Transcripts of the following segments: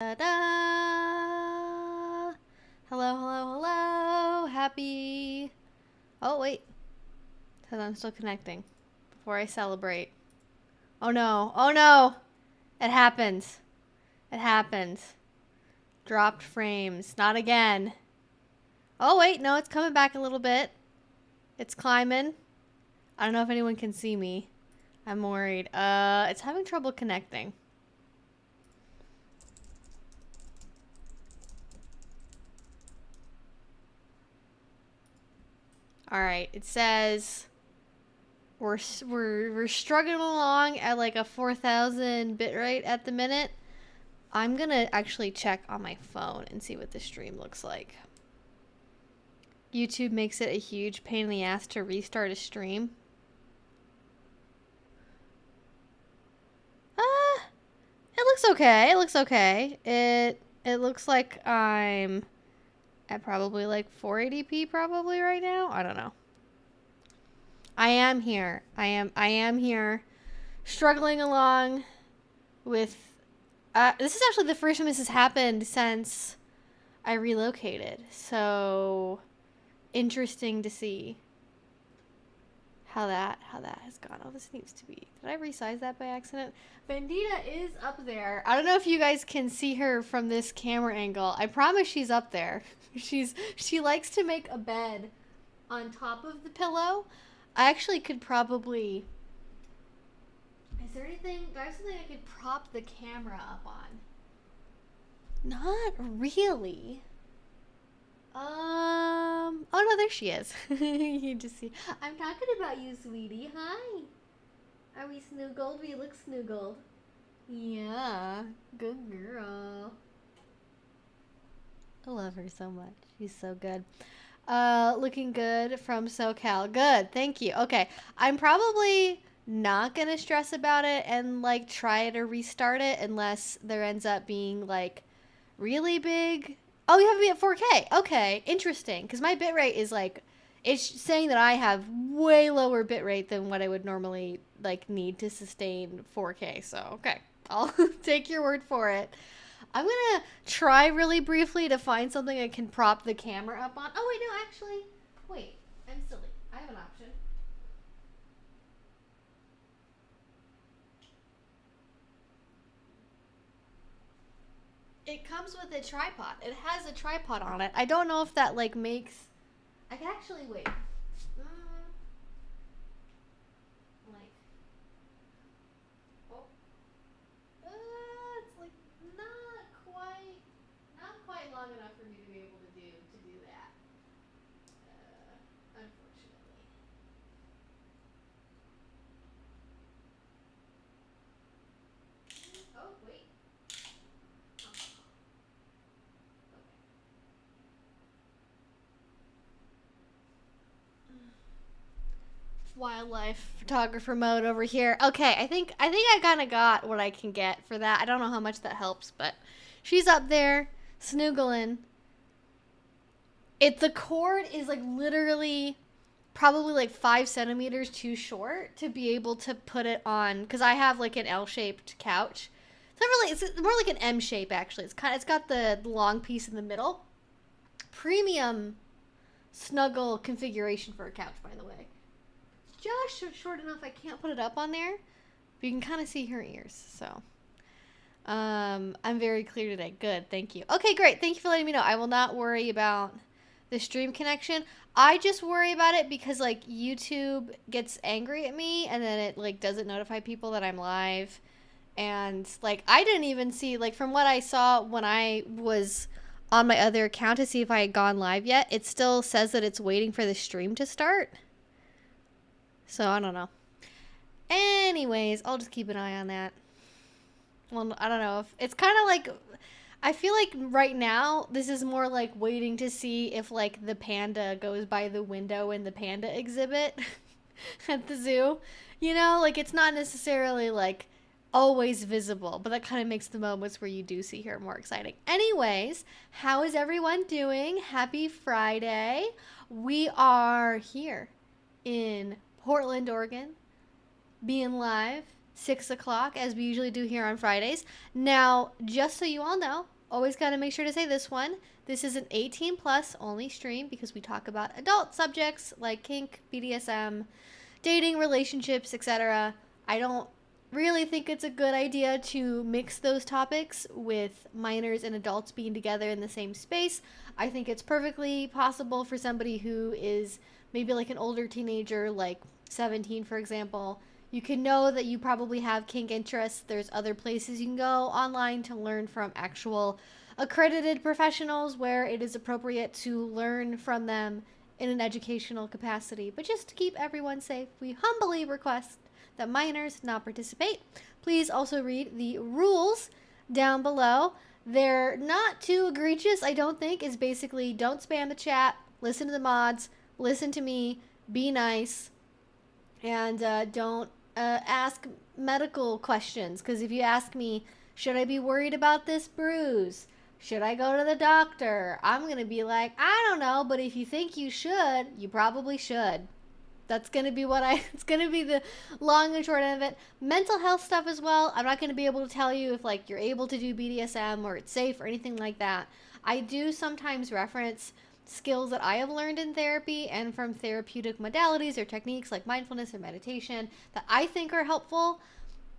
Ta-da! Hello, hello, hello. Happy. Oh, wait. Because I'm still connecting before I celebrate. Oh, no. Oh, no. It happens. It happens. Dropped frames. Not again. Oh, wait. No, it's coming back a little bit. It's climbing. I don't know if anyone can see me. I'm worried. It's having trouble connecting. All right, it says we're struggling along at like a 4,000 bitrate at the minute. I'm gonna actually check on my phone and see what the stream looks like. YouTube makes it a huge pain in the ass to restart a stream. It looks okay. It looks okay. It looks like I'm at probably like 480p probably right now. I don't know. I am here. I am here struggling along with this is actually the first time this has happened since I relocated. So interesting to see how that has gone. Oh, this needs to be. Did I resize that by accident? Bandita is up there. I don't know if you guys can see her from this camera angle. I promise she's up there. She likes to make a bed on top of the pillow. I actually could probably. Is there anything? Do I have something I could prop the camera up on? Not really. Oh no, there she is. You just see. I'm talking about you, sweetie. Hi. Are we snuggled? We look snuggled. Yeah. Good girl. I love her so much. She's so good. Looking good from SoCal. Good. Thank you. Okay. I'm probably not gonna stress about it and like try to restart it unless there ends up being like really big. Oh, you have to be at 4K. Okay, interesting. Because my bitrate is like, it's saying that I have way lower bitrate than what I would normally like need to sustain 4K. So, okay, I'll take your word for it. I'm gonna try really briefly to find something I can prop the camera up on. Oh wait, no, actually, wait, I'm silly. I have an option. It comes with a tripod. It has a tripod on it. I don't know if that like makes. I can actually wait. Like, oh, it's like not quite long enough for me to be able to do that. Unfortunately. Oh wait. Oh. Okay. Wildlife photographer mode over here. Okay, I think I kind of got what I can get for that. I don't know how much that helps, but she's up there snoogling. The cord is like literally probably like 5 centimeters too short to be able to put it on because I have like an L-shaped couch. It's not really. It's more like an M shape actually. It's got the long piece in the middle. Premium snuggle configuration for a couch, by the way. Just short enough I can't put it up on there, but you can kind of see her ears. So I'm very clear today. Good, thank you. Okay, great. Thank you for letting me know. I will not worry about the stream connection. I just worry about it because like YouTube gets angry at me and then it like doesn't notify people that I'm live. And like I didn't even see, like from what I saw when I was on my other account to see if I had gone live yet, it still says that it's waiting for the stream to start. So I don't know. Anyways, I'll just keep an eye on that. Well, I don't know if it's kind of like, I feel like right now this is more like waiting to see if like the panda goes by the window in the panda exhibit at the zoo. You know, like it's not necessarily like always visible, but that kind of makes the moments where you do see her more exciting. Anyways, how is everyone doing? Happy Friday. We are here in Portland, Oregon, being live, 6 o'clock, as we usually do here on Fridays. Now, just so you all know, always got to make sure to say this one. This is an 18 plus only stream because we talk about adult subjects like kink, BDSM, dating, relationships, etc. I don't really think it's a good idea to mix those topics with minors and adults being together in the same space. I think it's perfectly possible for somebody who is maybe like an older teenager, like 17 for example. You can know that you probably have kink interests. There's other places you can go online to learn from actual accredited professionals where it is appropriate to learn from them in an educational capacity. But just to keep everyone safe, we humbly request that minors not participate. Please also read the rules down below. They're not too egregious, I don't think. It's basically don't spam the chat, listen to the mods, listen to me, be nice, and don't ask medical questions. Because if you ask me, should I be worried about this bruise? Should I go to the doctor? I'm going to be like, I don't know, but if you think you should, you probably should. That's going to be it's going to be the long and short end of it. Mental health stuff as well. I'm not going to be able to tell you if like you're able to do BDSM or it's safe or anything like that. I do sometimes reference skills that I have learned in therapy and from therapeutic modalities or techniques like mindfulness or meditation that I think are helpful.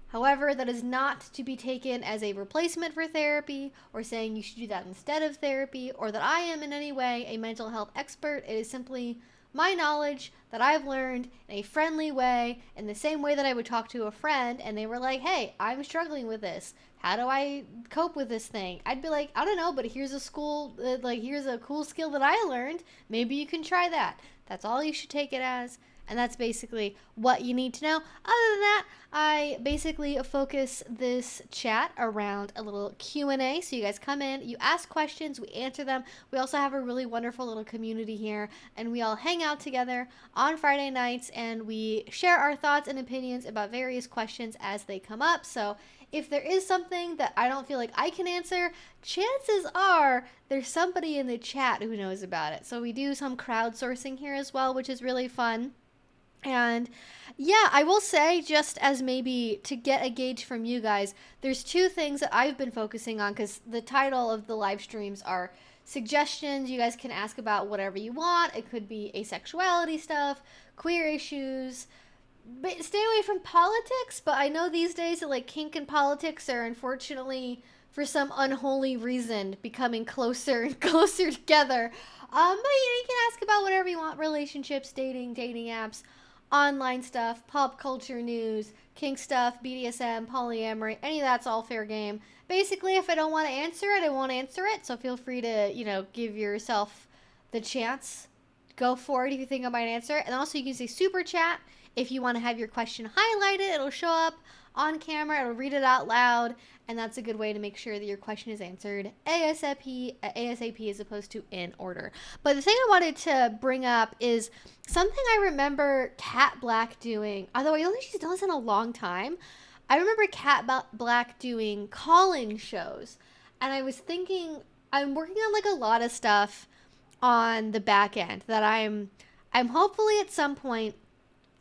However, that is not to be taken as a replacement for therapy or saying you should do that instead of therapy or that I am in any way a mental health expert. It is simply my knowledge that I've learned in a friendly way, in the same way that I would talk to a friend and they were like, hey, I'm struggling with this. How do I cope with this thing? I'd be like, I don't know, but here's a here's a cool skill that I learned. Maybe you can try that. That's all you should take it as. And that's basically what you need to know. Other than that, I basically focus this chat around a little Q&A. So you guys come in, you ask questions, we answer them. We also have a really wonderful little community here, and we all hang out together on Friday nights, and we share our thoughts and opinions about various questions as they come up. So if there is something that I don't feel like I can answer, chances are there's somebody in the chat who knows about it. So we do some crowdsourcing here as well, which is really fun. And yeah, I will say, just as maybe to get a gauge from you guys, there's two things that I've been focusing on, because the title of the live streams are suggestions. You guys can ask about whatever you want. It could be asexuality stuff, queer issues, but stay away from politics. But I know these days that like kink and politics are unfortunately, for some unholy reason, becoming closer and closer together. But you can ask about whatever you want: relationships, dating apps, online stuff, pop culture news, kink stuff, BDSM, polyamory, any of that's all fair game. Basically, if I don't want to answer it, I won't answer it. So feel free to, give yourself the chance. Go for it if you think I might answer it. And also you can say super chat if you want to have your question highlighted. It'll show up on camera. It'll read it out loud. And that's a good way to make sure that your question is answered ASAP as opposed to in order. But the thing I wanted to bring up is something I remember Kat Black doing, although I don't think she's done this in a long time. I remember Kat Black doing call-in shows. And I was thinking, I'm working on like a lot of stuff on the back end that I'm hopefully at some point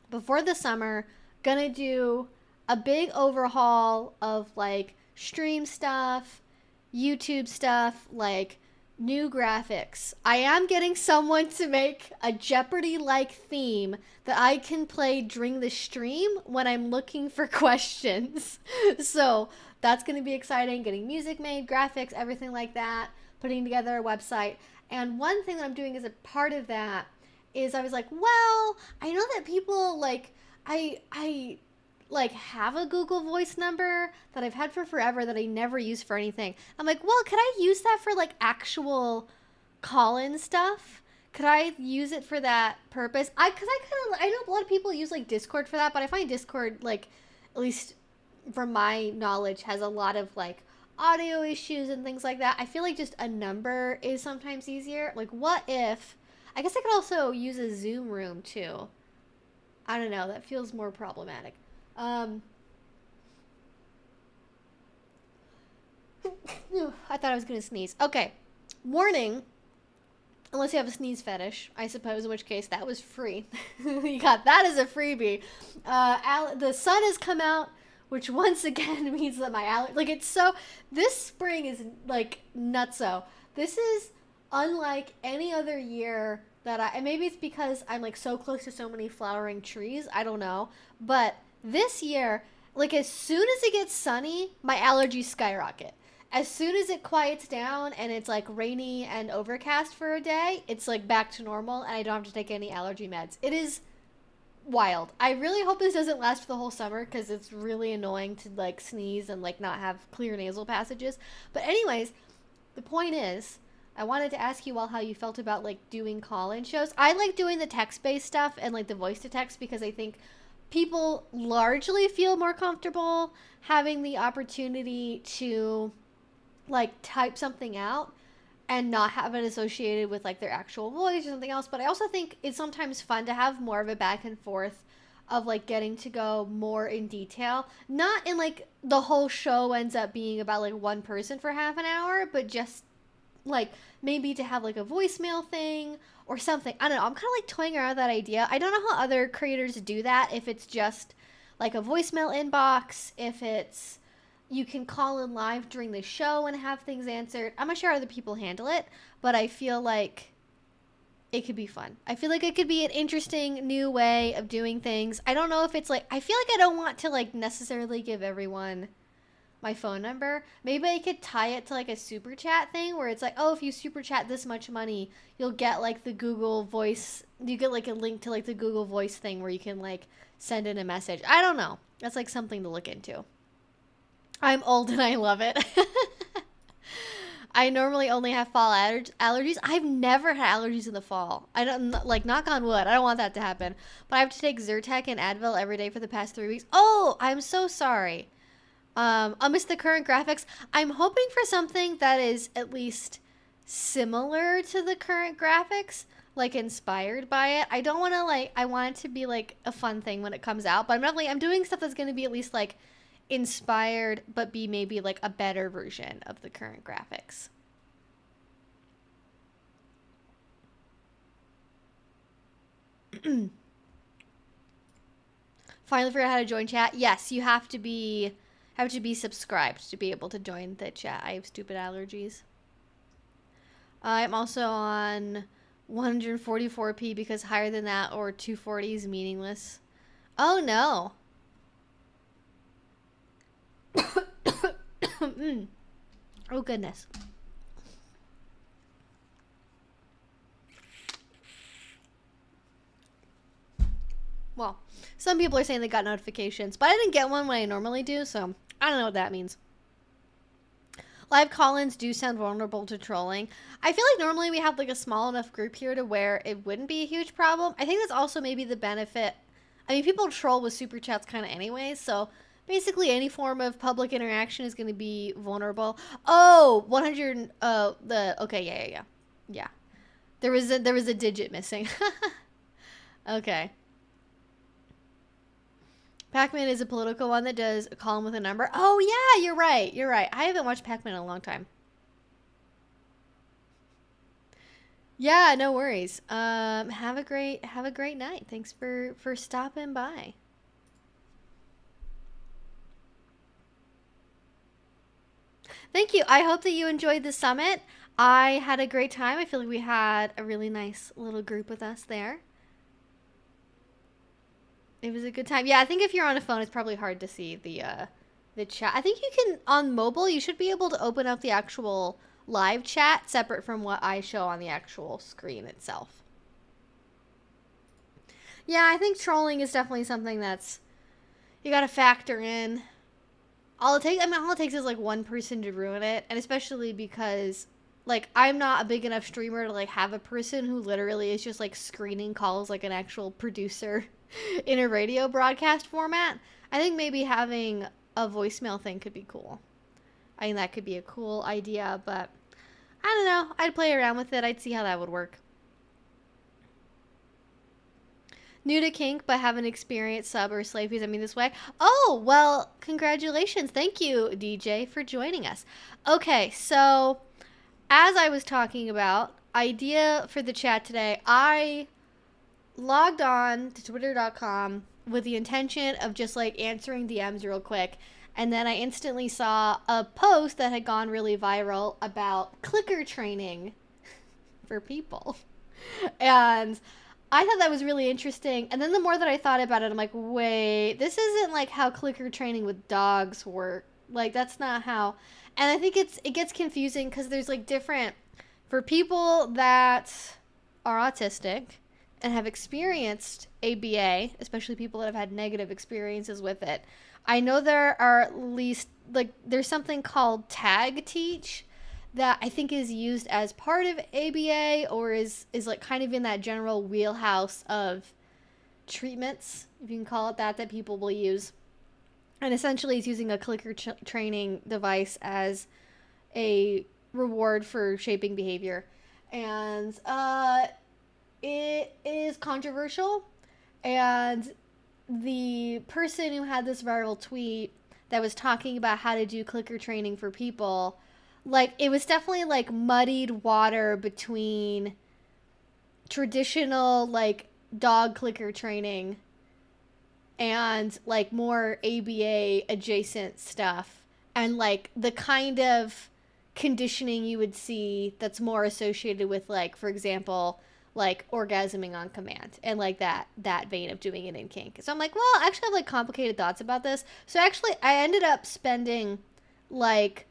before the summer gonna do a big overhaul of like stream stuff, YouTube stuff, like new graphics. I am getting someone to make a Jeopardy-like theme that I can play during the stream when I'm looking for questions. So that's going to be exciting, getting music made, graphics, everything like that, putting together a website. And one thing that I'm doing as a part of that is I was like, well, I know that people like, I like have a Google Voice number that I've had for forever that I never use for anything. I'm like, well, could I use that for like actual call-in stuff? Could I use it for that purpose? I know a lot of people use like Discord for that, but I find Discord, like, at least from my knowledge, has a lot of like audio issues and things like that. I feel like just a number is sometimes easier. Like, what if, I guess I could also use a Zoom room too. I don't know, that feels more problematic. I thought I was going to sneeze. Okay. Warning. Unless you have a sneeze fetish, I suppose, in which case that was free. You got that as a freebie. The sun has come out. which once again means that my allergy, like, it's so, this spring is like nutso. This is unlike any other year that and maybe it's because I'm like so close to so many flowering trees, I don't know, but this year, like, as soon as it gets sunny, my allergies skyrocket. As soon as it quiets down and it's like rainy and overcast for a day, it's like back to normal and I don't have to take any allergy meds. It is wild. I really hope this doesn't last for the whole summer because it's really annoying to like sneeze and like not have clear nasal passages. But anyways, the point is, I wanted to ask you all how you felt about like doing call-in shows. I like doing the text-based stuff and like the voice-to-text because I think people largely feel more comfortable having the opportunity to like type something out and not have it associated with like their actual voice or something else. But I also think it's sometimes fun to have more of a back and forth of like getting to go more in detail. Not in like the whole show ends up being about like one person for half an hour, but just like maybe to have like a voicemail thing or something. I don't know. I'm kind of like toying around with that idea. I don't know how other creators do that. If it's just like a voicemail inbox, if it's you can call in live during the show and have things answered. I'm not sure how other people handle it, but I feel like it could be fun. I feel like it could be an interesting new way of doing things. I don't know if it's like, I feel like I don't want to like necessarily give everyone my phone number. Maybe I could tie it to like a super chat thing where it's like, oh, if you super chat this much money, you'll get like the Google Voice, you get like a link to like the Google Voice thing where you can like send in a message. I don't know. That's like something to look into. I'm old and I love it. I normally only have fall allergies. I've never had allergies in the fall. I don't, like, knock on wood. I don't want that to happen. But I have to take Zyrtec and Advil every day for the past 3 weeks. Oh, I'm so sorry. I'll miss the current graphics. I'm hoping for something that is at least similar to the current graphics, like inspired by it. I don't want to like, I want it to be like a fun thing when it comes out, but I'm doing stuff that's going to be at least like inspired, but be maybe like a better version of the current graphics. Finally figured out how to join chat. Yes, you have to be subscribed to be able to join the chat. I have stupid allergies. I'm also on 144p because higher than that or 240 is meaningless. Oh no. Oh goodness. Well, some people are saying they got notifications, but I didn't get one when I normally do, so I don't know what that means. Live call-ins do sound vulnerable to trolling. I feel like normally we have like a small enough group here to where it wouldn't be a huge problem. I think that's also maybe the benefit. I mean, people troll with super chats kind of anyways, so basically any form of public interaction is going to be vulnerable. Oh, 100, okay, yeah. There was a digit missing. Okay. Pac-Man is a political one that does a column with a number. Oh yeah, you're right. I haven't watched Pac-Man in a long time. Yeah, no worries. Have a great night. Thanks for stopping by. Thank you. I hope that you enjoyed the summit. I had a great time. I feel like we had a really nice little group with us there. It was a good time. Yeah, I think if you're on a phone, it's probably hard to see the chat. I think you can, on mobile, you should be able to open up the actual live chat separate from what I show on the actual screen itself. Yeah, I think trolling is definitely something that's, you gotta factor in. All it takes is like one person to ruin it, and especially because like I'm not a big enough streamer to like have a person who literally is just like screening calls like an actual producer in a radio broadcast format. I think maybe having a voicemail thing could be cool. I think that could be a cool idea, but I don't know. I'd play around with it. I'd see how that would work. New to Kink, but haven't experienced sub or slave fees. I mean, this way. Oh, well, congratulations. Thank you, DJ, for joining us. Okay, so as I was talking about, idea for the chat today, I logged on to twitter.com with the intention of just like answering DMs real quick. And then I instantly saw a post that had gone really viral about clicker training for people. And I thought that was really interesting. And then the more that I thought about it, I'm like, wait, this isn't like how clicker training with dogs work. Like, that's not how. And I think it gets confusing because there's like different, for people that are autistic and have experienced ABA, especially people that have had negative experiences with it. I know there are at least, like, there's something called tag teach that I think is used as part of ABA, or is like kind of in that general wheelhouse of treatments, if you can call it that people will use. And essentially it's using a clicker training device as a reward for shaping behavior. And it is controversial. And the person who had this viral tweet that was talking about how to do clicker training for people, like, it was definitely like muddied water between traditional like dog clicker training and like more ABA adjacent stuff, and like the kind of conditioning you would see that's more associated with, like, for example, like orgasming on command and like that vein of doing it in kink. So I'm like, well, I actually have like complicated thoughts about this. So actually I ended up spending like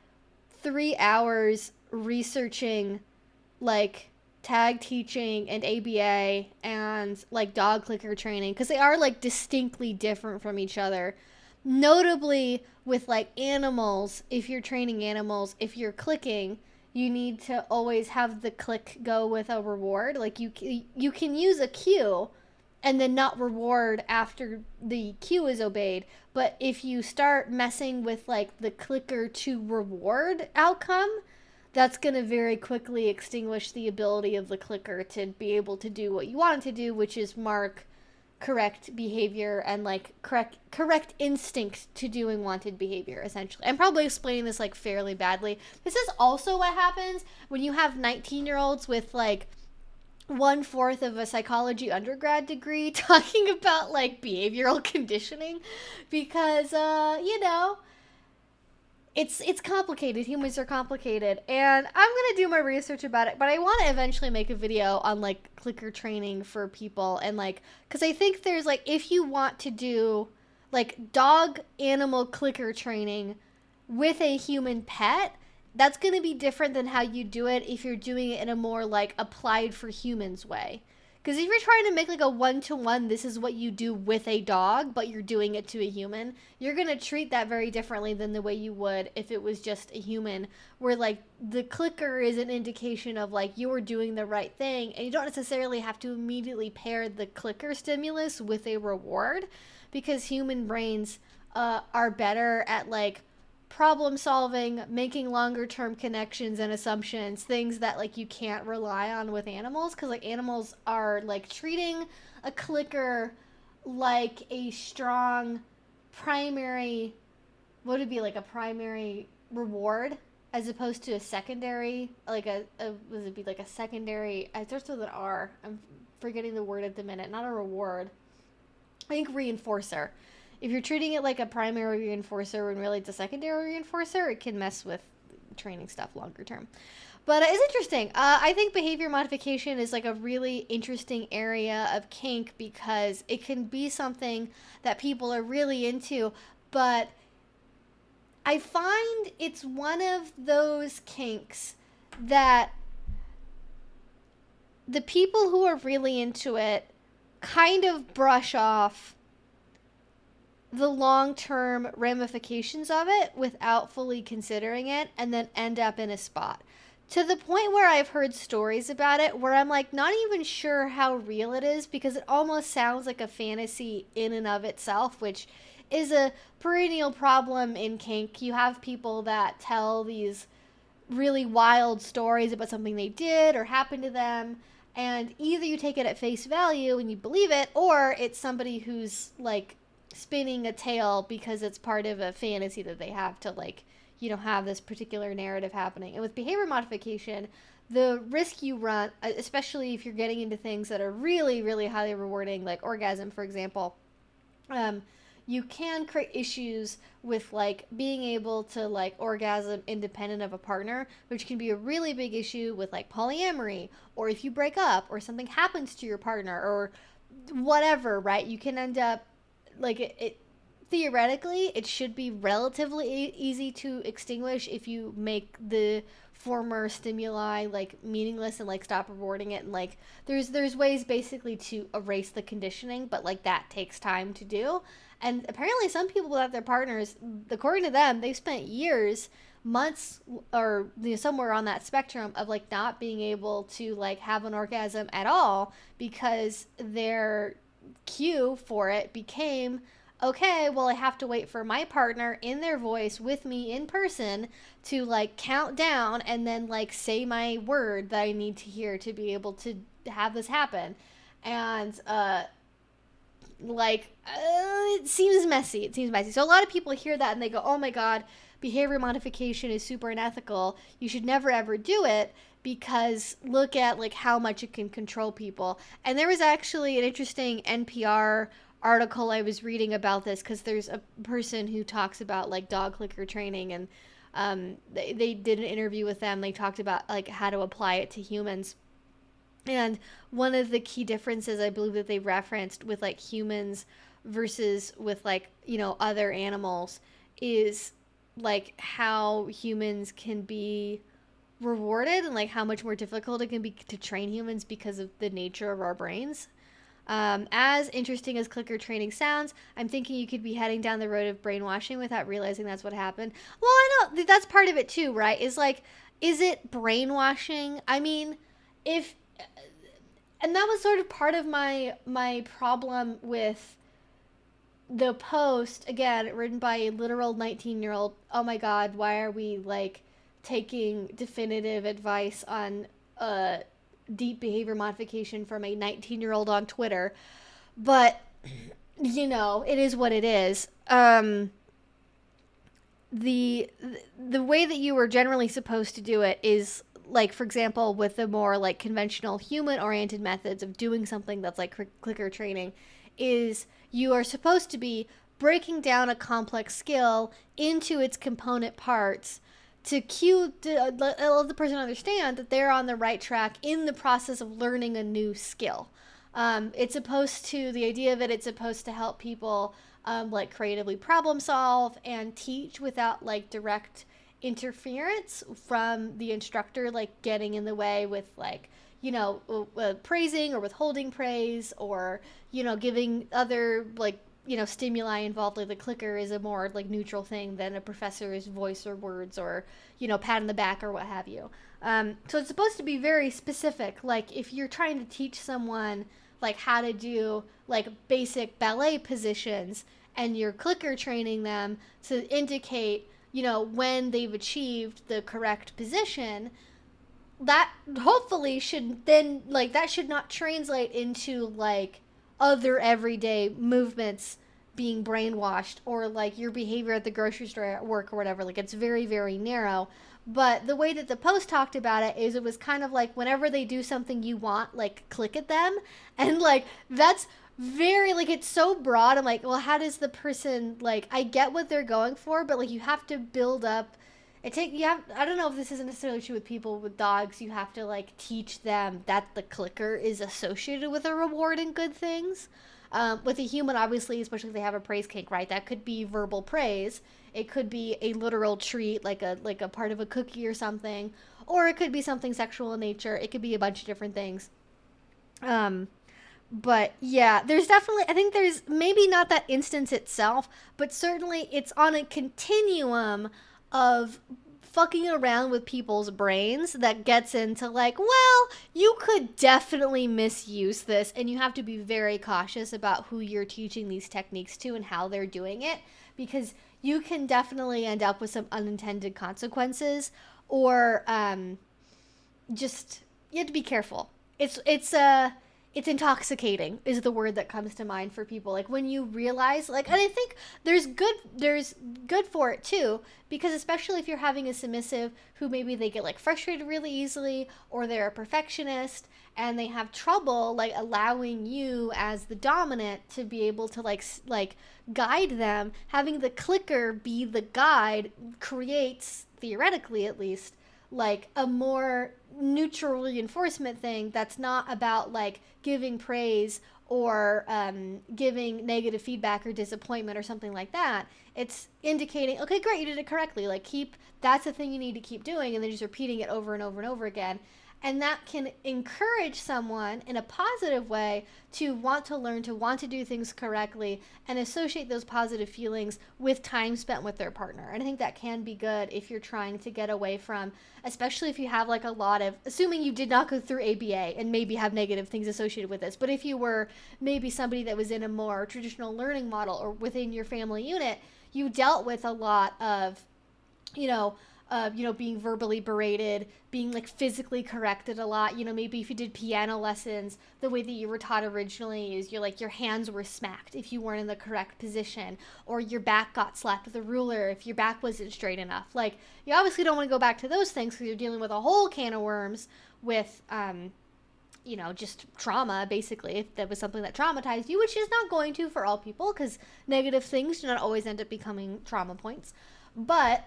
3 hours researching like tag teaching and ABA and like dog clicker training, because they are like distinctly different from each other. Notably with like animals, if you're training animals, if you're clicking, you need to always have the click go with a reward. Like you can use a cue and then not reward after the cue is obeyed. But if you start messing with like the clicker to reward outcome, that's going to very quickly extinguish the ability of the clicker to be able to do what you want it to do, which is mark correct behavior and like correct instinct to doing wanted behavior, essentially. I'm probably explaining this like fairly badly. This is also what happens when you have 19-year-olds with like 1/4 of a psychology undergrad degree talking about like behavioral conditioning, because you know, it's complicated. Humans are complicated, and I'm gonna do my research about it, but I want to eventually make a video on like clicker training for people, and like, because I think there's like, if you want to do like dog animal clicker training with a human pet, that's going to be different than how you do it if you're doing it in a more like applied for humans way. Because if you're trying to make like a one-to-one, this is what you do with a dog, but you're doing it to a human, you're going to treat that very differently than the way you would if it was just a human, where like the clicker is an indication of like you're doing the right thing, and you don't necessarily have to immediately pair the clicker stimulus with a reward, because human brains are better at like problem solving, making longer term connections and assumptions, things that like you can't rely on with animals, because like animals are like treating a clicker like a strong primary, what would be like a primary reward, as opposed to a secondary, like a would it be like a secondary, it starts with an R, I'm forgetting the word at the minute, not a reward, I think reinforcer. If you're treating it like a primary reinforcer when really it's a secondary reinforcer, it can mess with training stuff longer term. But it's interesting. I think behavior modification is like a really interesting area of kink, because it can be something that people are really into, but I find it's one of those kinks that the people who are really into it kind of brush off the long-term ramifications of it without fully considering it, and then end up in a spot. To the point where I've heard stories about it where I'm like not even sure how real it is, because it almost sounds like a fantasy in and of itself, which is a perennial problem in kink. You have people that tell these really wild stories about something they did or happened to them, and either you take it at face value and you believe it, or it's somebody who's like spinning a tale because it's part of a fantasy that they have to like, you know, have this particular narrative happening. And with behavior modification, the risk you run, especially if you're getting into things that are really, really highly rewarding, like orgasm, for example, um, you can create issues with like being able to like orgasm independent of a partner, which can be a really big issue with like polyamory, or if you break up or something happens to your partner or whatever, right? You can end up like it theoretically it should be relatively easy to extinguish if you make the former stimuli like meaningless and like stop rewarding it, and like there's ways basically to erase the conditioning, but like that takes time to do. And apparently some people without their partners, according to them, they've spent years, months, or you know, somewhere on that spectrum of like not being able to like have an orgasm at all because their cue for it became, okay, well, I have to wait for my partner in their voice with me in person to like count down and then like say my word that I need to hear to be able to have this happen. And it seems messy. It seems messy. So a lot of people hear that and they go, "Oh my god, behavior modification is super unethical. You should never ever do it because look at like how much it can control people." And there was actually an interesting NPR article I was reading about this because there's a person who talks about like dog clicker training, and they did an interview with them. They talked about like how to apply it to humans. And one of the key differences I believe that they referenced with like humans versus with like, you know, other animals is like how humans can be rewarded and like how much more difficult it can be to train humans because of the nature of our brains. As interesting as clicker training sounds, I'm thinking you could be heading down the road of brainwashing without realizing that's what happened. Well, I know that's part of it too, right? Is like, is it brainwashing? I mean, if, and that was sort of part of my problem with the post, again written by a literal 19-year-old. Oh my god, why are we like taking definitive advice on deep behavior modification from a 19-year-old on Twitter? But you know, it is what it is. The way that you were generally supposed to do it is like, for example, with the more like conventional human oriented methods of doing something that's like clicker training, is you are supposed to be breaking down a complex skill into its component parts to let the person understand that they're on the right track in the process of learning a new skill. It's supposed to, the idea of it, it's supposed to help people like creatively problem solve and teach without like direct interference from the instructor, like getting in the way with like, you know, praising or withholding praise, or, you know, giving other like, you know, stimuli involved. Like the clicker is a more like neutral thing than a professor's voice or words or, you know, pat on the back or what have you. So it's supposed to be very specific. Like if you're trying to teach someone like how to do like basic ballet positions and you're clicker training them to indicate, you know, when they've achieved the correct position, that hopefully should then like, that should not translate into like other everyday movements being brainwashed, or like your behavior at the grocery store, at work, or whatever. Like it's very, very narrow. But the way that the post talked about it is it was kind of like whenever they do something you want, like click at them. And like that's very like, it's so broad. I'm like, well, how does the person, like, I get what they're going for, but like you have to build up, I don't know if this is necessarily true with people with dogs. You have to like teach them that the clicker is associated with a reward and good things. With a human, obviously, especially if they have a praise kink, right? That could be verbal praise. It could be a literal treat, like a part of a cookie or something, or it could be something sexual in nature. It could be a bunch of different things. But yeah, there's definitely, I think there's maybe not that instance itself, but certainly it's on a continuum of fucking around with people's brains that gets into like, well, you could definitely misuse this, and you have to be very cautious about who you're teaching these techniques to and how they're doing it, because you can definitely end up with some unintended consequences, or just, you have to be careful. It's it's intoxicating is the word that comes to mind for people. Like when you realize, like, and I think there's good for it too, because especially if you're having a submissive who maybe they get like frustrated really easily, or they're a perfectionist and they have trouble like allowing you as the dominant to be able to like guide them, having the clicker be the guide creates, theoretically at least, like a more neutral reinforcement thing that's not about like giving praise or giving negative feedback or disappointment or something like that. It's indicating, okay, great, you did it correctly. Like that's the thing you need to keep doing, and then just repeating it over and over and over again. And that can encourage someone in a positive way to want to learn, to want to do things correctly, and associate those positive feelings with time spent with their partner. And I think that can be good if you're trying to get away from, especially if you have like a lot of, assuming you did not go through ABA and maybe have negative things associated with this, but if you were maybe somebody that was in a more traditional learning model or within your family unit, you dealt with a lot of, being verbally berated, being like physically corrected a lot. Maybe if you did piano lessons, the way that you were taught originally is your hands were smacked if you weren't in the correct position, or your back got slapped with a ruler if your back wasn't straight enough. Like, you obviously don't want to go back to those things because you're dealing with a whole can of worms with, just trauma, basically, if that was something that traumatized you, which is not going to for all people, because negative things do not always end up becoming trauma points. But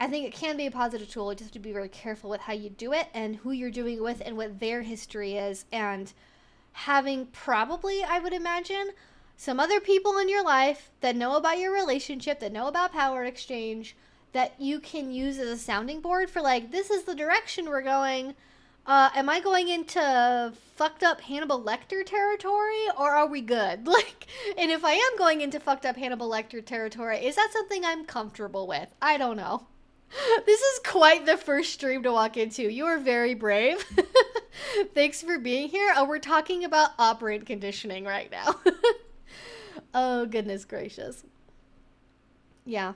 I think it can be a positive tool. You just have to be very careful with how you do it and who you're doing it with and what their history is. And having probably, I would imagine, some other people in your life that know about your relationship, that know about power exchange, that you can use as a sounding board for like, this is the direction we're going. Am I going into fucked up Hannibal Lecter territory, or are we good? And if I am going into fucked up Hannibal Lecter territory, is that something I'm comfortable with? I don't know. This is quite the first stream to walk into. You are very brave. Thanks for being here. Oh, we're talking about operant conditioning right now. Oh, goodness gracious. Yeah.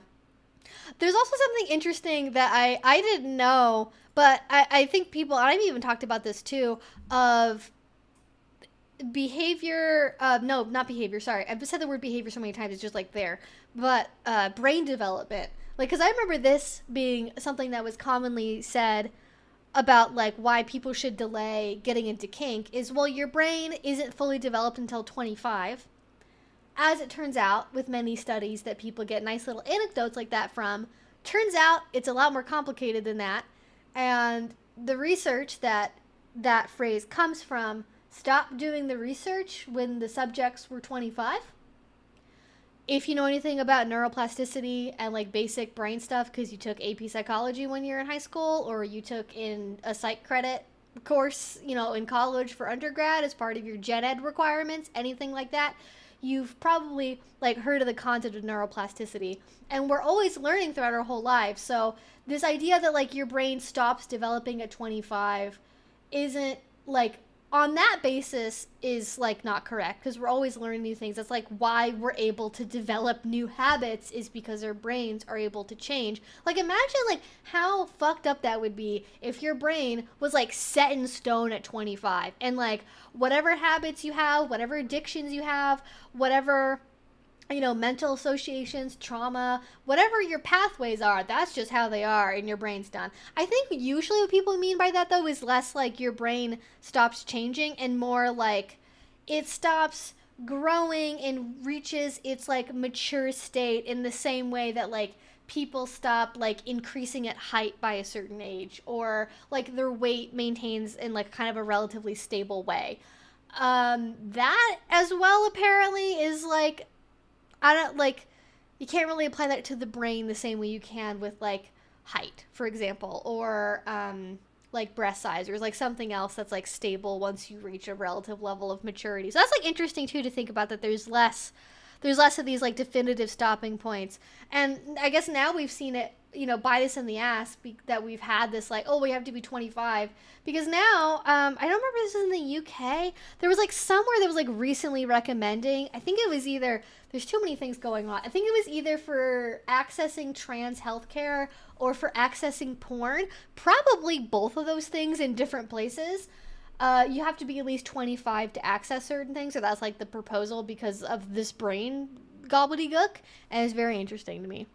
There's also something interesting that I didn't know, but I think people, and I've even talked about this too, of behavior, no, not behavior, sorry. I've said the word behavior so many times, it's just like there. But brain development. Like, because I remember this being something that was commonly said about, like, why people should delay getting into kink is, well, your brain isn't fully developed until 25. As it turns out, with many studies that people get nice little anecdotes like that from, turns out it's a lot more complicated than that. And the research that phrase comes from stopped doing the research when the subjects were 25. If you know anything about neuroplasticity and like basic brain stuff because you took AP psychology when you were in high school, or you took in a psych credit course, in college for undergrad as part of your gen ed requirements, anything like that, you've probably like heard of the concept of neuroplasticity. And we're always learning throughout our whole lives. So this idea that like your brain stops developing at 25 isn't like, on that basis, is like not correct, because we're always learning new things. That's like why we're able to develop new habits, is because our brains are able to change. Like, imagine like how fucked up that would be if your brain was like set in stone at 25, and like whatever habits you have, whatever addictions you have, whatever mental associations, trauma, whatever your pathways are, that's just how they are and your brain's done. I think usually what people mean by that, though, is less like your brain stops changing and more like it stops growing and reaches its like mature state in the same way that like people stop like increasing at height by a certain age, or like their weight maintains in like kind of a relatively stable way. That as well apparently is like, you can't really apply that to the brain the same way you can with like height, for example, or like breast size, or like something else that's like stable once you reach a relative level of maturity. So that's like interesting too to think about, that there's less of these like definitive stopping points. And I guess now we've seen it, bite us in the ass that we've had this like, oh, we have to be 25, because now I don't remember if this is in the UK. There was like somewhere that was like recently recommending, I think it was either, there's too many things going on, I think it was either for accessing trans healthcare or for accessing porn, probably both of those things in different places. You have to be at least 25 to access certain things, so that's like the proposal because of this brain gobbledygook, and it's very interesting to me.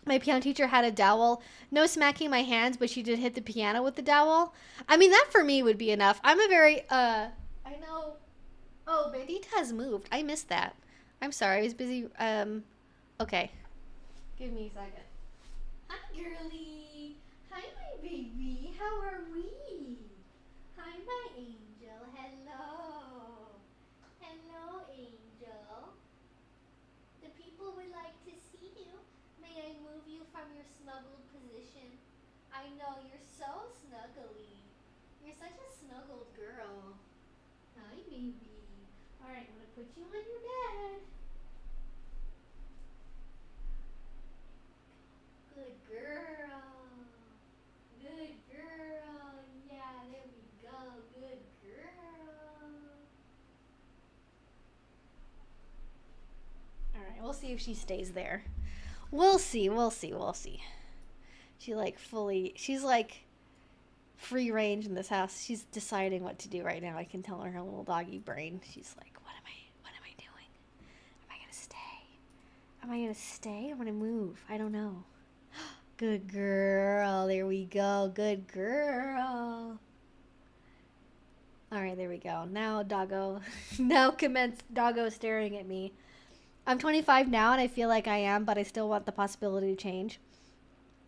My piano teacher had a dowel. No smacking my hands, but she did hit the piano with the dowel. I mean, that for me would be enough. I'm a very, I know. Oh, Bandita has moved. I missed that. I'm sorry. I was busy. Okay. Give me a second. Hi, girly. Hi, my baby. How are we? Hi, my angel. Hello. Hello, angel. The people would like to see you. May I move you from your snuggled position? I know you're so snuggly. You're such a snuggled girl. Hi, baby. Alright, I'm going to put you on your bed. Good girl. Good girl. Yeah, there we go. Good girl. Alright, we'll see if she stays there. We'll see. She's like free range in this house. She's deciding what to do right now. I can tell her little doggy brain. She's like, what am I doing? Am I gonna stay? I'm gonna move. I don't know. Good girl. There we go. Good girl. All right, there we go. Now doggo. Now commence doggo staring at me. I'm 25 now, and I feel like I am, but I still want the possibility to change.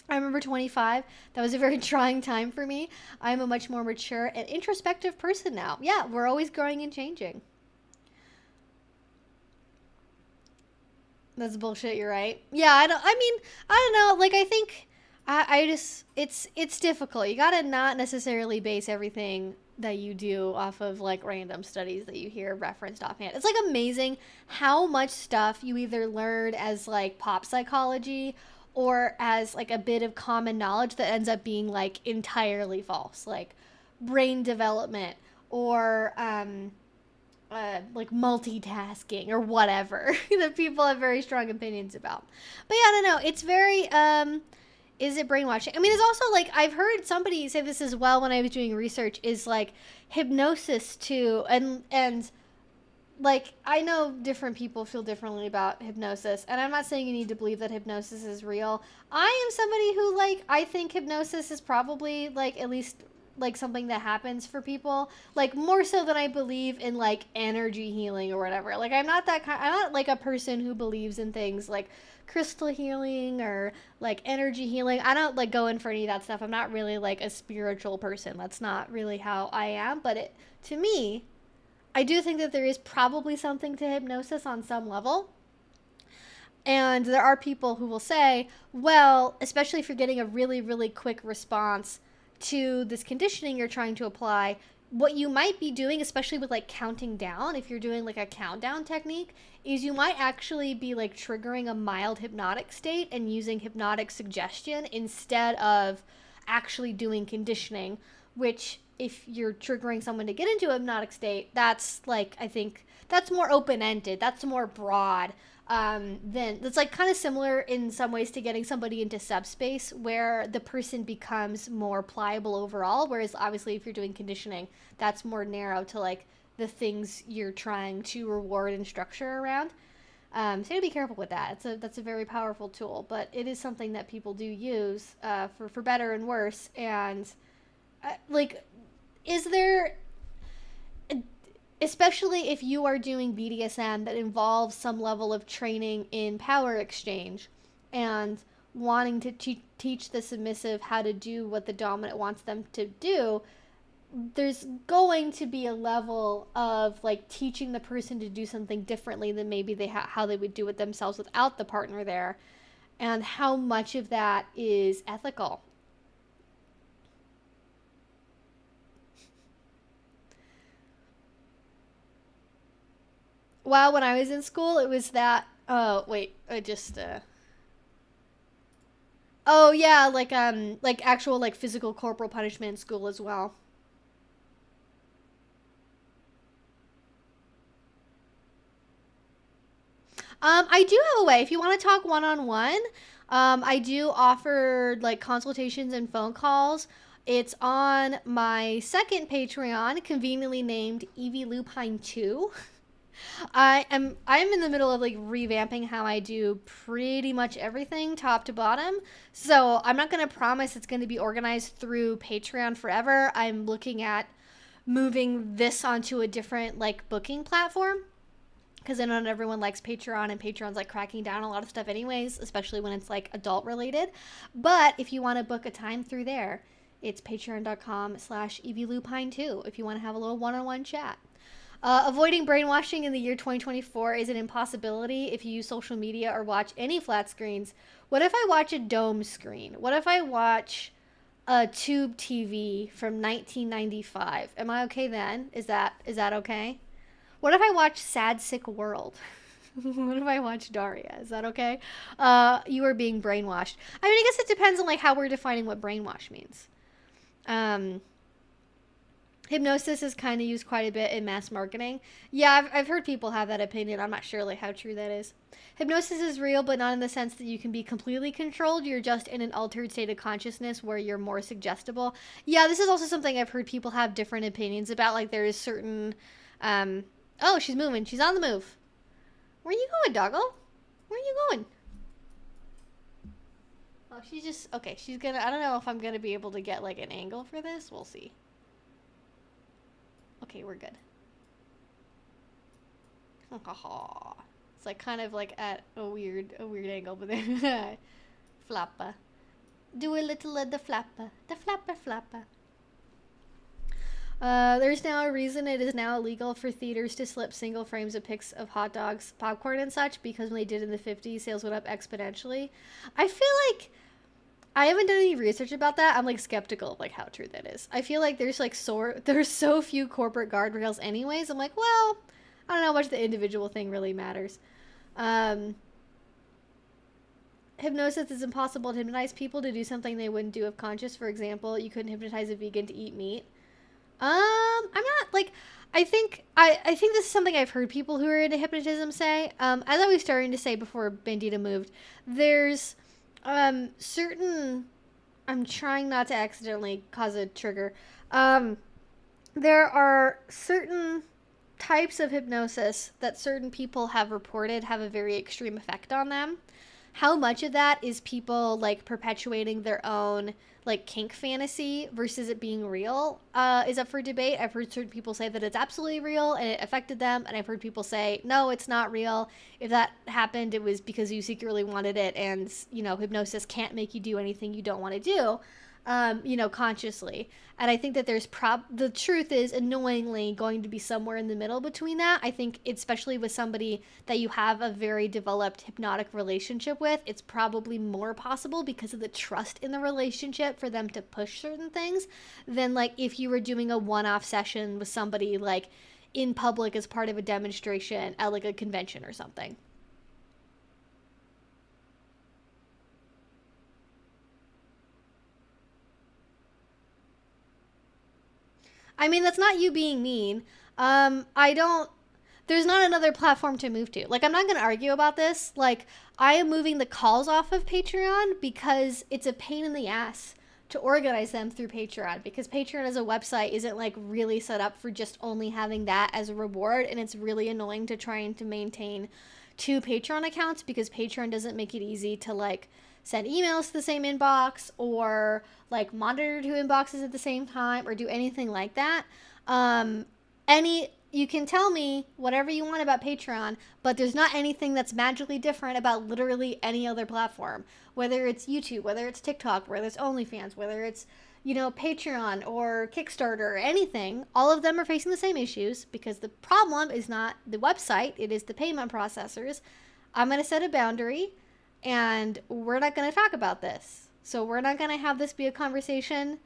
I remember 25. That was a very trying time for me. I'm a much more mature and introspective person now. Yeah, we're always growing and changing. That's bullshit, you're right. Yeah, I don't know. Like, I think I just, it's difficult. You gotta not necessarily base everything that you do off of like random studies that you hear referenced offhand. It's like amazing how much stuff you either learn as like pop psychology or as like a bit of common knowledge that ends up being like entirely false, like brain development or like multitasking or whatever that people have very strong opinions about. But yeah, I don't know. It's very is it brainwashing? I mean, it's also like I've heard somebody say this as well when I was doing research, is like hypnosis too, and like I know different people feel differently about hypnosis, and I'm not saying you need to believe that hypnosis is real. I am somebody who like I think hypnosis is probably like at least like something that happens for people, like more so than I believe in like energy healing or whatever. Like I'm not like a person who believes in things like crystal healing or like energy healing. I don't like go in for any of that stuff. I'm not really like a spiritual person. That's not really how I am. But to me, I do think that there is probably something to hypnosis on some level. And there are people who will say, well, especially if you're getting a really, really quick response to this conditioning you're trying to apply, what you might be doing, especially with like counting down, if you're doing like a countdown technique, is you might actually be like triggering a mild hypnotic state and using hypnotic suggestion instead of actually doing conditioning, which if you're triggering someone to get into a hypnotic state, that's like, I think that's more open-ended, that's more broad. Then that's like kind of similar in some ways to getting somebody into subspace where the person becomes more pliable overall, whereas obviously if you're doing conditioning, that's more narrow to like the things you're trying to reward and structure around. So you gotta be careful with that. That's a very powerful tool, but it is something that people do use for better and worse. And like, is there, especially if you are doing BDSM that involves some level of training in power exchange and wanting to teach the submissive how to do what the dominant wants them to do, there's going to be a level of like teaching the person to do something differently than maybe how they would do it themselves without the partner there, and how much of that is ethical. Well, when I was in school, it was that. Oh wait, I just. Oh yeah, like actual like physical corporal punishment in school as well. I do have a way. If you want to talk one-on-one, I do offer like consultations and phone calls It's on my second Patreon, conveniently named Evie Lupine 2. I'm in the middle of like revamping how I do pretty much everything top to bottom. So I'm not going to promise it's going to be organized through Patreon forever. I'm looking at moving this onto a different like booking platform, because I know not everyone likes Patreon, and Patreon's like cracking down a lot of stuff anyways, especially when it's like adult related. But if you want to book a time through there, it's patreon.com/evielupine2 if you want to have a little one-on-one chat. Avoiding brainwashing in the year 2024 is an impossibility if you use social media or watch any flat screens. What if I watch a dome screen? What if I watch a tube TV from 1995? Am I okay then? Is that okay? What if I watch Sad Sick World? What if I watch Daria? Is that okay? You are being brainwashed. I mean, I guess it depends on like how we're defining what brainwash means. Hypnosis is kind of used quite a bit in mass marketing. Yeah, I've heard people have that opinion. I'm not sure like how true that is. Hypnosis is real, but not in the sense that you can be completely controlled. You're just in an altered state of consciousness where you're more suggestible. Yeah, this is also something I've heard people have different opinions about. Like there is certain, oh, she's moving. She's on the move. Where are you going, doggo? Where are you going? Oh, she's just, okay, she's gonna, I don't know if I'm gonna be able to get like an angle for this. We'll see. Okay, we're good. It's like kind of like at a weird angle, but then flappa. Do a little of the flappa. There's now a reason it is now illegal for theaters to slip single frames of pics of hot dogs, popcorn, and such, because when they did in the 50s, sales went up exponentially. I feel like I haven't done any research about that. I'm like skeptical of like how true that is. I feel like there's like there's so few corporate guardrails anyways. I'm like, well, I don't know how much the individual thing really matters. Hypnosis is impossible to hypnotize people to do something they wouldn't do if conscious. For example, you couldn't hypnotize a vegan to eat meat. I'm not like, I think this is something I've heard people who are into hypnotism say. As I was starting to say before Bandita moved, there's certain, I'm trying not to accidentally cause a trigger. There are certain types of hypnosis that certain people have reported have a very extreme effect on them. How much of that is people like perpetuating their own like kink fantasy versus it being real is up for debate. I've heard certain people say that it's absolutely real and it affected them, and I've heard people say no, it's not real. If that happened, it was because you secretly wanted it, and you know, hypnosis can't make you do anything you don't want to do, you know, consciously. And I think that there's the truth is annoyingly going to be somewhere in the middle between that. I think especially with somebody that you have a very developed hypnotic relationship with, it's probably more possible because of the trust in the relationship for them to push certain things than like if you were doing a one-off session with somebody like in public as part of a demonstration at like a convention or something. I mean, that's not you being mean. There's not another platform to move to. Like, I'm not going to argue about this. Like, I am moving the calls off of Patreon because it's a pain in the ass to organize them through Patreon, because Patreon as a website isn't like really set up for just only having that as a reward. And it's really annoying to trying to maintain two Patreon accounts because Patreon doesn't make it easy to like send emails to the same inbox or like monitor two inboxes at the same time or do anything like that. You can tell me whatever you want about Patreon, but there's not anything that's magically different about literally any other platform, whether it's YouTube, whether it's TikTok, whether it's OnlyFans, whether it's, you know, Patreon or Kickstarter or anything. All of them are facing the same issues because the problem is not the website, it is the payment processors. I'm going to set a boundary, and we're not going to talk about this. So we're not going to have this be a conversation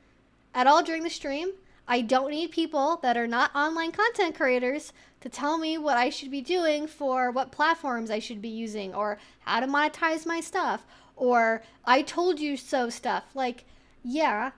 at all during the stream. I don't need people that are not online content creators to tell me what I should be doing for what platforms I should be using or how to monetize my stuff or I told you so stuff. Like, yeah,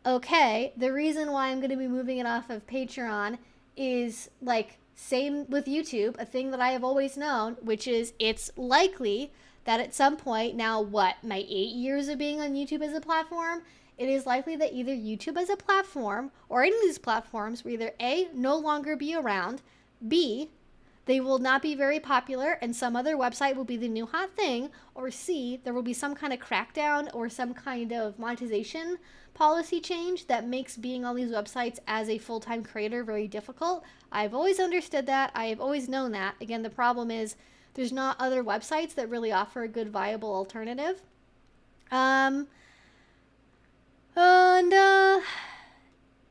okay, the reason why I'm going to be moving it off of Patreon is like same with YouTube, a thing that I have always known, which is it's likely that at some point, now what, my 8 years of being on YouTube as a platform, it is likely that either YouTube as a platform or any of these platforms will either A, no longer be around, B, they will not be very popular and some other website will be the new hot thing, or C, there will be some kind of crackdown or some kind of monetization policy change that makes being on these websites as a full-time creator very difficult. I've always understood that. I have always known that. Again, the problem is there's not other websites that really offer a good viable alternative.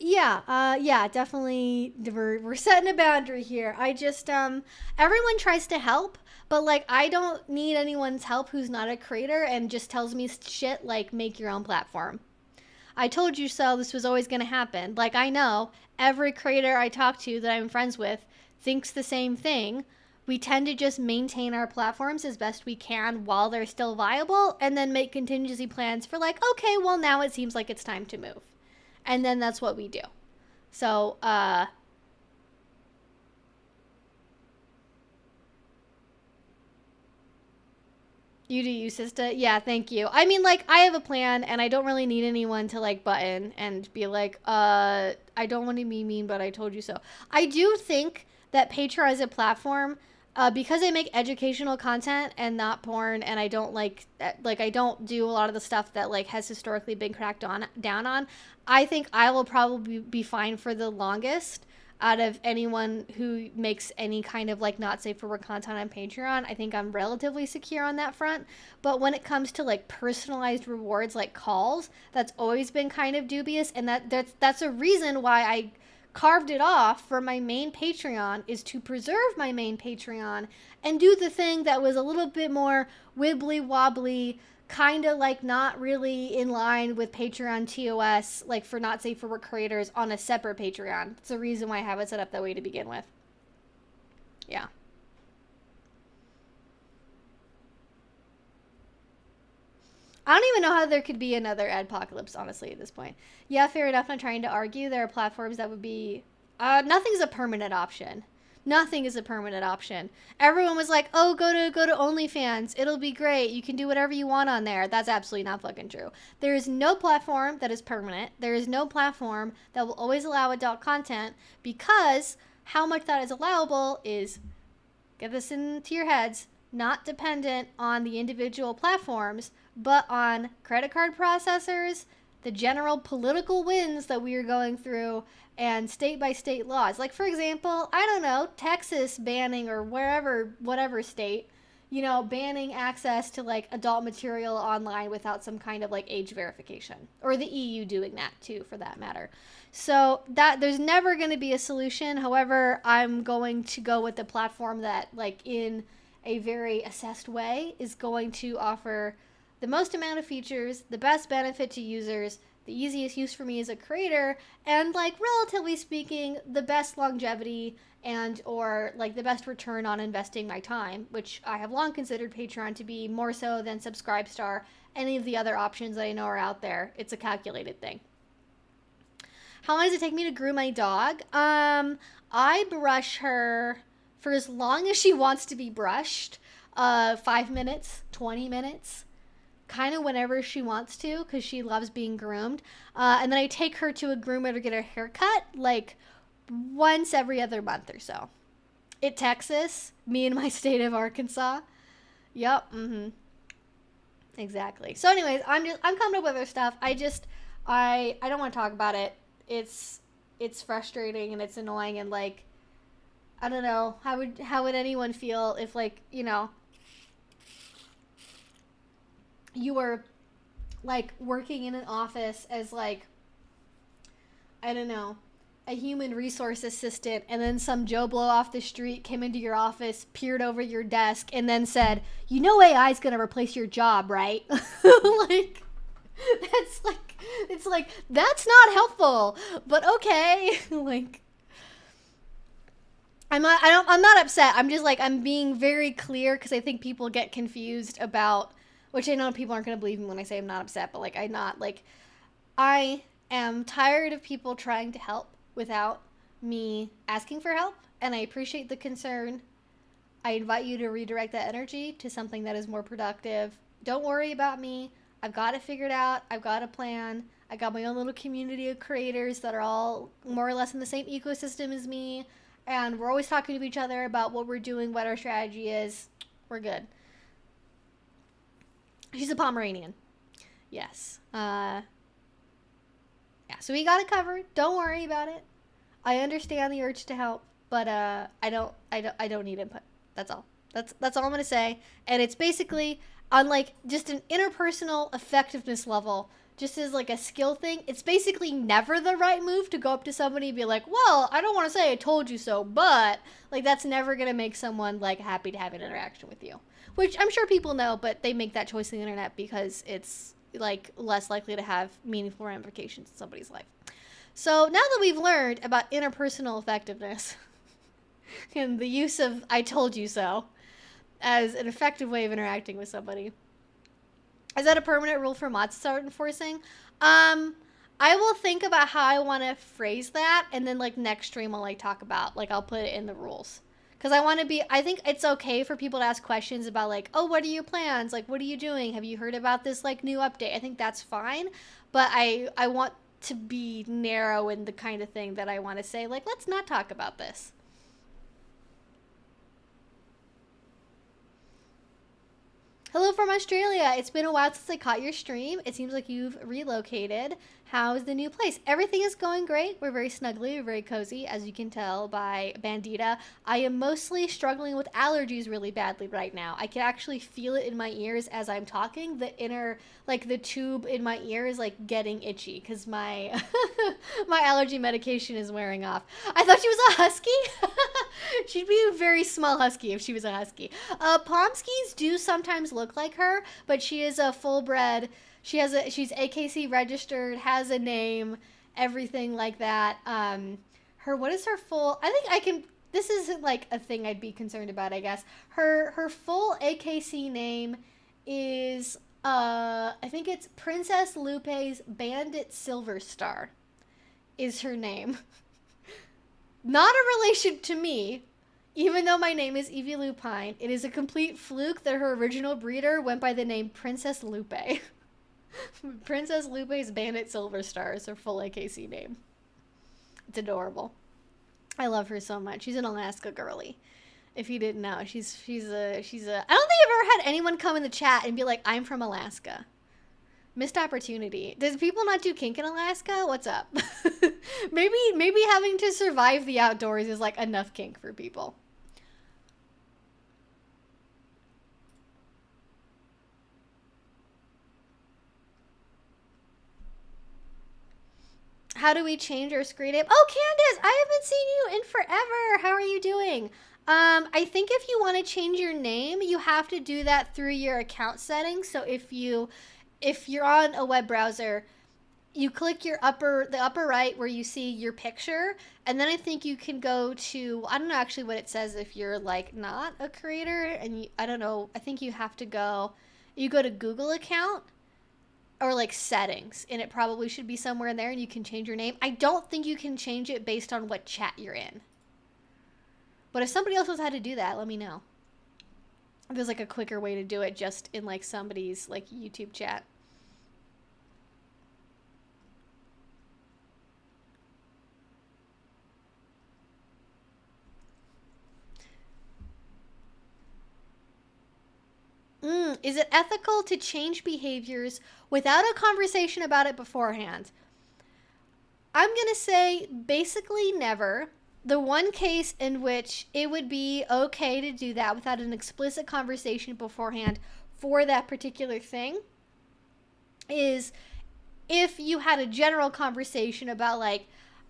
Yeah, definitely we're setting a boundary here. I just everyone tries to help, but like I don't need anyone's help who's not a creator and just tells me shit like make your own platform. I told you so. This was always going to happen. Like I know every creator I talk to that I'm friends with thinks the same thing. We tend to just maintain our platforms as best we can while they're still viable and then make contingency plans for like, okay, well now it seems like it's time to move. And then that's what we do. So, you do you, sister? Yeah, thank you. I mean, like, I have a plan, and I don't really need anyone to, like, button and be like, I don't want to be mean, but I told you so. I do think that Patreon as a platform, because I make educational content and not porn, and I don't, I don't do a lot of the stuff that, like, has historically been cracked down on, I think I will probably be fine for the longest out of anyone who makes any kind of like not safe for work content on Patreon. I think I'm relatively secure on that front. But when it comes to like personalized rewards like calls, that's always been kind of dubious. And that's a reason why I carved it off for my main Patreon, is to preserve my main Patreon and do the thing that was a little bit more wibbly wobbly, kind of like not really in line with Patreon TOS, like for not safe for work creators on a separate Patreon. It's the reason why I have it set up that way to begin with. Yeah. I don't even know how there could be another adpocalypse, honestly, at this point. Yeah, fair enough. I'm trying to argue there are platforms that would be... nothing's a permanent option. Nothing is a permanent option. Everyone was like, oh, go to OnlyFans. It'll be great. You can do whatever you want on there. That's absolutely not fucking true. There is no platform that is permanent. There is no platform that will always allow adult content, because how much that is allowable is, get this into your heads, not dependent on the individual platforms, but on credit card processors, the general political winds that we are going through, and state by state laws. Like, for example, I don't know, Texas banning, or whatever state, banning access to like adult material online without some kind of like age verification, or the EU doing that too, for that matter. So that there's never going to be a solution. However, I'm going to go with the platform that, like, in a very assessed way, is going to offer the most amount of features, the best benefit to users, the easiest use for me as a creator, and, like, relatively speaking, the best longevity and or like the best return on investing my time, which I have long considered Patreon to be more so than Subscribestar, any of the other options that I know are out there. It's a calculated thing. How long does it take me to groom my dog? I brush her for as long as she wants to be brushed. 5 minutes, 20 minutes. Kind of whenever she wants to, because she loves being groomed. And then I take her to a groomer to get her hair cut, like, once every other month or so. In Texas, me in my state of Arkansas. Yep, exactly. So anyways, I'm coming up with other stuff. I don't want to talk about it. It's frustrating and it's annoying, and, like, I don't know, how would anyone feel if, like, you were, like, working in an office as, like, I don't know, a human resource assistant, and then some Joe Blow off the street came into your office, peered over your desk, and then said, AI is going to replace your job, right? Like, that's, like, it's like, that's not helpful, but okay. Like, I'm not upset. I'm just, like, I'm being very clear, because I think people get confused about, which I know people aren't going to believe me when I say I'm not upset, but, like, I am tired of people trying to help without me asking for help, and I appreciate the concern. I invite you to redirect that energy to something that is more productive. Don't worry about me. I've got it figured out. I've got a plan. I got my own little community of creators that are all more or less in the same ecosystem as me. And we're always talking to each other about what we're doing, what our strategy is. We're good. She's a Pomeranian. Yes. Yeah, so we got it covered. Don't worry about it. I understand the urge to help, but I don't need input. That's all. That's all I'm gonna say. And it's basically on like just an interpersonal effectiveness level, just as like a skill thing. It's basically never the right move to go up to somebody and be like, "Well, I don't want to say I told you so," but like that's never gonna make someone like happy to have an interaction with you. Which I'm sure people know, but they make that choice on the internet because it's like less likely to have meaningful ramifications in somebody's life. So now that we've learned about interpersonal effectiveness and the use of "I told you so" as an effective way of interacting with somebody, is that a permanent rule for mods to start enforcing? I will think about how I want to phrase that, and then like next stream I'll like talk about, like I'll put it in the rules. Because I think it's okay for people to ask questions about like, oh, what are your plans? Like, what are you doing? Have you heard about this like new update? I think that's fine. But I want to be narrow in the kind of thing that I want to say, like, let's not talk about this. Hello from Australia. It's been a while since I caught your stream. It seems like you've relocated. How's the new place? Everything is going great. We're very snuggly. We're very cozy, as you can tell by Bandita. I am mostly struggling with allergies really badly right now. I can actually feel it in my ears as I'm talking. The inner, like the tube in my ear is like getting itchy because my my allergy medication is wearing off. I thought she was a husky. She'd be a very small husky if she was a husky. Pomskis do sometimes look like her, but she is a full-bred. She's AKC registered, has a name, everything like that. What is her full? This isn't like a thing I'd be concerned about, I guess. Her full AKC name is I think it's Princess Lupe's Bandit Silver Star is her name. Not a relation to me, even though my name is Evie Lupine. It is a complete fluke that her original breeder went by the name Princess Lupe. Princess Lupe's Bandit Silver Star is her full AKC name. It's adorable. I love her so much. She's an Alaska girly. If you didn't know, she's a. I don't think I've ever had anyone come in the chat and be like, "I'm from Alaska." Missed opportunity. Does people not do kink in Alaska? What's up? maybe having to survive the outdoors is like enough kink for people. How do we change our screen name? Oh, Candace, I haven't seen you in forever. How are you doing? I think if you want to change your name, you have to do that through your account settings. So if you're on a web browser, you click the upper right where you see your picture, and then I think you can go to, I don't know actually what it says if you're like not a creator, and I don't know, I think you have to go to Google account or like settings, and it probably should be somewhere in there, and you can change your name. I don't think you can change it based on what chat you're in. But if somebody else knows how to do that, let me know. If there's like a quicker way to do it just in like somebody's like YouTube chat. Is it ethical to change behaviors without a conversation about it beforehand? I'm going to say basically never. The one case in which it would be okay to do that without an explicit conversation beforehand for that particular thing is if you had a general conversation about like,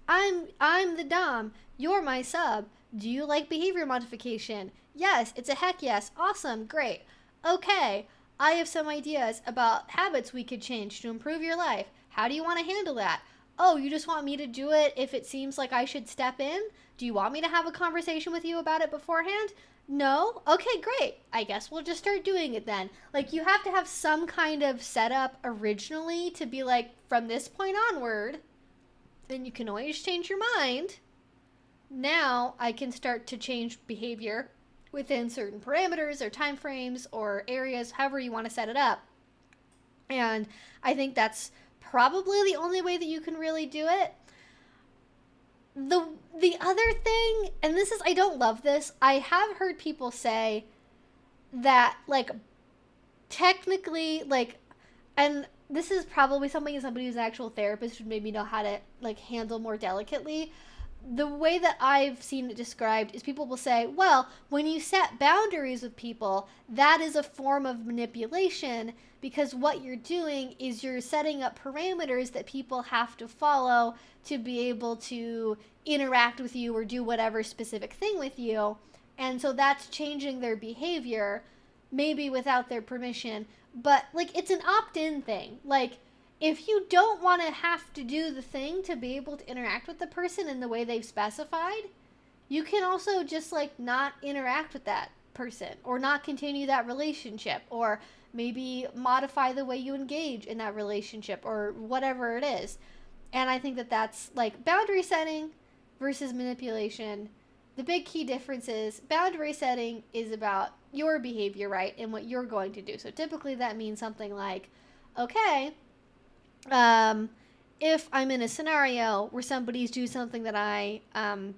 I'm the dom, you're my sub, do you like behavior modification? Yes, it's a heck yes, awesome, great. Okay, I have some ideas about habits we could change to improve your life. How do you want to handle that? Oh, you just want me to do it if it seems like I should step in? Do you want me to have a conversation with you about it beforehand? No? Okay, great. I guess we'll just start doing it then. Like, you have to have some kind of setup originally to be like, from this point onward, then you can always change your mind. Now I can start to change behavior within certain parameters or time frames or areas, however you want to set it up. And I think that's probably the only way that you can really do it. The other thing, and this is, I don't love this, I have heard people say that, like, technically, like, and this is probably something that somebody who's an actual therapist would maybe know how to, like, handle more delicately. The way that I've seen it described is people will say, well, when you set boundaries with people, that is a form of manipulation, because what you're doing is you're setting up parameters that people have to follow to be able to interact with you or do whatever specific thing with you. And so that's changing their behavior, maybe without their permission. But, like, it's an opt-in thing. Like, if you don't want to have to do the thing to be able to interact with the person in the way they've specified, you can also just, like, not interact with that person or not continue that relationship, or maybe modify the way you engage in that relationship or whatever it is. And I think that that's, like, boundary setting versus manipulation. The big key difference is boundary setting is about your behavior, right, and what you're going to do. So typically that means something like, okay, if I'm in a scenario where somebody's doing something that I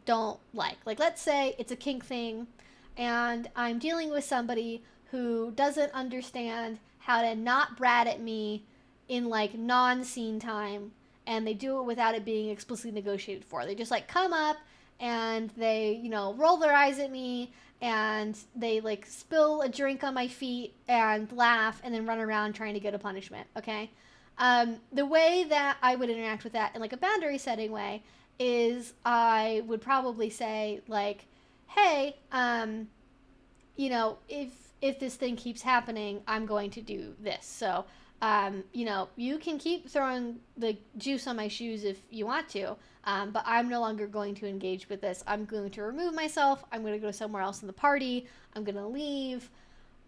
don't like let's say it's a kink thing, and I'm dealing with somebody who doesn't understand how to not brat at me in, like, non-scene time, and they do it without it being explicitly negotiated for. They just, like, come up and they, you know, roll their eyes at me, and they, like, spill a drink on my feet and laugh and then run around trying to get a punishment, okay? The way that I would interact with that in, like, a boundary setting way is I would probably say, like, hey, you know, if this thing keeps happening, I'm going to do this. So, you know, you can keep throwing the juice on my shoes if you want to, but I'm no longer going to engage with this. I'm going to remove myself. I'm going to go somewhere else in the party. I'm going to leave.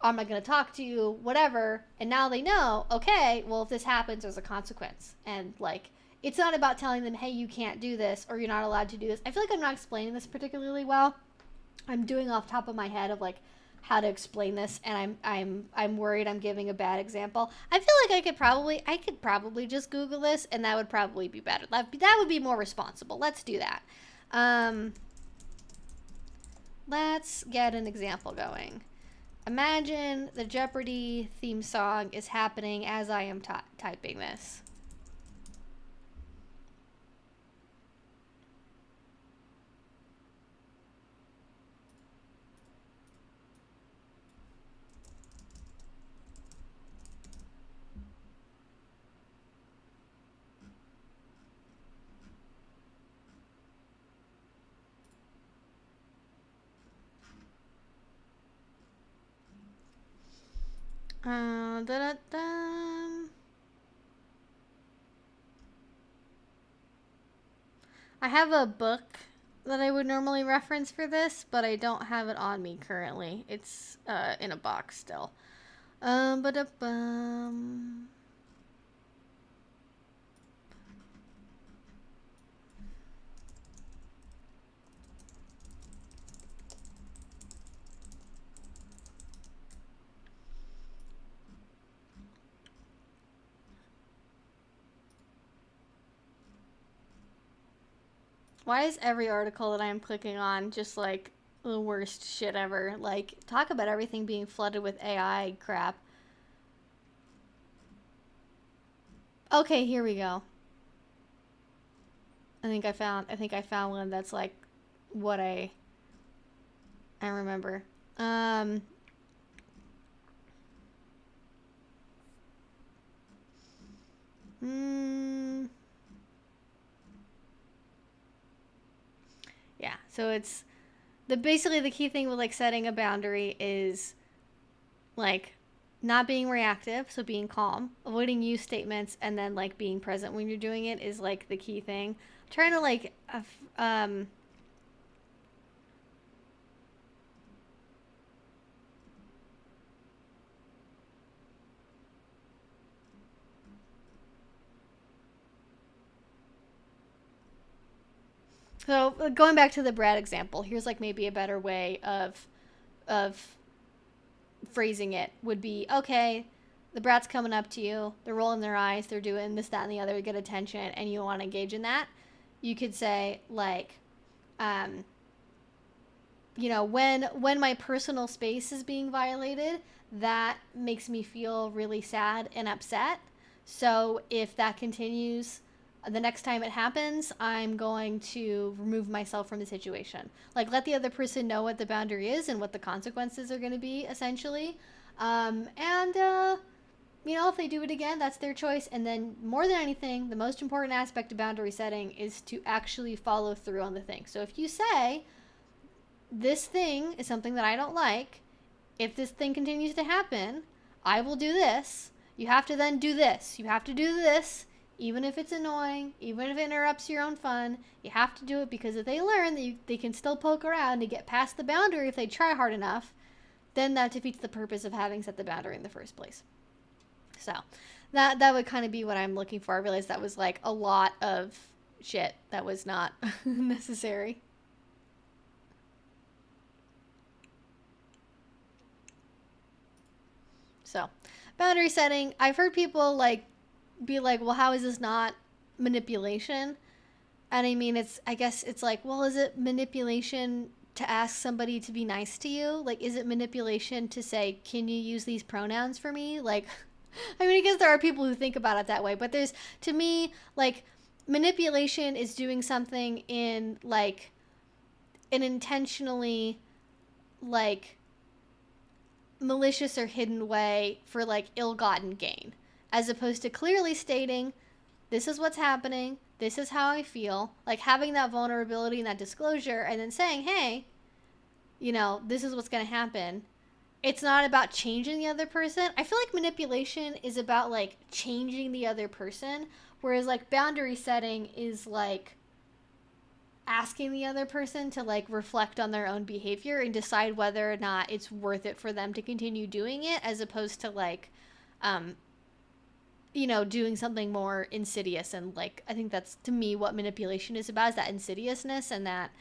I'm not going to talk to you, whatever. And now they know, okay, well, if this happens, there's a consequence. And, like, it's not about telling them, hey, you can't do this, or you're not allowed to do this. I feel like I'm not explaining this particularly well. I'm doing off top of my head of, like, how to explain this, and I'm worried I'm giving a bad example. I feel like I could probably just Google this, and that would probably be better. That would be more responsible. Let's do that. Let's get an example going. Imagine the Jeopardy theme song is happening as I am typing this. I have a book that I would normally reference for this, but I don't have it on me currently. It's in a box still. Why is every article that I'm clicking on just, like, the worst shit ever? Like, talk about everything being flooded with AI crap. Okay, here we go. I think I found one that's, like, what I remember. Yeah, so it's basically the key thing with, like, setting a boundary is, like, not being reactive, so being calm, avoiding use statements, and then, like, being present when you're doing it is, like, the key thing. I'm trying to, like, so going back to the Brad example, here's, like, maybe a better way of phrasing it would be, okay, the brat's coming up to you, they're rolling their eyes, they're doing this, that, and the other to get attention, and you want to engage in that, you could say, like, you know, when my personal space is being violated, that makes me feel really sad and upset. So if that continues, the next time it happens, I'm going to remove myself from the situation. Like, let the other person know what the boundary is and what the consequences are going to be, essentially. You know, if they do it again, that's their choice. And then, more than anything, the most important aspect of boundary setting is to actually follow through on the thing. So if you say, this thing is something that I don't like, if this thing continues to happen, I will do this. You have to then do this. You have to do this, even if it's annoying, even if it interrupts your own fun. You have to do it, because if they learn that they can still poke around and get past the boundary if they try hard enough, then that defeats the purpose of having set the boundary in the first place. So that would kind of be what I'm looking for. I realized that was like a lot of shit that was not necessary. So, boundary setting. I've heard people like be like, well, how is this not manipulation? And I mean, I guess it's like, well, is it manipulation to ask somebody to be nice to you? Like, is it manipulation to say, can you use these pronouns for me? Like, I mean, I guess there are people who think about it that way, but there's, to me, like, manipulation is doing something in, like, an intentionally, like, malicious or hidden way for, like, ill-gotten gain, as opposed to clearly stating, this is what's happening, this is how I feel, like, having that vulnerability and that disclosure, and then saying, hey, you know, this is what's going to happen. It's not about changing the other person. I feel like manipulation is about, like, changing the other person, whereas, like, boundary setting is, like, asking the other person to, like, reflect on their own behavior and decide whether or not it's worth it for them to continue doing it, as opposed to, like, you know, doing something more insidious. And, like, I think that's, to me, what manipulation is about, is that insidiousness and that,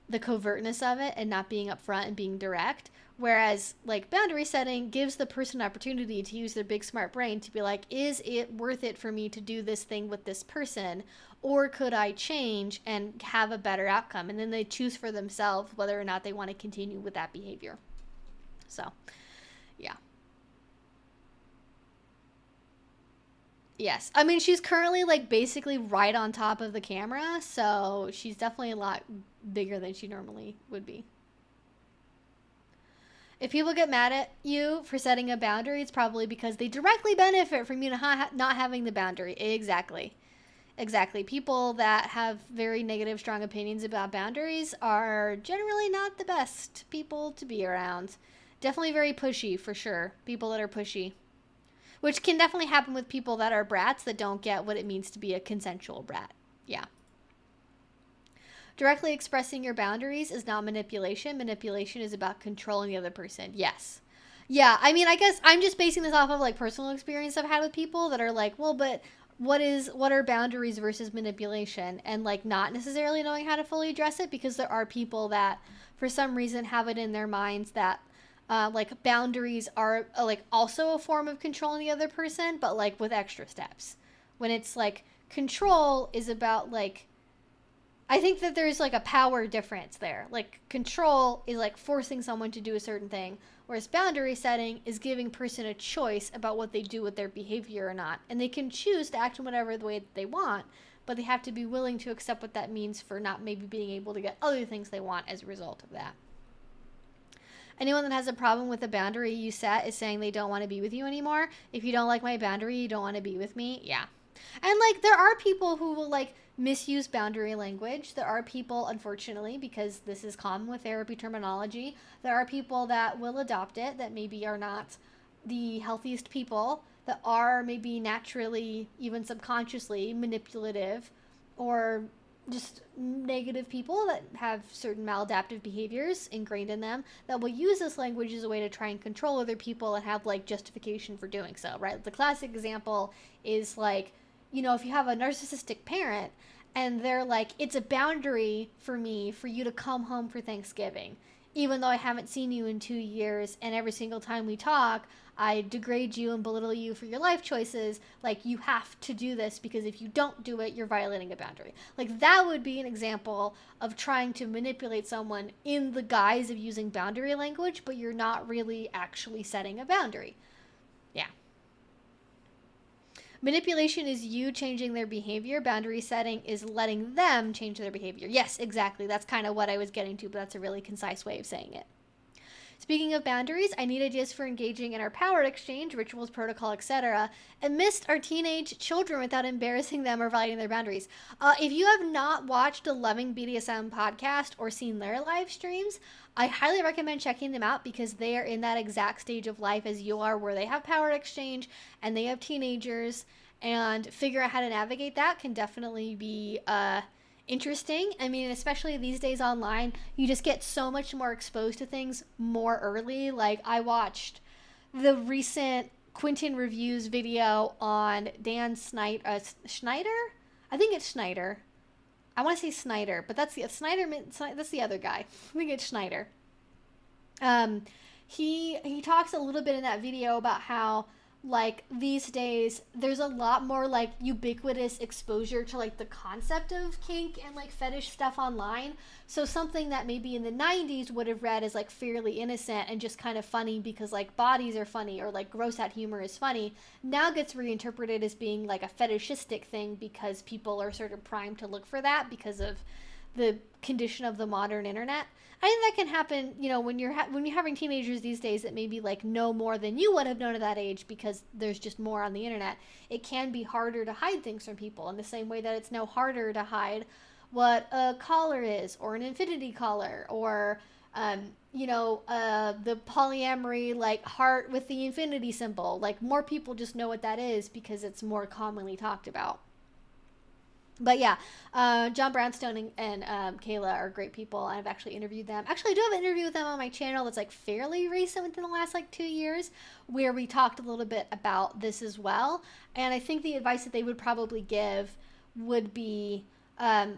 the covertness of it, and not being upfront and being direct. Whereas, like, boundary setting gives the person an opportunity to use their big smart brain to be like, is it worth it for me to do this thing with this person? Or could I change and have a better outcome? And then they choose for themselves whether or not they want to continue with that behavior. So, yeah. Yes. I mean, she's currently, like, basically right on top of the camera, so she's definitely a lot bigger than she normally would be. If people get mad at you for setting a boundary, it's probably because they directly benefit from you not having the boundary. Exactly. Exactly. People that have very negative, strong opinions about boundaries are generally not the best people to be around. Definitely very pushy, for sure. People that are pushy. Which can definitely happen with people that are brats that don't get what it means to be a consensual brat. Yeah. Directly expressing your boundaries is not manipulation. Manipulation is about controlling the other person. Yes. Yeah, I mean, I guess I'm just basing this off of, like, personal experience I've had with people that are like, well, but what are boundaries versus manipulation? And, like, not necessarily knowing how to fully address it, because there are people that for some reason have it in their minds that like, boundaries are like also a form of controlling the other person, but, like, with extra steps. When it's like, control is about, like, I think that there's, like, a power difference there. Like, control is, like, forcing someone to do a certain thing, whereas boundary setting is giving a person a choice about what they do with their behavior or not. And they can choose to act in whatever the way that they want, but they have to be willing to accept what that means for not maybe being able to get other things they want as a result of that. Anyone that has a problem with a boundary you set is saying they don't want to be with you anymore. If you don't like my boundary, you don't want to be with me. Yeah. And, like, there are people who will, like, misuse boundary language. There are people, unfortunately, because this is common with therapy terminology, there are people that will adopt it that maybe are not the healthiest people, that are maybe naturally, even subconsciously, manipulative, or just negative people that have certain maladaptive behaviors ingrained in them, that will use this language as a way to try and control other people and have, like, justification for doing so, right? The classic example is, like, you know, if you have a narcissistic parent and they're like, it's a boundary for me for you to come home for Thanksgiving. even though I haven't seen you in 2 years, and every single time we talk, I degrade you and belittle you for your life choices. Like, you have to do this because if you don't do it, you're violating a boundary. Like, that would be an example of trying to manipulate someone in the guise of using boundary language, but you're not really actually setting a boundary. Yeah. Manipulation is you changing their behavior. Boundary setting is letting them change their behavior. Yes, exactly. That's kind of what I was getting to, but that's a really concise way of saying it. Speaking of boundaries, I need ideas for engaging in our power exchange, rituals, protocol, etc., amidst our teenage children without embarrassing them or violating their boundaries. If you have not watched the Loving BDSM podcast or seen their live streams, I highly recommend checking them out because they are in that exact stage of life as you are, where they have power exchange and they have teenagers, and figure out how to navigate that can definitely be interesting. I mean, especially these days online, you just get so much more exposed to things more early. Like, I watched the recent Quentin Reviews video on Dan Schneider. I think it's Schneider. I want to say Snyder, but that's the that's the other guy. I think it's Schneider. He talks a little bit in that video about how, like, these days there's a lot more like ubiquitous exposure to like the concept of kink and like fetish stuff online. So something that maybe in the 90s would have read as like fairly innocent and just kind of funny because like bodies are funny, or like gross out humor is funny, now gets reinterpreted as being like a fetishistic thing because people are sort of primed to look for that because of the condition of the modern internet. I think that can happen, you know, when you're having teenagers these days that maybe like know more than you would have known at that age because there's just more on the internet. It can be harder to hide things from people in the same way that it's now harder to hide what a collar is, or an infinity collar, or the polyamory like heart with the infinity symbol. Like, more people just know what that is because it's more commonly talked about. But yeah, John Brownstone and Kayla are great people. I've actually interviewed them. Actually, I do have an interview with them on my channel that's like fairly recent, within the last like 2 years, where we talked a little bit about this as well. And I think the advice that they would probably give would be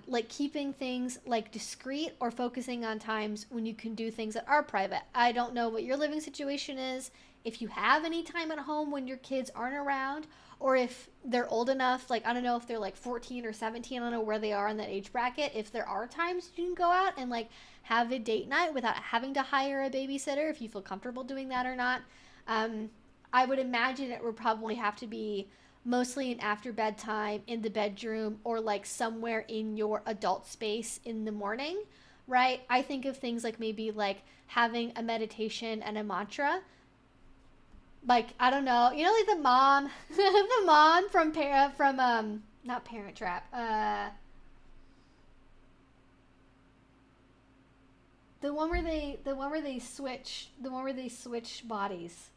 like keeping things like discreet, or focusing on times when you can do things that are private. I don't know what your living situation is, if you have any time at home when your kids aren't around, or if they're old enough, like, I don't know if they're like 14 or 17, I don't know where they are in that age bracket. If there are times you can go out and like have a date night without having to hire a babysitter, if you feel comfortable doing that or not. I would imagine it would probably have to be mostly an after bedtime in the bedroom, or like somewhere in your adult space in the morning, right? I think of things like maybe like having a meditation and a mantra. Like, I don't know, you know, like the mom, the mom from not Parent Trap, the one where they switch bodies.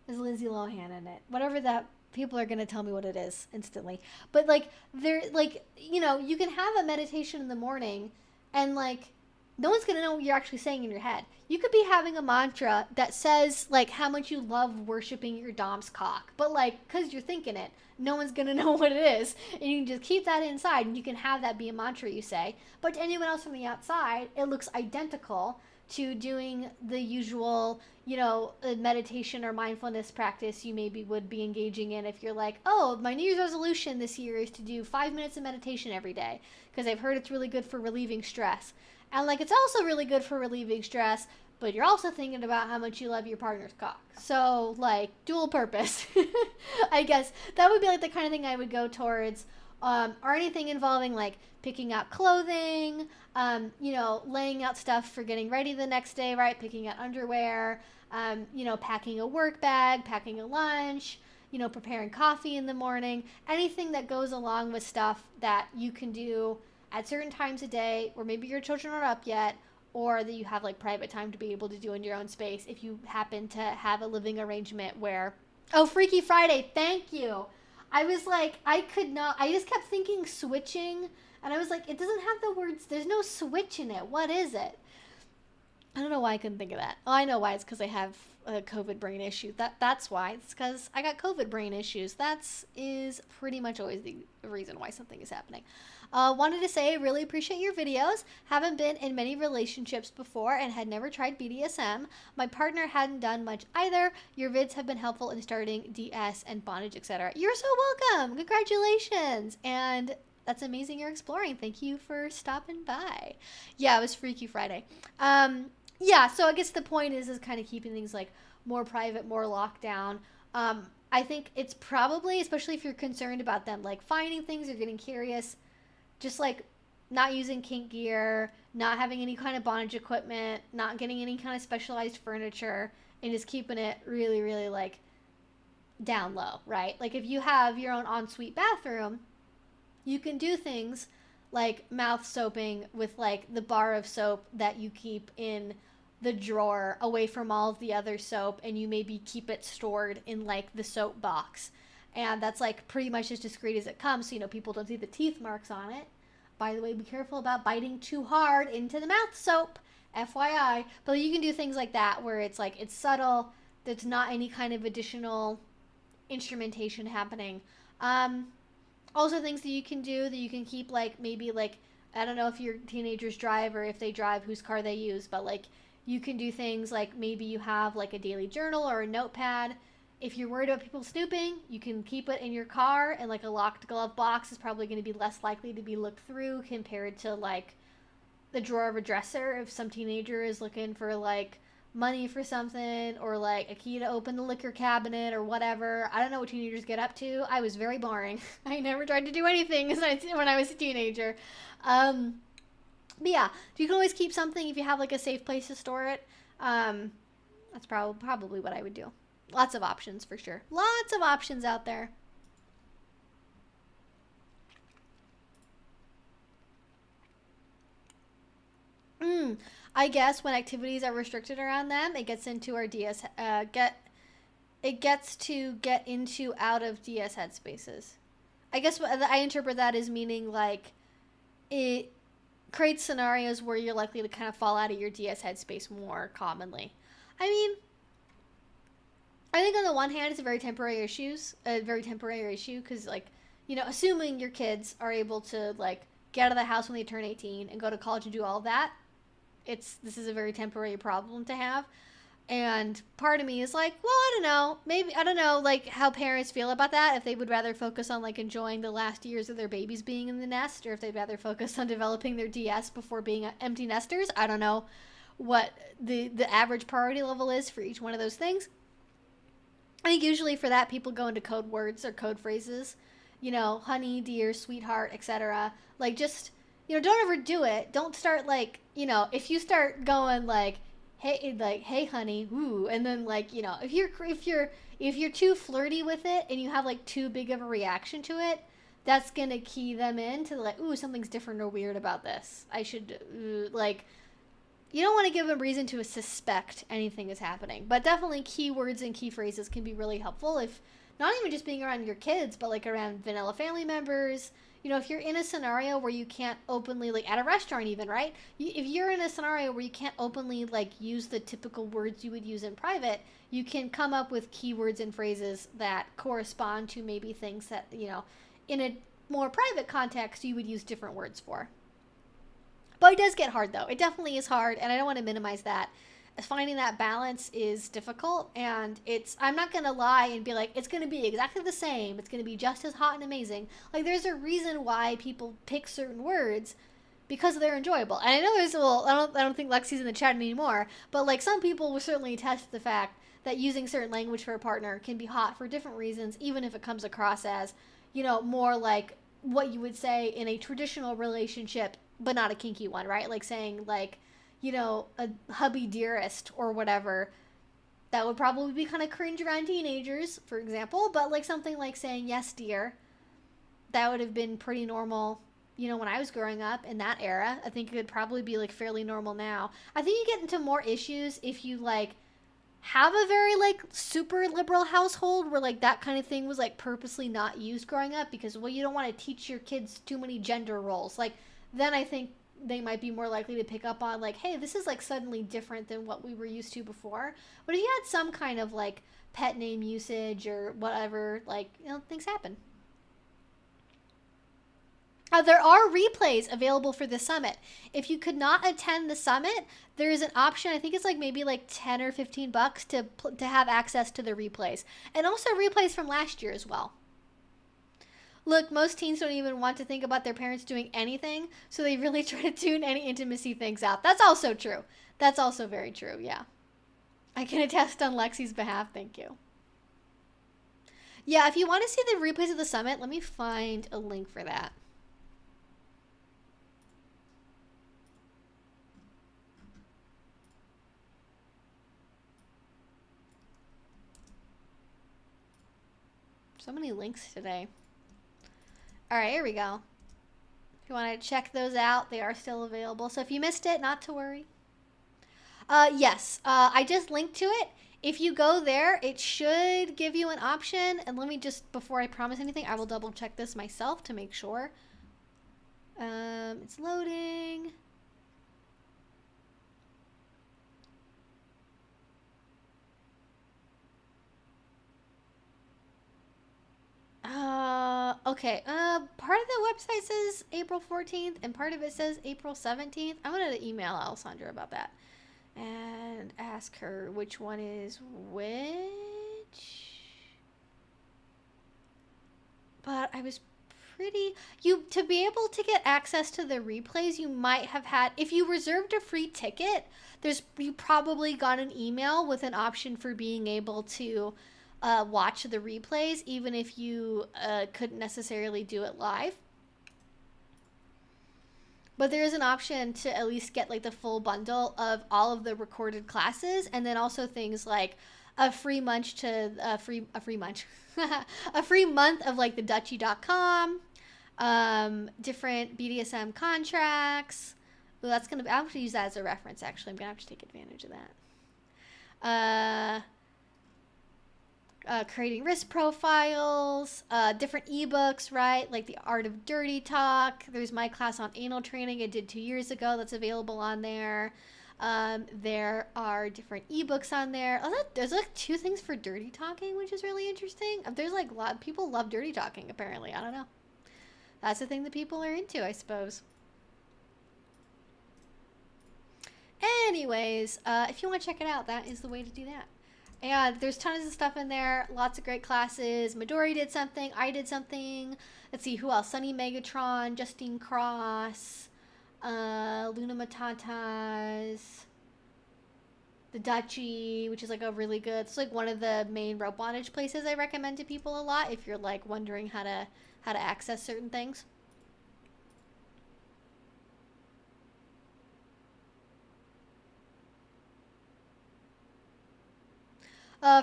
There's Lindsay Lohan in it. Whatever that, people are gonna tell me what it is instantly. But like, they're like, you know, you can have a meditation in the morning, and like, no one's going to know what you're actually saying in your head. You could be having a mantra that says, like, how much you love worshiping your dom's cock. But, like, because you're thinking it, no one's going to know what it is. And you can just keep that inside, and you can have that be a mantra you say. But to anyone else from the outside, it looks identical to doing the usual, you know, meditation or mindfulness practice you maybe would be engaging in if you're like, oh, my New Year's resolution this year is to do 5 minutes of meditation every day because I've heard it's really good for relieving stress. And like, it's also really good for relieving stress, but you're also thinking about how much you love your partner's cock. So like, dual purpose. I guess that would be like the kind of thing I would go towards. Or anything involving like picking out clothing, you know, laying out stuff for getting ready the next day, right? Picking out underwear, you know, packing a work bag, packing a lunch, you know, preparing coffee in the morning, anything that goes along with stuff that you can do at certain times a day, or maybe your children aren't up yet, or that you have like private time to be able to do in your own space if you happen to have a living arrangement where, oh, Freaky Friday, thank you. I was like, I just kept thinking switching, and I was like, it doesn't have the words, there's no switch in it. What is it? I don't know why I couldn't think of that. Oh, I know why. It's because I have a COVID brain issue. That's why. It's because I got COVID brain issues. That is pretty much always the reason why something is happening. Wanted to say I really appreciate your videos. Haven't been in many relationships before and had never tried BDSM. My partner hadn't done much either. Your vids have been helpful in starting DS and bondage, etc. You're so welcome. Congratulations. And that's amazing you're exploring. Thank you for stopping by. Yeah, it was Freaky Friday. Yeah, so I guess the point is kind of keeping things like more private, more locked down. I think it's probably, especially if you're concerned about them like finding things or getting curious, just like not using kink gear, not having any kind of bondage equipment, not getting any kind of specialized furniture, and just keeping it really, really like down low, right? Like if you have your own ensuite bathroom, you can do things like mouth soaping with like the bar of soap that you keep in the drawer away from all of the other soap, and you maybe keep it stored in like the soap box, and that's like pretty much as discreet as it comes, so people don't see the teeth marks on it. By the way, be careful about biting too hard into the mouth soap, FYI. But you can do things like that where it's like it's subtle, there's not any kind of additional instrumentation happening. Also things that you can do that you can keep, like maybe like, I don't know if your teenagers drive or if they drive, whose car they use, but like you can do things like maybe you have like a daily journal or a notepad. If you're worried about people snooping, you can keep it in your car, and like a locked glove box is probably going to be less likely to be looked through compared to like the drawer of a dresser if some teenager is looking for like money for something, or like a key to open the liquor cabinet or whatever. I don't know what teenagers get up to. I was very boring. I never tried to do anything when I was a teenager. But yeah, you can always keep something if you have like a safe place to store it. That's probably what I would do. Lots of options for sure. Lots of options out there. I guess when activities are restricted around them, it gets into our it gets to get into out of DS headspaces. I guess I interpret that as meaning like it creates scenarios where you're likely to kind of fall out of your DS headspace more commonly. I mean, I think on the one hand, it's a very temporary issue because, like, assuming your kids are able to like get out of the house when they turn 18 and go to college and do all that, this is a very temporary problem to have. And part of me is like, well, I don't know, maybe, I don't know, like how parents feel about that, if they would rather focus on like enjoying the last years of their babies being in the nest, or if they'd rather focus on developing their DS before being empty nesters. I don't know what the average priority level is for each one of those things. I think usually for that, people go into code words or code phrases, honey, dear, sweetheart, etc. Like, just, don't overdo it. Don't start like, if you start going like, hey honey, ooh, and then like, if you're too flirty with it and you have like too big of a reaction to it, that's gonna key them into like, ooh, something's different or weird about this. I should like, you don't want to give them reason to suspect anything is happening. But definitely keywords and key phrases can be really helpful, if not even just being around your kids, but like around vanilla family members. If you're in a scenario where you can't openly, like at a restaurant even, right? If you're in a scenario where you can't openly like use the typical words you would use in private, you can come up with keywords and phrases that correspond to maybe things that, in a more private context, you would use different words for. But it does get hard, though. It definitely is hard, and I don't want to minimize that. Finding that balance is difficult, and I'm not going to lie and be like, it's going to be exactly the same. It's going to be just as hot and amazing. Like, there's a reason why people pick certain words, because they're enjoyable. And I know I don't think Lexi's in the chat anymore, but like some people will certainly attest to the fact that using certain language for a partner can be hot for different reasons, even if it comes across as, more like what you would say in a traditional relationship, but not a kinky one, right? Like saying like, a hubby dearest or whatever. That would probably be kind of cringe around teenagers, for example, but like something like saying yes dear, that would have been pretty normal, when I was growing up in that era. I think it would probably be like fairly normal now. I think you get into more issues if you like have a very like super liberal household where like that kind of thing was like purposely not used growing up because, well, you don't want to teach your kids too many gender roles. Like, then I think they might be more likely to pick up on like, hey, this is like suddenly different than what we were used to before. But if you had some kind of like pet name usage or whatever, like, things happen. There are replays available for the summit. If you could not attend the summit, there is an option. I think it's like maybe like 10 or 15 bucks to have access to the replays, and also replays from last year as well. Look, most teens don't even want to think about their parents doing anything, so they really try to tune any intimacy things out. That's also true. That's also very true, yeah. I can attest on Lexi's behalf, thank you. Yeah, if you want to see the replays of the summit, let me find a link for that. So many links today. All right, here we go. If you want to check those out, they are still available. So if you missed it, not to worry. Yes, I just linked to it. If you go there, it should give you an option. And let me just, before I promise anything, I will double check this myself to make sure. It's loading. Okay. Part of the website says April 14th and part of it says April 17th. I'm going to email Alessandra about that and ask her which one is which. But I was to be able to get access to the replays, you might have had, if you reserved a free ticket, you probably got an email with an option for being able to watch the replays, even if you couldn't necessarily do it live. But there is an option to at least get like the full bundle of all of the recorded classes, and then also things like a free month a free month of like the Dutchy.com, different BDSM contracts. Well, that's gonna be, I'll have to use that as a reference. Actually, I'm gonna have to take advantage of that. Creating risk profiles, different ebooks, right? Like the Art of Dirty Talk. There's my class on anal training I did 2 years ago that's available on there. There are different ebooks on there. There's like 2 things for dirty talking, which is really interesting. There's like a lot of people love dirty talking, apparently. I don't know. That's the thing that people are into, I suppose. Anyways, if you want to check it out, that is the way to do that. And there's tons of stuff in there. Lots of great classes. Midori did something. I did something. Let's see, who else? Sunny Megatron, Justine Cross, Luna Matatas, the Dutchy, which is like a really good, it's like one of the main rope bondage places I recommend to people a lot if you're like wondering how to access certain things.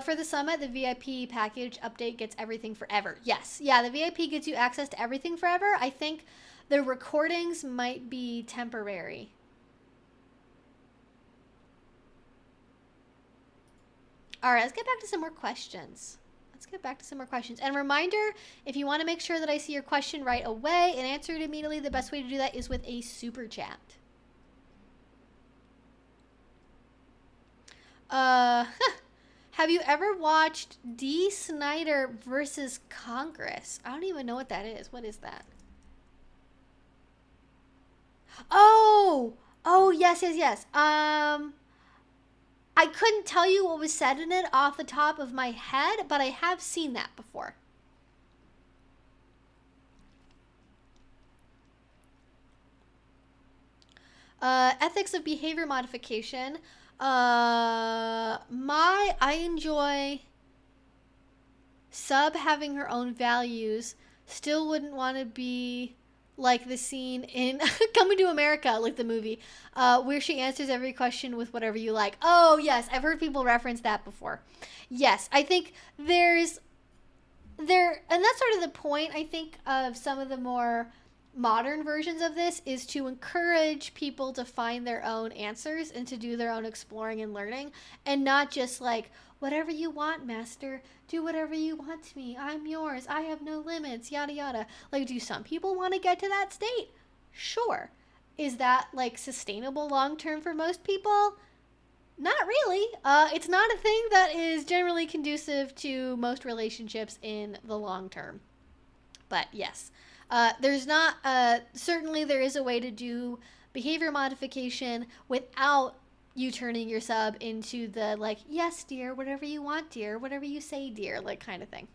For the summit, the VIP package update gets everything forever. Yes. Yeah, the VIP gets you access to everything forever. I think the recordings might be temporary. All right, let's get back to some more questions. And reminder, if you want to make sure that I see your question right away and answer it immediately, the best way to do that is with a super chat. Have you ever watched Dee Snider versus Congress? I don't even know what that is. What is that? Oh, yes. I couldn't tell you what was said in it off the top of my head, but I have seen that before. Ethics of behavior modification. I enjoy Sub having her own values. Still wouldn't want to be like the scene in Coming to America, like the movie, where she answers every question with whatever you like. Oh, yes. I've heard people reference that before. Yes. I think and that's sort of the point, I think, of some of the more modern versions of this is to encourage people to find their own answers and to do their own exploring and learning, and not just like, whatever you want, master, do whatever you want to me, I'm yours, I have no limits, yada yada. Like, do some people want to get to that state? Sure. Is that like sustainable long term for most people? Not really. It's not a thing that is generally conducive to most relationships in the long term. But yes. There's not, certainly there is a way to do behavior modification without you turning your sub into the, like, yes, dear, whatever you want, dear, whatever you say, dear, like, kind of thing.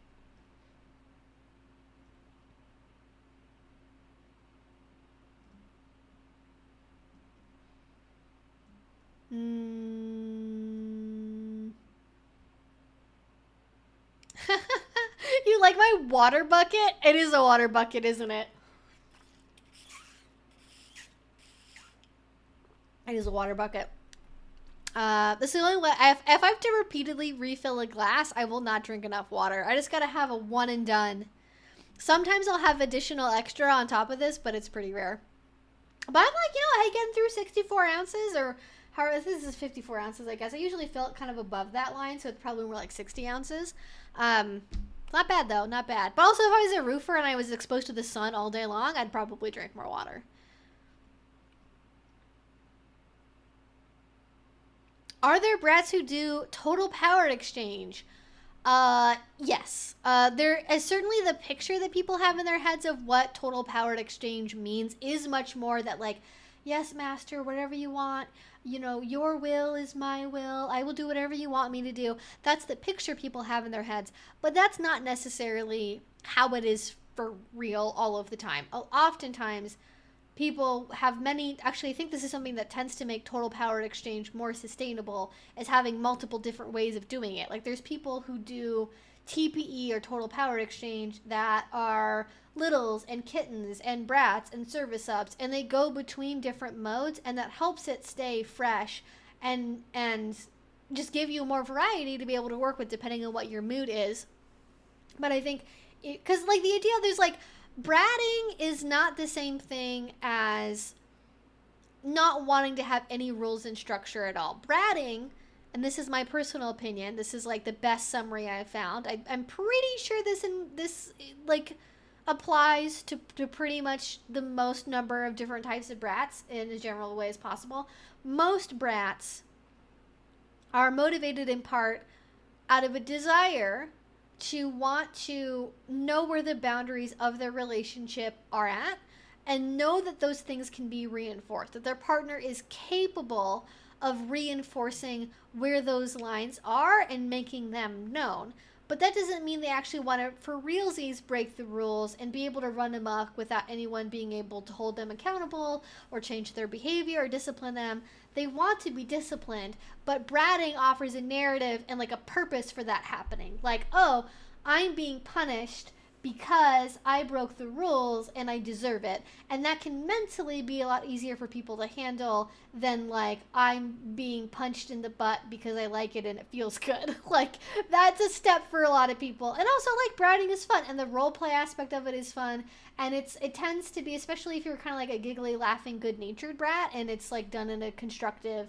You like my water bucket? It is a water bucket, isn't it? It is a water bucket. This is the only way. If I have to repeatedly refill a glass, I will not drink enough water. I just gotta have a one and done. Sometimes I'll have additional extra on top of this, but it's pretty rare. But I'm like, you know, I get through 64 ounces, or how this is 54 ounces, I guess. I usually fill it kind of above that line, so it's probably more like 60 ounces. Not bad though, not bad. But also, if I was a roofer and I was exposed to the sun all day long, I'd probably drink more water. Are there brats who do total power exchange? Yes. There is certainly the picture that people have in their heads of what total powered exchange means is much more that, like, yes, master, whatever you want, you know, your will is my will. I will do whatever you want me to do. That's the picture people have in their heads, but that's not necessarily how it is for real all of the time. Oftentimes, people have many, actually I think this is something that tends to make total power exchange more sustainable, is having multiple different ways of doing it. Like, there's people who do TPE or total power exchange that are littles and kittens and brats and service subs, and they go between different modes, and that helps it stay fresh and just give you more variety to be able to work with depending on what your mood is. But I think, because like the idea, there's like, bratting is not the same thing as not wanting to have any rules and structure at all. Bratting, and this is my personal opinion, this is like the best summary I've found. I'm pretty sure this like applies to pretty much the most number of different types of brats in as general a way as possible. Most brats are motivated in part out of a desire to want to know where the boundaries of their relationship are at and know that those things can be reinforced, that their partner is capable of reinforcing where those lines are and making them known. But that doesn't mean they actually want to, for realsies, break the rules and be able to run amok without anyone being able to hold them accountable or change their behavior or discipline them. They want to be disciplined, but bratting offers a narrative and like a purpose for that happening. Like, oh, I'm being punished because I broke the rules and I deserve it. And that can mentally be a lot easier for people to handle than like, I'm being punched in the butt because I like it and it feels good. Like, that's a step for a lot of people. And also, like, bratting is fun, and the role play aspect of it is fun. And it tends to be, especially if you're kind of like a giggly, laughing, good-natured brat, and it's like done in a constructive,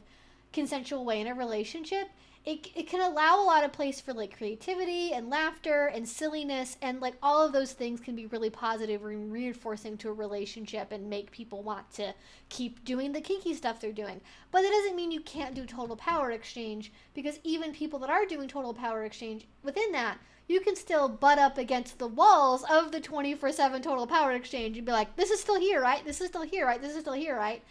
consensual way in a relationship, it can allow a lot of place for like creativity and laughter and silliness, and like all of those things can be really positive and reinforcing to a relationship and make people want to keep doing the kinky stuff they're doing. But that doesn't mean you can't do total power exchange, because even people that are doing total power exchange, within that, you can still butt up against the walls of the 24/7 total power exchange and be like, this is still here, right? This is still here, right? This is still here, right?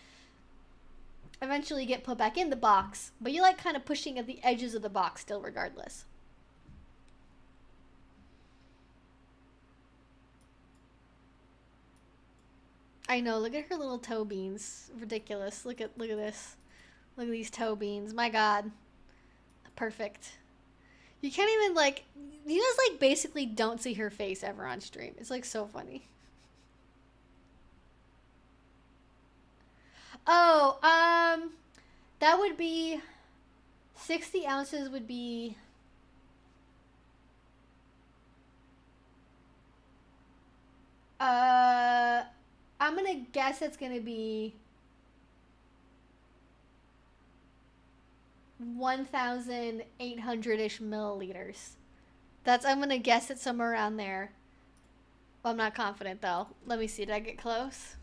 Eventually you get put back in the box, but you like kind of pushing at the edges of the box still regardless. I know, look at her little toe beans. Ridiculous. Look at this. Look at these toe beans. My god. Perfect. You can't even like, you just like basically don't see her face ever on stream. It's like so funny. Oh, that would be 60 ounces would be I'm gonna guess it's gonna be 1,800-ish milliliters. I'm gonna guess it's somewhere around there. Well, I'm not confident though. Let me see, did I get close?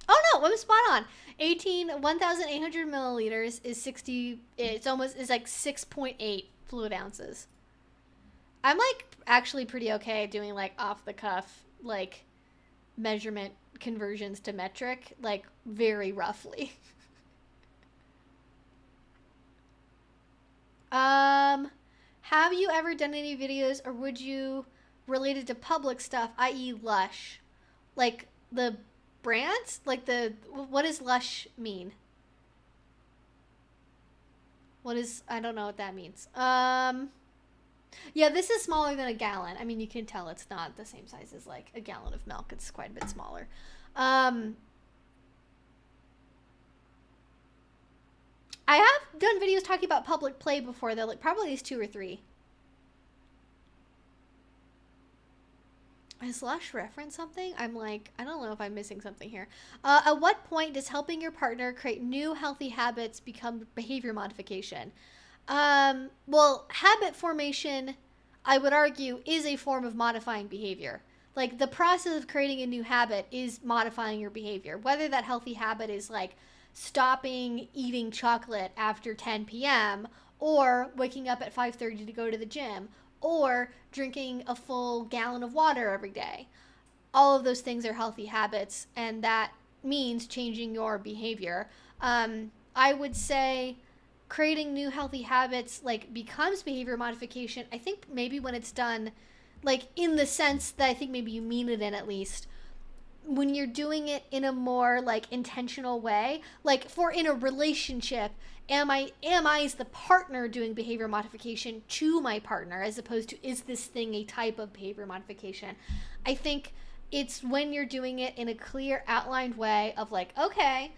Oh no, I'm spot on. 1,800 milliliters is 60, it's like 6.8 fluid ounces. I'm like actually pretty okay doing like off the cuff, like measurement conversions to metric, like very roughly. Have you ever done any videos or would you related to public stuff, i.e. Lush? Like the brands? Like the, what does Lush mean? What is, I don't know what that means. Yeah, this is smaller than a gallon. I mean, you can tell it's not the same size as like a gallon of milk. It's quite a bit smaller. Um, I have done videos talking about public play before though, like probably at least 2 or 3. Does Lush reference something? I'm like, I don't know if I'm missing something here. At what point does helping your partner create new healthy habits become behavior modification? Well, habit formation, I would argue, is a form of modifying behavior. Like the process of creating a new habit is modifying your behavior. Whether that healthy habit is like stopping eating chocolate after 10 p.m. or waking up at 5:30 to go to the gym or drinking a full gallon of water every day. All of those things are healthy habits, and that means changing your behavior. I would say creating new healthy habits like becomes behavior modification. I think maybe when it's done like in the sense that I think maybe you mean it in, at least when you're doing it in a more like intentional way, like for in a relationship, am I as the partner doing behavior modification to my partner, as opposed to is this thing a type of behavior modification? I think it's when you're doing it in a clear outlined way of like, okay,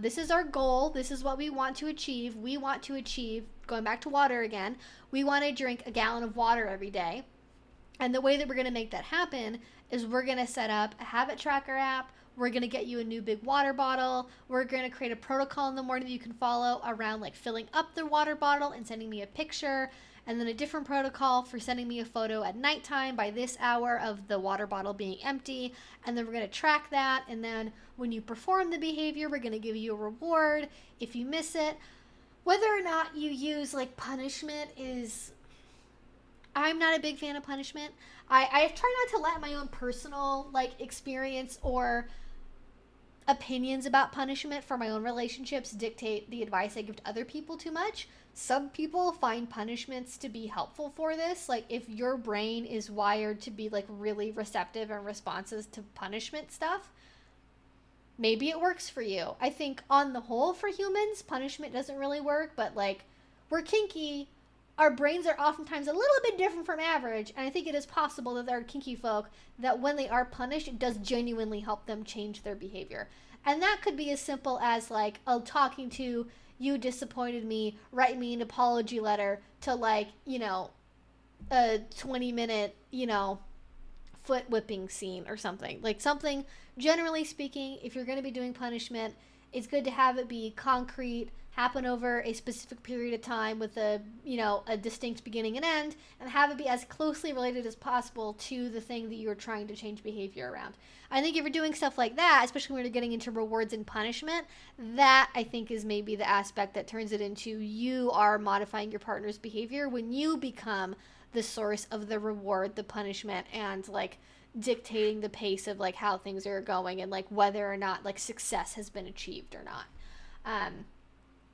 this is our goal, this is what we want to achieve. We want to achieve, going back to water again, we want to drink a gallon of water every day. And the way that we're going to make that happen is we're going to set up a habit tracker app. We're going to get you a new big water bottle. We're going to create a protocol in the morning that you can follow around like filling up the water bottle and sending me a picture. And then a different protocol for sending me a photo at nighttime by this hour of the water bottle being empty. And then we're going to track that. And then when you perform the behavior, we're going to give you a reward if you miss it. Whether or not you use like punishment is, I'm not a big fan of punishment. I try not to let my own personal like experience or opinions about punishment for my own relationships dictate the advice I give to other people too much. Some people find punishments to be helpful for this. Like if your brain is wired to be like really receptive and responsive to punishment stuff, maybe it works for you. I think on the whole for humans, punishment doesn't really work, but like we're kinky. Our brains are oftentimes a little bit different from average, and I think it is possible that there are kinky folk that when they are punished, it does genuinely help them change their behavior. And that could be as simple as like, oh, talking to you disappointed me, write me an apology letter, to like, you know, a 20-minute, you know, foot whipping scene or something. Like something, generally speaking, if you're going to be doing punishment, it's good to have it be concrete, happen over a specific period of time with a, you know, a distinct beginning and end, and have it be as closely related as possible to the thing that you're trying to change behavior around. I think if you're doing stuff like that, especially when you're getting into rewards and punishment, that I think is maybe the aspect that turns it into you are modifying your partner's behavior when you become the source of the reward, the punishment, and like dictating the pace of like how things are going and like whether or not like success has been achieved or not.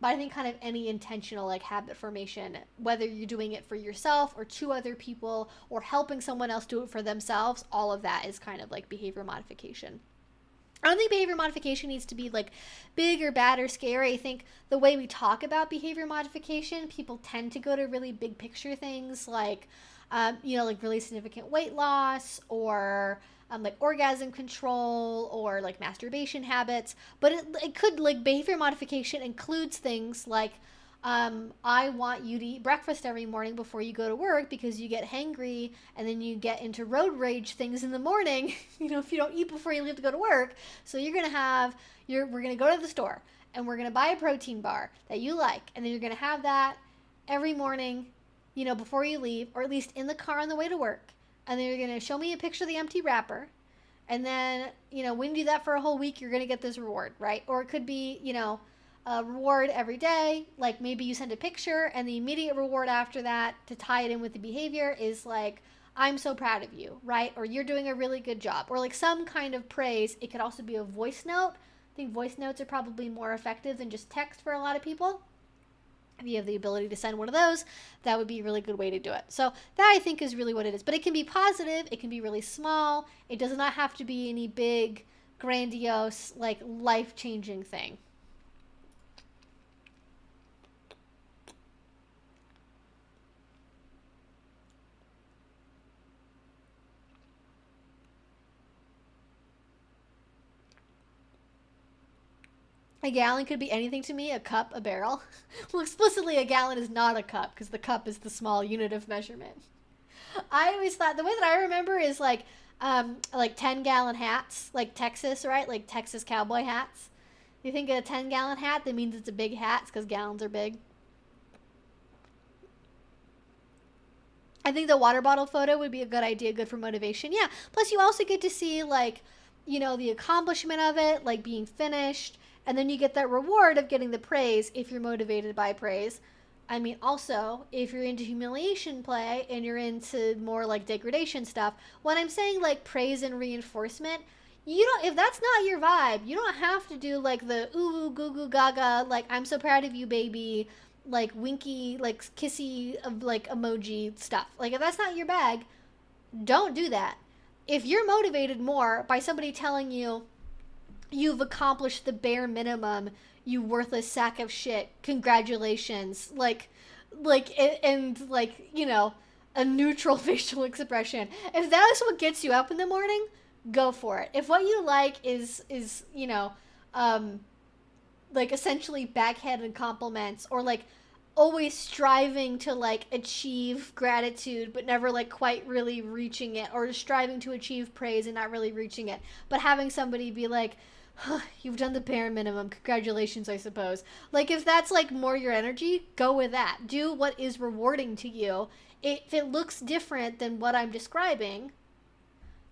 But I think kind of any intentional like habit formation, whether you're doing it for yourself or to other people or helping someone else do it for themselves, all of that is kind of like behavior modification. I don't think behavior modification needs to be like big or bad or scary. I think the way we talk about behavior modification, people tend to go to really big picture things like, you know, like really significant weight loss or like orgasm control or like masturbation habits. But it could, like behavior modification includes things like, I want you to eat breakfast every morning before you go to work because you get hangry and then you get into road rage things in the morning, you know, if you don't eat before you leave to go to work. So you're going to have, we're going to go to the store and we're going to buy a protein bar that you like. And then you're going to have that every morning, you know, before you leave, or at least in the car on the way to work. And then you're going to show me a picture of the empty wrapper. And then, you know, when you do that for a whole week, you're going to get this reward, right? Or it could be, you know, a reward every day. Like maybe you send a picture and the immediate reward after that to tie it in with the behavior is like, I'm so proud of you, right? Or you're doing a really good job. Or like some kind of praise. It could also be a voice note. I think voice notes are probably more effective than just text for a lot of people. If you have the ability to send one of those, that would be a really good way to do it. So that I think is really what it is. But it can be positive. It can be really small. It does not have to be any big, grandiose, like life-changing thing. A gallon could be anything to me. A cup, a barrel. Well, explicitly, a gallon is not a cup because the cup is the small unit of measurement. I always thought the way that I remember is like 10-gallon hats, like Texas, right? Like Texas cowboy hats. You think of a 10-gallon hat, that means it's a big hat because gallons are big. I think the water bottle photo would be a good idea, good for motivation. Yeah. Plus, you also get to see, like, you know, the accomplishment of it, like being finished. And then you get that reward of getting the praise if you're motivated by praise. I mean, also, if you're into humiliation play and you're into more like degradation stuff, when I'm saying like praise and reinforcement, you don't, if that's not your vibe, you don't have to do like the ooh, goo goo gaga, like I'm so proud of you, baby, like winky, like kissy, like emoji stuff. Like if that's not your bag, don't do that. If you're motivated more by somebody telling you you've accomplished the bare minimum, you worthless sack of shit, congratulations, and like, you know, a neutral facial expression. If that is what gets you up in the morning, go for it. If what you like is you know, like essentially backhanded compliments, or like always striving to like achieve gratitude but never like quite really reaching it, or striving to achieve praise and not really reaching it, but having somebody be like, huh, you've done the bare minimum, congratulations, I suppose. Like if that's like more your energy, go with that. Do what is rewarding to you. If it looks different than what I'm describing,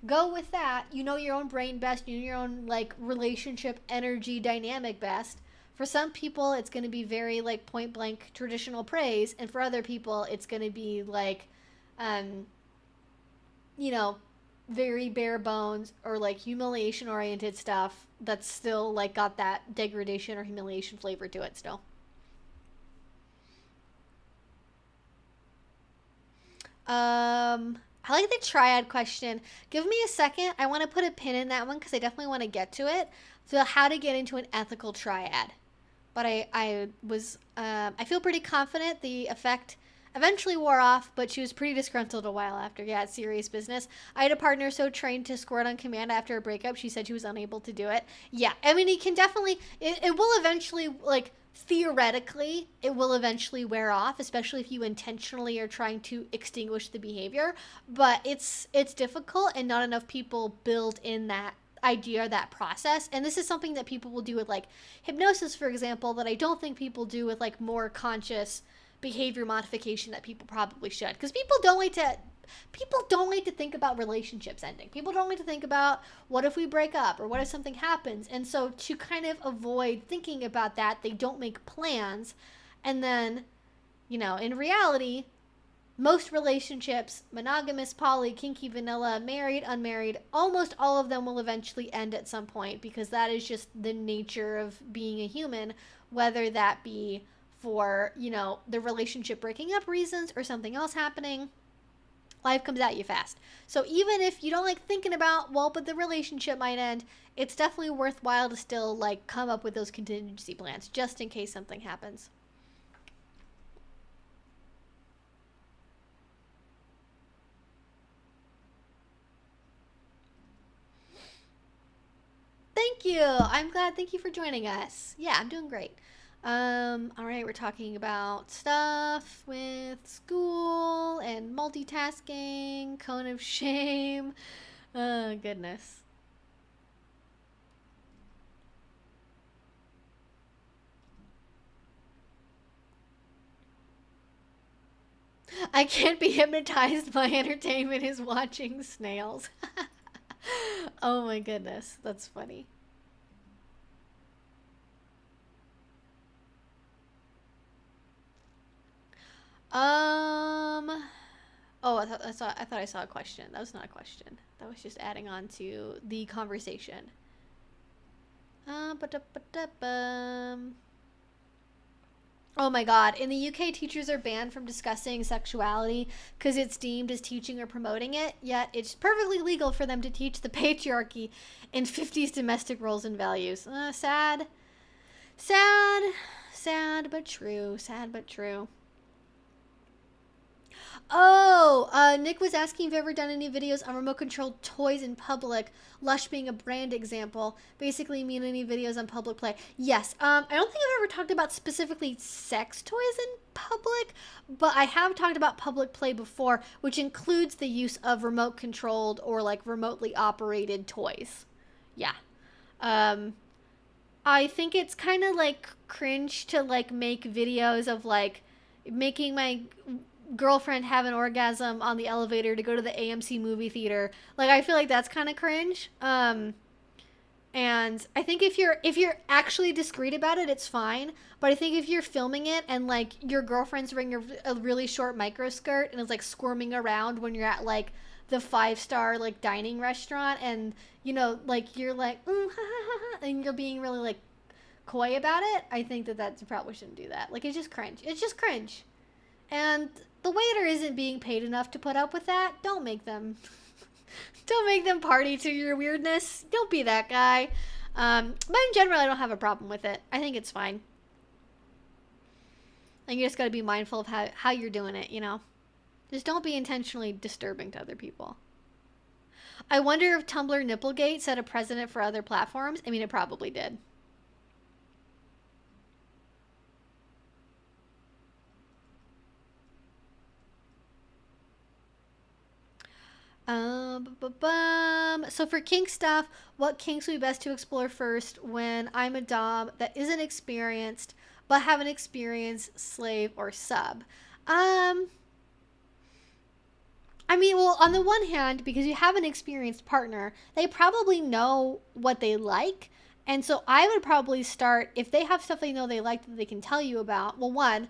go with that. You know your own brain best. You know your own like relationship energy dynamic best. For some people, it's going to be very like point blank traditional praise, and for other people, it's going to be like, you know, very bare bones or like humiliation oriented stuff that's still like got that degradation or humiliation flavor to it still. I like the triad question. Give me a second. I want to put a pin in that one because I definitely want to get to it. So how to get into an ethical triad. But I feel pretty confident the effect eventually wore off, but she was pretty disgruntled a while after. Yeah, it's serious business. I had a partner so trained to squirt on command after a breakup, she said she was unable to do it. Yeah, I mean, it can definitely, it will eventually, like, theoretically, it will eventually wear off, especially if you intentionally are trying to extinguish the behavior. But it's difficult, and not enough people build in that idea, that process. And this is something that people will do with like hypnosis, for example, that I don't think people do with like more conscious behavior modification that people probably should, because people don't like to think about relationships ending. People don't like to think about what if we break up or what if something happens. And so to kind of avoid thinking about that, they don't make plans. And then, you know, in reality, most relationships, monogamous, poly, kinky, vanilla, married, unmarried, almost all of them will eventually end at some point, because that is just the nature of being a human, whether that be for, you know, the relationship breaking up reasons or something else happening. Life comes at you fast. So even if you don't like thinking about, well, but the relationship might end, it's definitely worthwhile to still like come up with those contingency plans just in case something happens. Thank you. I'm glad. Thank you for joining us. Yeah, I'm doing great. All right, we're talking about stuff with school and multitasking, cone of shame. Oh, goodness. I can't be hypnotized. My entertainment is watching snails. Oh my goodness, that's funny. Oh, I thought I saw a question. That was not a question. That was just adding on to the conversation. Ba-da-ba-da-bum. Oh my god. In the UK, teachers are banned from discussing sexuality because it's deemed as teaching or promoting it, yet it's perfectly legal for them to teach the patriarchy and 50s domestic roles and values. Sad. Sad. Sad but true. Sad but true. Oh, Nick was asking if you've ever done any videos on remote controlled toys in public. Lush being a brand example. Basically, mean any videos on public play. Yes. I don't think I've ever talked about specifically sex toys in public, but I have talked about public play before, which includes the use of remote controlled or like remotely operated toys. Yeah. I think it's kind of like cringe to like make videos of like making my girlfriend have an orgasm on the elevator to go to the AMC movie theater. Like I feel like that's kind of cringe. And I think if you're actually discreet about it, it's fine. But I think if you're filming it and like your girlfriend's wearing a really short micro skirt and is like squirming around when you're at like the 5-star like dining restaurant and you know like you're like and you're being really like coy about it, I think that you probably shouldn't do that. Like it's just cringe. It's just cringe. And the waiter isn't being paid enough to put up with that. Don't make them party to your weirdness. Don't be that guy. But in general, I don't have a problem with it. I think it's fine. And you just got to be mindful of how you're doing it, you know? Just don't be intentionally disturbing to other people. I wonder if Tumblr Nipplegate set a precedent for other platforms. I mean, it probably did. So for kink stuff, what kinks would be best to explore first when I'm a dom that isn't experienced but have an experienced slave or sub? I mean, well, on the one hand, because you have an experienced partner, they probably know what they like. And so I would probably start, if they have stuff they know they like that they can tell you about, well, one,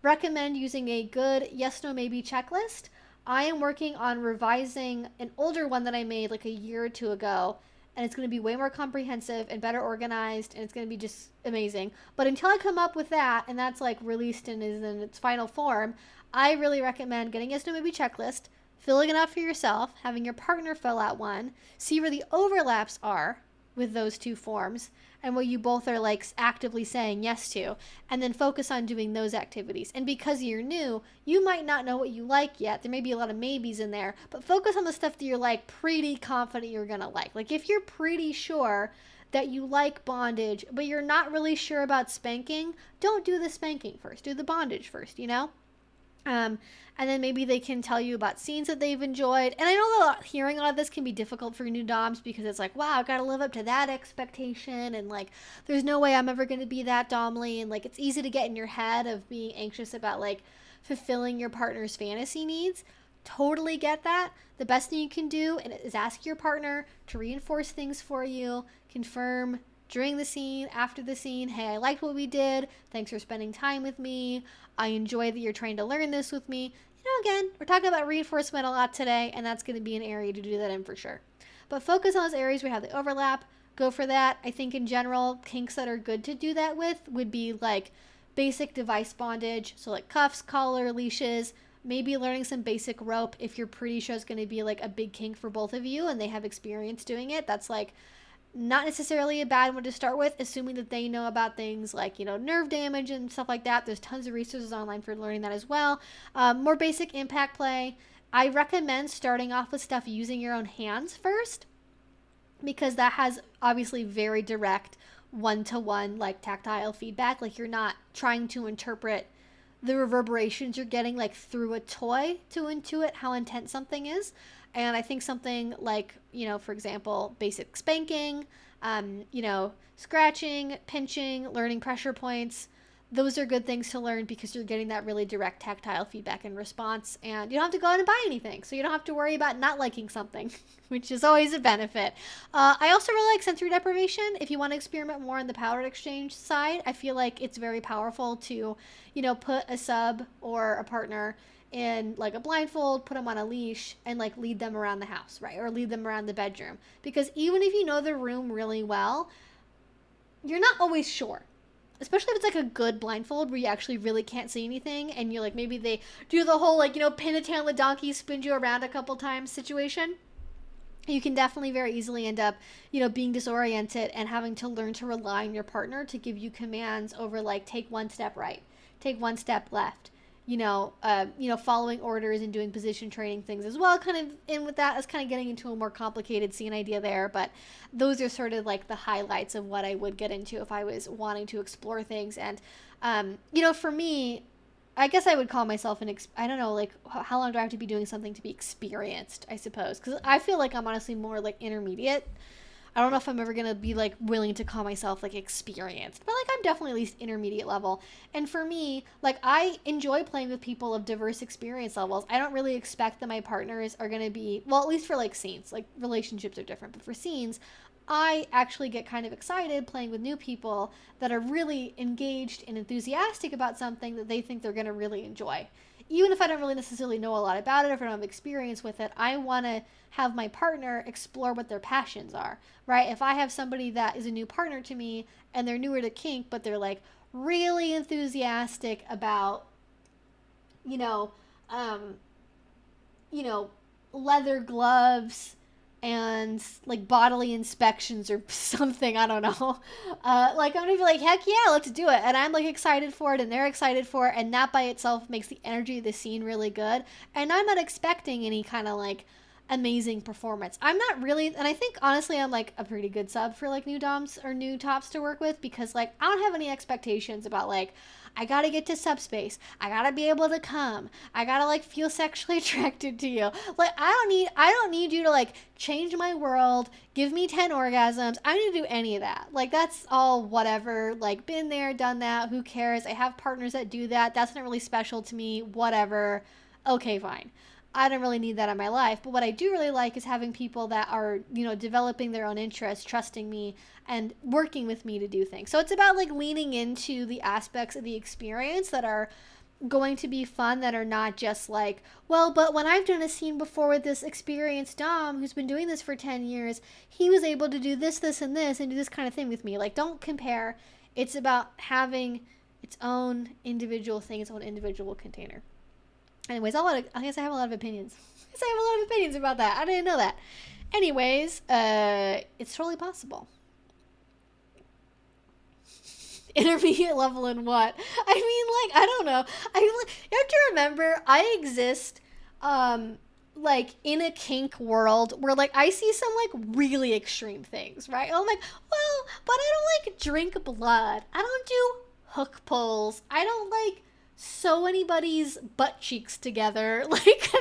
recommend using a good yes, no, maybe checklist. I am working on revising an older one that I made like a year or two ago, and it's going to be way more comprehensive and better organized, and it's going to be just amazing. But until I come up with that, and that's like released and is in its final form, I really recommend getting a yes, no, maybe checklist, filling it out for yourself, having your partner fill out one, see where the overlaps are with those two forms, and what you both are like actively saying yes to, and then focus on doing those activities. And because you're new, you might not know what you like yet. There may be a lot of maybes in there, but focus on the stuff that you're like pretty confident you're gonna like. Like if you're pretty sure that you like bondage, but you're not really sure about spanking, don't do the spanking first. Do the bondage first, you know? And then maybe they can tell you about scenes that they've enjoyed. And I know that hearing all of this can be difficult for new doms because it's like, wow, I've got to live up to that expectation. And like, there's no way I'm ever going to be that domly. And like, it's easy to get in your head of being anxious about like fulfilling your partner's fantasy needs. Totally get that. The best thing you can do is ask your partner to reinforce things for you, confirm during the scene, after the scene, hey, I liked what we did. Thanks for spending time with me. I enjoy that you're trying to learn this with me. You know, again, we're talking about reinforcement a lot today, and that's going to be an area to do that in for sure. But focus on those areas where you have the overlap. Go for that. I think in general, kinks that are good to do that with would be like basic device bondage. So like cuffs, collar, leashes, maybe learning some basic rope if you're pretty sure it's going to be like a big kink for both of you and they have experience doing it. That's like not necessarily a bad one to start with, assuming that they know about things like, you know, nerve damage and stuff like that. There's tons of resources online for learning that as well. More basic impact play. I recommend starting off with stuff using your own hands first, because that has obviously very direct one-to-one like tactile feedback. Like you're not trying to interpret the reverberations you're getting like through a toy to intuit how intense something is. And I think something like, you know, for example, basic spanking, you know, scratching, pinching, learning pressure points, those are good things to learn because you're getting that really direct tactile feedback and response, and you don't have to go out and buy anything. So you don't have to worry about not liking something, which is always a benefit. I also really like sensory deprivation. If you want to experiment more on the power exchange side, I feel like it's very powerful to, put a sub or a partner in like a blindfold, put them on a leash, and like lead them around the house, right? Or lead them around the bedroom. Because even if you know the room really well, you're not always sure. Especially if it's like a good blindfold where you actually really can't see anything, and you're like, maybe they do the whole like, pin a tail on the donkey, spin you around a couple times situation. You can definitely very easily end up, being disoriented and having to learn to rely on your partner to give you commands over like, take one step right, take one step left, following orders and doing position training things as well. Kind of in with that, as kind of getting into a more complicated scene idea there. But those are sort of like the highlights of what I would get into if I was wanting to explore things. And, for me, I guess I would call myself I don't know, like how long do I have to be doing something to be experienced, I suppose. Because I feel like I'm honestly more like intermediate. I don't know if I'm ever going to be like willing to call myself like experienced, but like I'm definitely at least intermediate level. And for me, like I enjoy playing with people of diverse experience levels. I don't really expect that my partners are going to be, well, at least for like scenes, like relationships are different, but for scenes, I actually get kind of excited playing with new people that are really engaged and enthusiastic about something that they think they're going to really enjoy. Even if I don't really necessarily know a lot about it, if I don't have experience with it, I want to have my partner explore what their passions are, right? If I have somebody that is a new partner to me and they're newer to kink, but they're like really enthusiastic about, leather gloves and like bodily inspections or something, I don't know. Like I'm gonna be like, heck yeah, let's do it. And I'm like excited for it and they're excited for it. And that by itself makes the energy of the scene really good. And I'm not expecting any kind of like amazing performance. I'm not really, and I think honestly I'm like a pretty good sub for like new doms or new tops to work with, because like I don't have any expectations about like, I gotta get to subspace, I gotta be able to come, I gotta like feel sexually attracted to you. Like I don't need you to like change my world, give me 10 orgasms. I don't need to do any of that. Like that's all whatever, like been there, done that, who cares? I have partners that do that. That's not really special to me, whatever. Okay, fine. I don't really need that in my life. But what I do really like is having people that are, developing their own interests, trusting me, and working with me to do things. So it's about like leaning into the aspects of the experience that are going to be fun, that are not just like, well, but when I've done a scene before with this experienced dom who's been doing this for 10 years, he was able to do this, this, and this, and do this kind of thing with me. Like, don't compare. It's about having its own individual thing, its own individual container. Anyways, I guess I have a lot of opinions. About that. I didn't know that. Anyways, it's totally possible. Intermediate level in what? I mean, like, I don't know. You have to remember, I exist, like, in a kink world where, like, I see some, like, really extreme things, right? I'm like, well, but I don't, like, drink blood. I don't do hook pulls. I don't, like, sew anybody's butt cheeks together. Like, I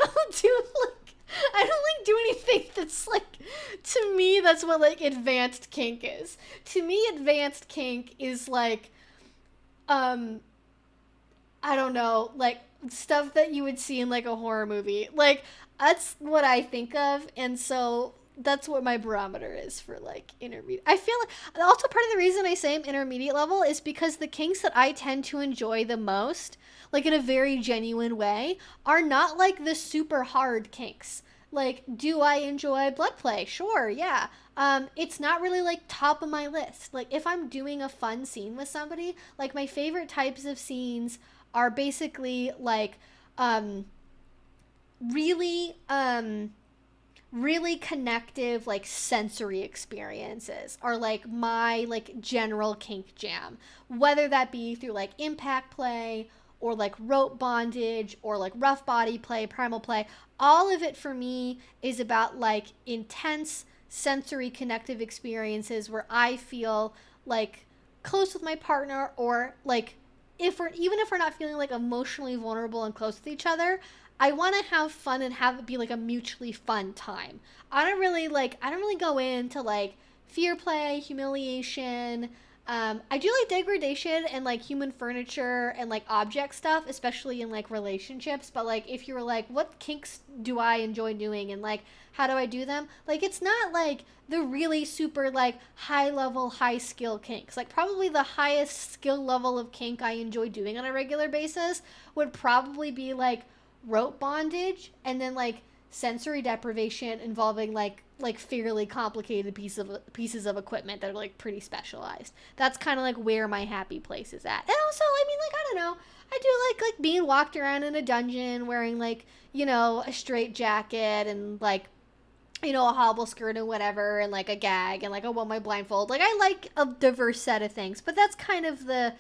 don't do anything that's like, to me, that's what like advanced kink is. To me, advanced kink is like, I don't know, like stuff that you would see in like a horror movie. Like, that's what I think of. And so that's what my barometer is for like intermediate. I feel like also part of the reason I say I'm intermediate level is because the kinks that I tend to enjoy the most, like in a very genuine way, are not like the super hard kinks. Like, do I enjoy bloodplay? Sure, yeah. It's not really like top of my list. Like, if I'm doing a fun scene with somebody, like my favorite types of scenes are basically like really connective like sensory experiences are like my like general kink jam, whether that be through like impact play or like rope bondage or like rough body play, primal play. All of it for me is about like intense sensory connective experiences where I feel like close with my partner, or like even if we're not feeling like emotionally vulnerable and close with each other, I want to have fun and have it be like a mutually fun time. I don't really go into like fear play, humiliation, I do like degradation and like human furniture and like object stuff, especially in like relationships. But like, if you were like, what kinks do I enjoy doing and like, how do I do them? Like, it's not like the really super like high level, high skill kinks. Like, probably the highest skill level of kink I enjoy doing on a regular basis would probably be like rope bondage and then like sensory deprivation involving like fairly complicated pieces of equipment that are like pretty specialized. That's kind of like where my happy place is at. And also, I mean, like, I don't know, I do like being walked around in a dungeon wearing like, you know, a straight jacket and like, you know, a hobble skirt and whatever, and like a gag and like a one way blindfold. Like, I like a diverse set of things, but that's kind of the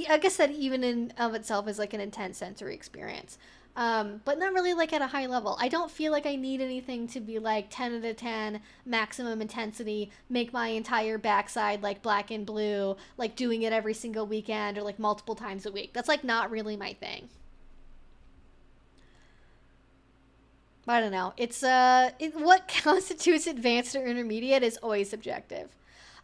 I guess that even in of itself is like an intense sensory experience. But not really like at a high level. I don't feel like I need anything to be like 10 out of 10 maximum intensity, make my entire backside like black and blue, like doing it every single weekend or like multiple times a week. That's like not really my thing. I don't know. It's what constitutes advanced or intermediate is always subjective.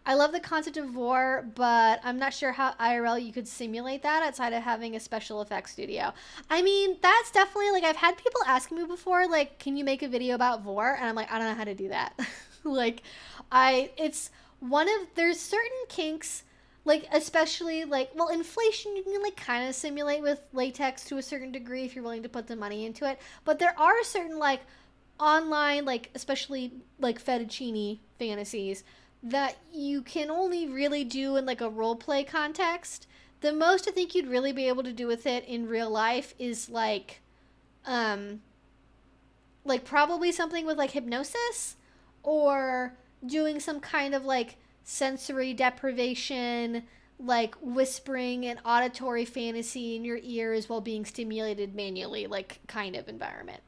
I love the concept of war, but I'm not sure how IRL you could simulate that outside of having a special effects studio. I mean, that's definitely like I've had people ask me before, like, can you make a video about vor? And I'm like, I don't know how to do that. like, it's one of there's certain kinks, like especially like well, inflation you can like kind of simulate with latex to a certain degree if you're willing to put the money into it. But there are certain like online, like especially like fettuccine fantasies that you can only really do in like a role play context. The most I think you'd really be able to do with it in real life is like probably something with like hypnosis or doing some kind of like sensory deprivation, like whispering and auditory fantasy in your ears while being stimulated manually, like kind of environment.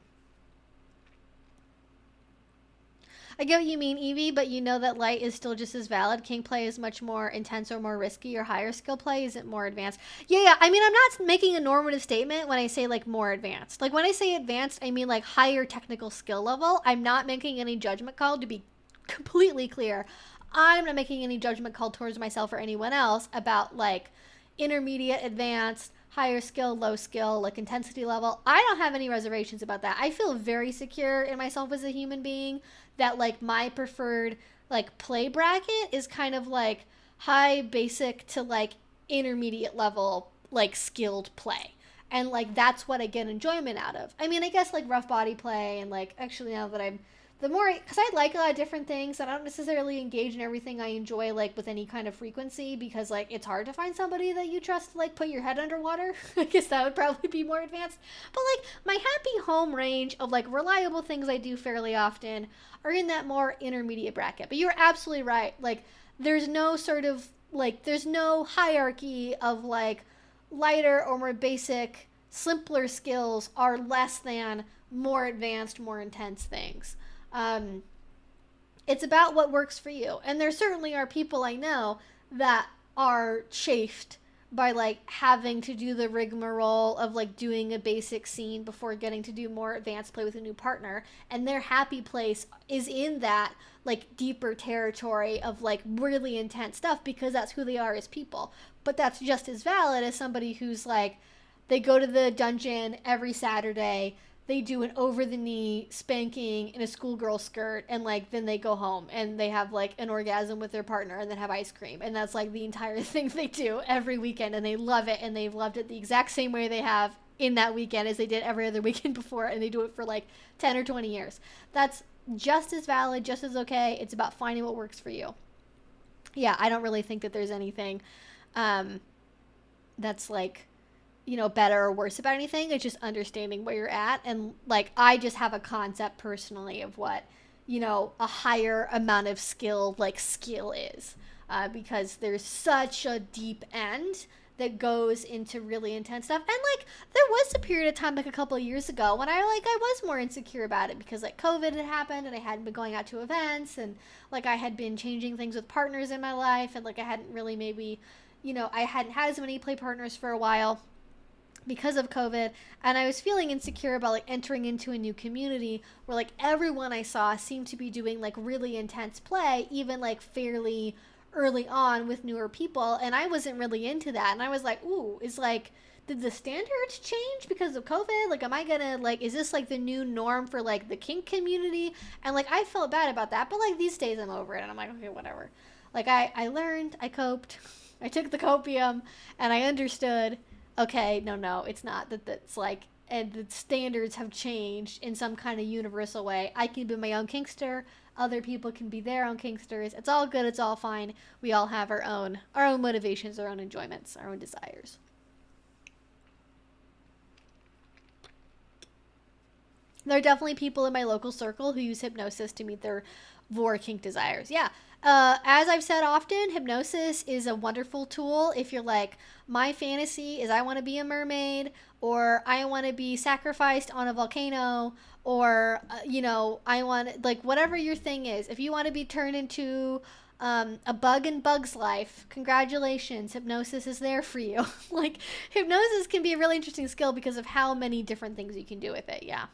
I get what you mean, Evie, but you know that light is still just as valid. King play is much more intense or more risky, or higher skill play isn't more advanced. Yeah. I mean, I'm not making a normative statement when I say like more advanced. Like when I say advanced, I mean like higher technical skill level. I'm not making any judgment call, to be completely clear. I'm not making any judgment call towards myself or anyone else about like intermediate, advanced, higher skill, low skill, like intensity level. I don't have any reservations about that. I feel very secure in myself as a human being that like my preferred like play bracket is kind of like high basic to like intermediate level like skilled play. And like that's what I get enjoyment out of. I mean, I guess like rough body play and like actually now that I'm the more because I like a lot of different things. I don't necessarily engage in everything I enjoy like with any kind of frequency because like it's hard to find somebody that you trust to like put your head underwater. I guess that would probably be more advanced. But like my happy home range of like reliable things I do fairly often are in that more intermediate bracket. But you're absolutely right. Like there's no sort of like there's no hierarchy of like lighter or more basic, simpler skills are less than more advanced, more intense things. Um, it's about what works for you. And there certainly are people I know that are chafed by like having to do the rigmarole of like doing a basic scene before getting to do more advanced play with a new partner. And their happy place is in that like deeper territory of like really intense stuff because that's who they are as people. But that's just as valid as somebody who's like, they go to the dungeon every Saturday, they do an over the knee spanking in a schoolgirl skirt and like then they go home and they have like an orgasm with their partner and then have ice cream, and that's like the entire thing they do every weekend, and they love it, and they've loved it the exact same way they have in that weekend as they did every other weekend before, and they do it for like 10 or 20 years. That's just as valid, just as okay. It's about finding what works for you. Yeah, I don't really think that there's anything that's like, you know, better or worse about anything. It's just understanding where you're at. And like, I just have a concept personally of what, you know, a higher amount of skill, like skill is, because there's such a deep end that goes into really intense stuff. And like, there was a period of time, like a couple of years ago when I was more insecure about it because like COVID had happened and I hadn't been going out to events, and like I had been changing things with partners in my life. And like, I hadn't really maybe, you know, I hadn't had as many play partners for a while because of COVID, and I was feeling insecure about like entering into a new community where like everyone I saw seemed to be doing like really intense play, even like fairly early on with newer people, and I wasn't really into that. And I was like, ooh, is like, did the standards change because of COVID? Like, am I gonna, like, is this like the new norm for like the kink community? And like, I felt bad about that, but like these days I'm over it, and I'm like, okay, whatever. Like, I learned, I coped, I took the copium, and I understood, okay, no, it's not that that's like, and the standards have changed in some kind of universal way. I can be my own kinkster, other people can be their own kinksters. It's all good, it's all fine. We all have our own motivations, our own enjoyments, our own desires. There are definitely people in my local circle who use hypnosis to meet their vor kink desires. Yeah. As I've said often, hypnosis is a wonderful tool if you're like, my fantasy is I want to be a mermaid, or I want to be sacrificed on a volcano, or, I want, like, whatever your thing is. If you want to be turned into a bug in Bug's life, congratulations, hypnosis is there for you. Like, hypnosis can be a really interesting skill because of how many different things you can do with it. Yeah.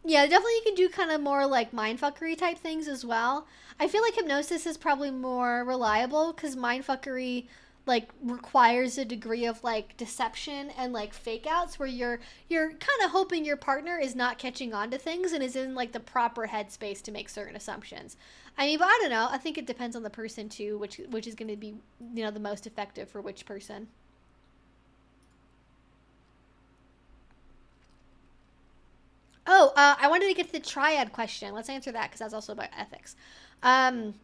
Yeah, definitely you can do kind of more like mindfuckery type things as well. I feel like hypnosis is probably more reliable because mindfuckery like requires a degree of like deception and like fake outs where you're kind of hoping your partner is not catching on to things and is in like the proper headspace to make certain assumptions. I mean, but I don't know. I think it depends on the person too, which is going to be, the most effective for which person. Oh, I wanted to get to the triad question. Let's answer that because that's also about ethics. Um,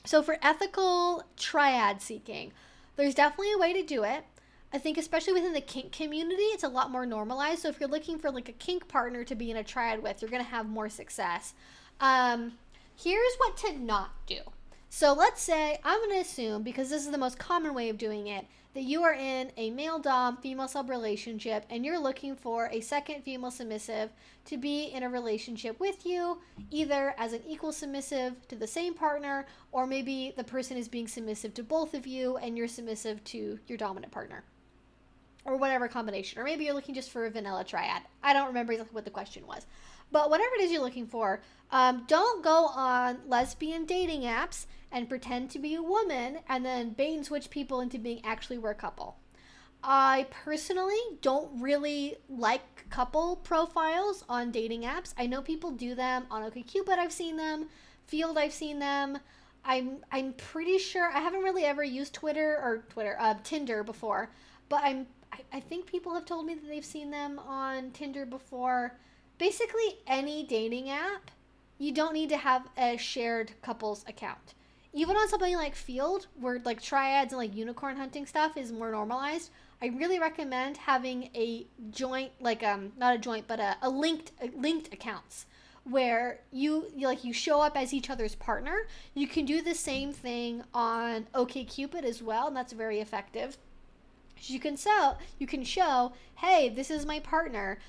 so for ethical triad seeking, there's definitely a way to do it. I think especially within the kink community, it's a lot more normalized. So if you're looking for like a kink partner to be in a triad with, you're gonna have more success. Um, Here's what to not do. So let's say I'm gonna assume, because this is the most common way of doing it, that you are in a male dom female sub relationship and you're looking for a second female submissive to be in a relationship with you, either as an equal submissive to the same partner, or maybe the person is being submissive to both of you and you're submissive to your dominant partner, or whatever combination. Or maybe you're looking just for a vanilla triad. I don't remember exactly what the question was. But whatever it is you're looking for, don't go on lesbian dating apps and pretend to be a woman and then bait and switch people into being actually we're a couple. I personally don't really like couple profiles on dating apps. I know people do them on OkCupid. I've seen them. Field. I've seen them. I'm pretty sure I haven't really ever used Tinder before, but I think people have told me that they've seen them on Tinder before. Basically, any dating app, you don't need to have a shared couples account. Even on something like Field, where like triads and like unicorn hunting stuff is more normalized, I really recommend having a joint, like not a joint, but a linked accounts where you show up as each other's partner. You can do the same thing on OkCupid as well, and that's very effective. You can show, hey, this is my partner.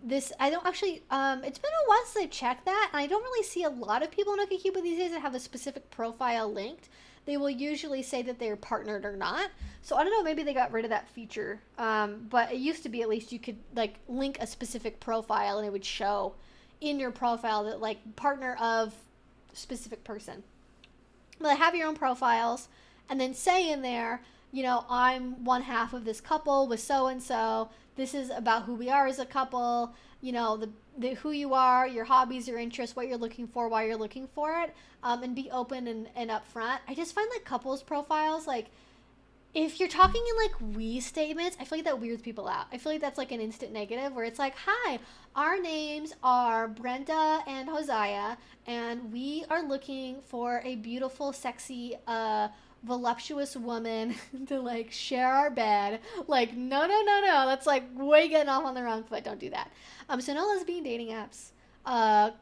This I don't actually. It's been a while since I checked that, and I don't really see a lot of people on OkCupid these days that have a specific profile linked. They will usually say that they're partnered or not. So I don't know. Maybe they got rid of that feature. But it used to be at least you could like link a specific profile, and it would show in your profile that like partner of specific person. But have your own profiles, and then say in there, I'm one half of this couple with so and so. This is about who we are as a couple. The who you are, your hobbies, your interests, what you're looking for, why you're looking for it, and be open and upfront. I just find like couples profiles, like if you're talking in like we statements, I feel like that weirds people out. I feel like that's like an instant negative where it's like, hi, our names are Brenda and Hosea, and we are looking for a beautiful, sexy, voluptuous woman to like share our bed. Like, no, that's like way getting off on the wrong foot. Don't do that. So no lesbian dating apps.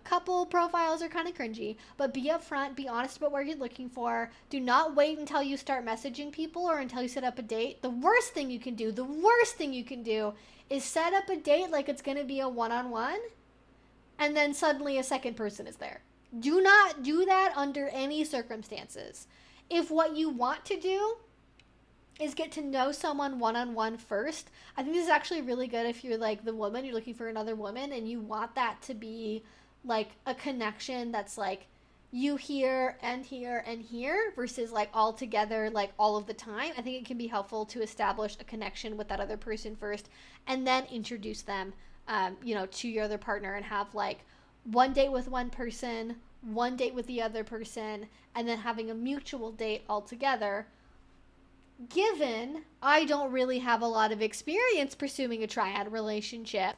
Couple profiles are kind of cringy, but be upfront, be honest about what you're looking for. Do not wait until you start messaging people or until you set up a date. The worst thing you can do is set up a date like it's going to be a one-on-one, and then suddenly a second person is there. Do not do that under any circumstances. If what you want to do is get to know someone one-on-one first. I think this is actually really good if you're like the woman, you're looking for another woman and you want that to be like a connection that's like you here and here and here versus like all together like all of the time. I think it can be helpful to establish a connection with that other person first and then introduce them to your other partner and have like one date with one person, one date with the other person, and then having a mutual date all together. Given I don't really have a lot of experience pursuing a triad relationship,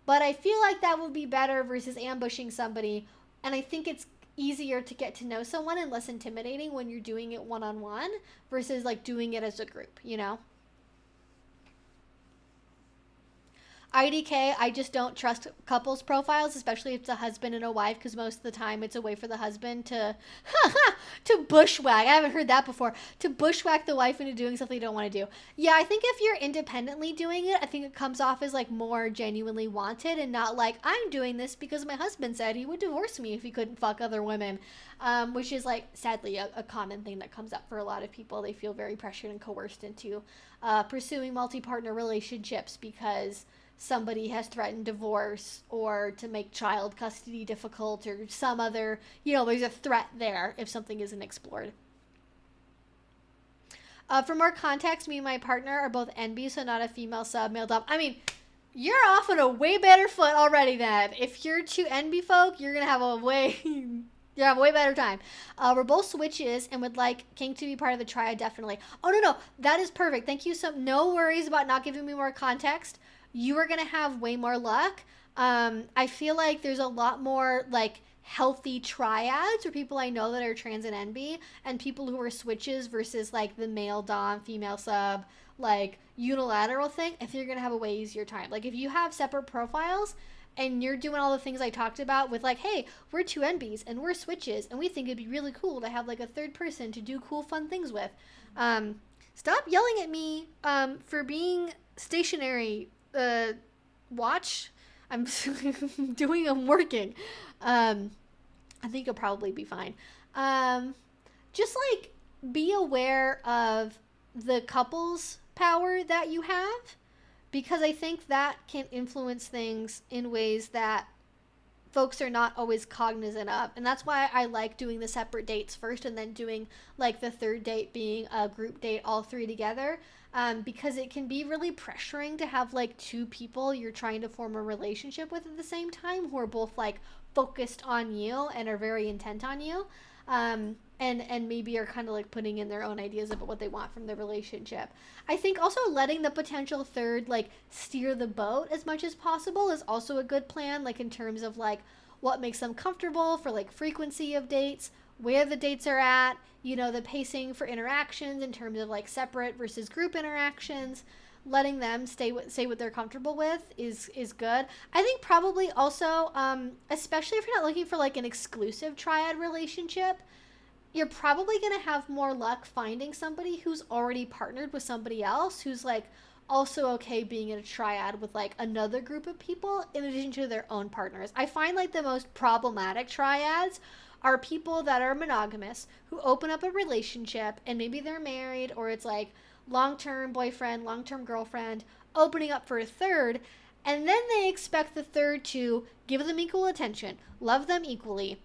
but I feel like that would be better versus ambushing somebody. And I think it's easier to get to know someone and less intimidating when you're doing it one-on-one versus like doing it as a group, IDK, I just don't trust couples profiles, especially if it's a husband and a wife, because most of the time it's a way for the husband to bushwhack. I haven't heard that before. To bushwhack the wife into doing something they don't want to do. Yeah, I think if you're independently doing it, I think it comes off as like more genuinely wanted and not like, I'm doing this because my husband said he would divorce me if he couldn't fuck other women, which is like sadly a common thing that comes up for a lot of people. They feel very pressured and coerced into pursuing multi-partner relationships because somebody has threatened divorce or to make child custody difficult or some other, there's a threat there if something isn't explored. For more context, me and my partner are both NB, so not a female sub, male dom. I mean, you're off on a way better foot already then. If you're two NB folk, you're going to have a way... You have a way better time. We're both switches and would like Kink to be part of the triad, definitely. Oh, no. That is perfect. Thank you. No worries about not giving me more context. You are going to have way more luck. I feel like there's a lot more like healthy triads for people I know that are trans and NB and people who are switches versus like the male dom, female sub, like unilateral thing. I think you're going to have a way easier time. Like if you have separate profiles and you're doing all the things I talked about with like, hey, we're two NBs and we're switches and we think it'd be really cool to have like a third person to do cool, fun things with. Stop yelling at me for being stationary. Watch. I'm working. I think you'll probably be fine. Just like be aware of the couple's power that you have, because I think that can influence things in ways that folks are not always cognizant of. And that's why I like doing the separate dates first and then doing like the third date being a group date, all three together. Because it can be really pressuring to have like two people you're trying to form a relationship with at the same time who are both like focused on you and are very intent on you. And maybe are kind of like putting in their own ideas about what they want from the relationship. I think also letting the potential third like steer the boat as much as possible is also a good plan, like in terms of like what makes them comfortable for like frequency of dates, where the dates are at, the pacing for interactions in terms of like separate versus group interactions. Letting them say what they're comfortable with is good. I think probably also, especially if you're not looking for like an exclusive triad relationship, you're probably going to have more luck finding somebody who's already partnered with somebody else who's like also okay being in a triad with like another group of people in addition to their own partners. I find like the most problematic triads are people that are monogamous who open up a relationship and maybe they're married or it's like long-term boyfriend, long-term girlfriend, opening up for a third, and then they expect the third to give them equal attention, love them equally,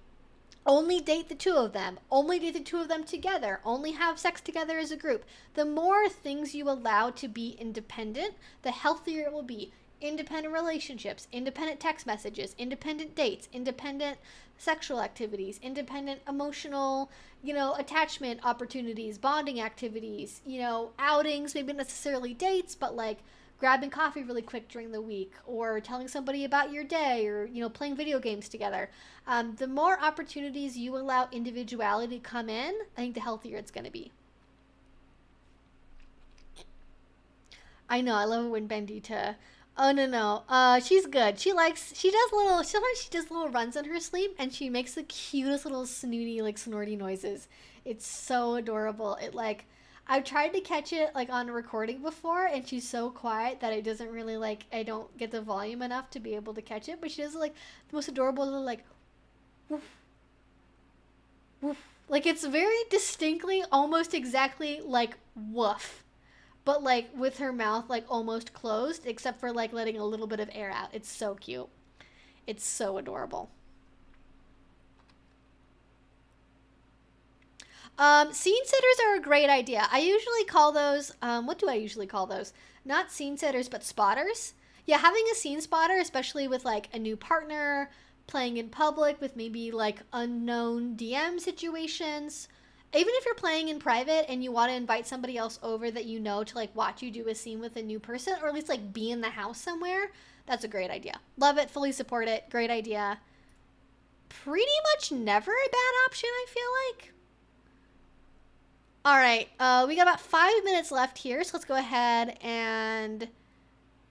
only date the two of them, only date the two of them together, only have sex together as a group. The more things you allow to be independent, the healthier it will be. Independent relationships, independent text messages, independent dates, independent sexual activities, independent emotional, attachment opportunities, bonding activities, outings, maybe not necessarily dates, but like grabbing coffee really quick during the week or telling somebody about your day or, playing video games together. The more opportunities you allow individuality to come in, I think the healthier it's going to be. I know, I love it when Bendita... Oh, no. She's good. Sometimes she does little runs in her sleep, and she makes the cutest little snooty, like, snorty noises. It's so adorable. I've tried to catch it, like, on a recording before, and she's so quiet that it doesn't really, like, I don't get the volume enough to be able to catch it, but she does, like, the most adorable little, like, woof, woof, Like, it's very distinctly, almost exactly like woof, but like with her mouth like almost closed, except for like letting a little bit of air out. It's so cute. It's so adorable. Scene sitters are a great idea. I usually call those, what do I usually call those? Not scene sitters, but spotters. Yeah, having a scene spotter, especially with like a new partner, playing in public with maybe like unknown DM situations. Even if you're playing in private and you want to invite somebody else over that you know to like watch you do a scene with a new person, or at least like be in the house somewhere, that's a great idea. Love it, fully support it, great idea. Pretty much never a bad option, I feel like. All right, we got about 5 minutes left here, so let's go ahead and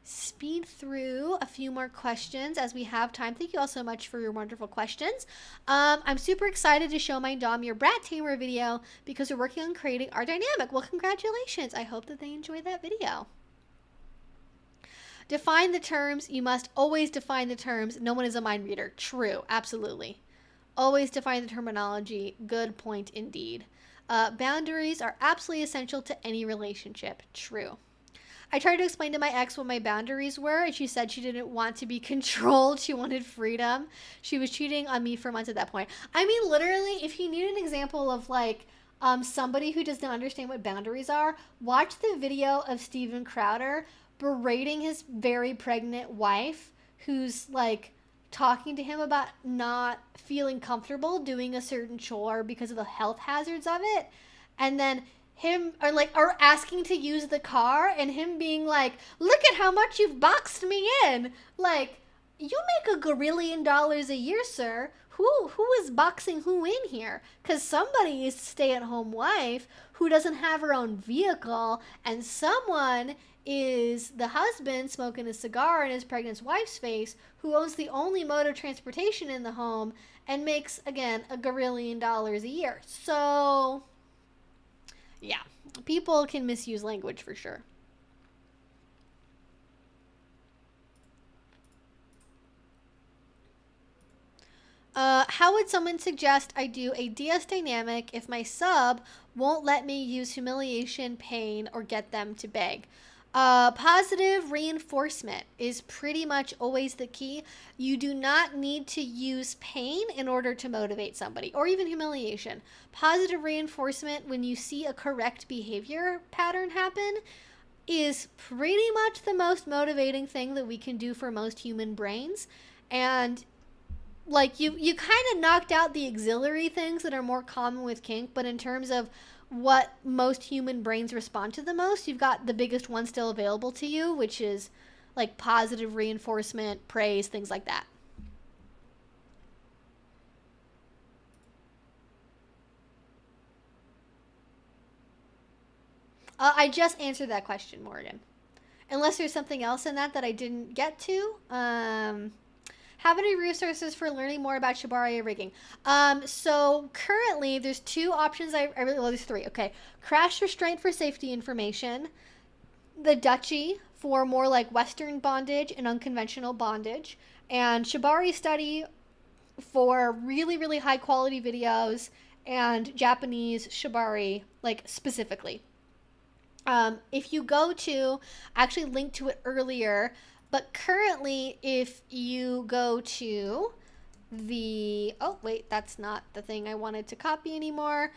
speed through a few more questions as we have time. Thank you all so much for your wonderful questions. I'm super excited to show my Dom your brat tamer video because we're working on creating our dynamic. Well, congratulations. I hope that they enjoyed that video. Define the terms. You must always define the terms. No one is a mind reader. True, absolutely. Always define the terminology. Good point indeed. Boundaries are absolutely essential to any relationship. True. I tried to explain to my ex what my boundaries were, and she said she didn't want to be controlled. She wanted freedom. She was cheating on me for months at that point. I mean, literally, if you need an example of like somebody who does not understand what boundaries are, watch the video of Steven Crowder berating his very pregnant wife who's like talking to him about not feeling comfortable doing a certain chore because of the health hazards of it, and then him or asking to use the car and him being like, look at how much you've boxed me in. Like, you make $1 gazillion a year, sir. Who is boxing who in here? Because somebody is a stay-at-home wife who doesn't have her own vehicle, and someone is the husband smoking a cigar in his pregnant wife's face who owns the only mode of transportation in the home and makes, again, $1 gazillion a year. So, yeah, people can misuse language for sure. How would someone suggest I do a DS dynamic if my sub won't let me use humiliation, pain, or get them to beg? Positive reinforcement is pretty much always the key. You do not need to use pain in order to motivate somebody, or even humiliation. Positive reinforcement, when you see a correct behavior pattern happen, is pretty much the most motivating thing that we can do for most human brains. And like you kind of knocked out the auxiliary things that are more common with kink, but in terms of what most human brains respond to the most, you've got the biggest one still available to you, which is like positive reinforcement, praise, things like that. I just answered that question, Morgan. Unless there's something else in that I didn't get to. Have any resources for learning more about Shibari rigging? So currently there's two options. There's three. Okay. Crash restraint for safety information. The Duchy for more like Western bondage and unconventional bondage. And Shibari study for really, really high quality videos and Japanese Shibari, like specifically. If you go to, I actually linked to it earlier, but currently, if you go to the, oh wait, that's not the thing I wanted to copy anymore.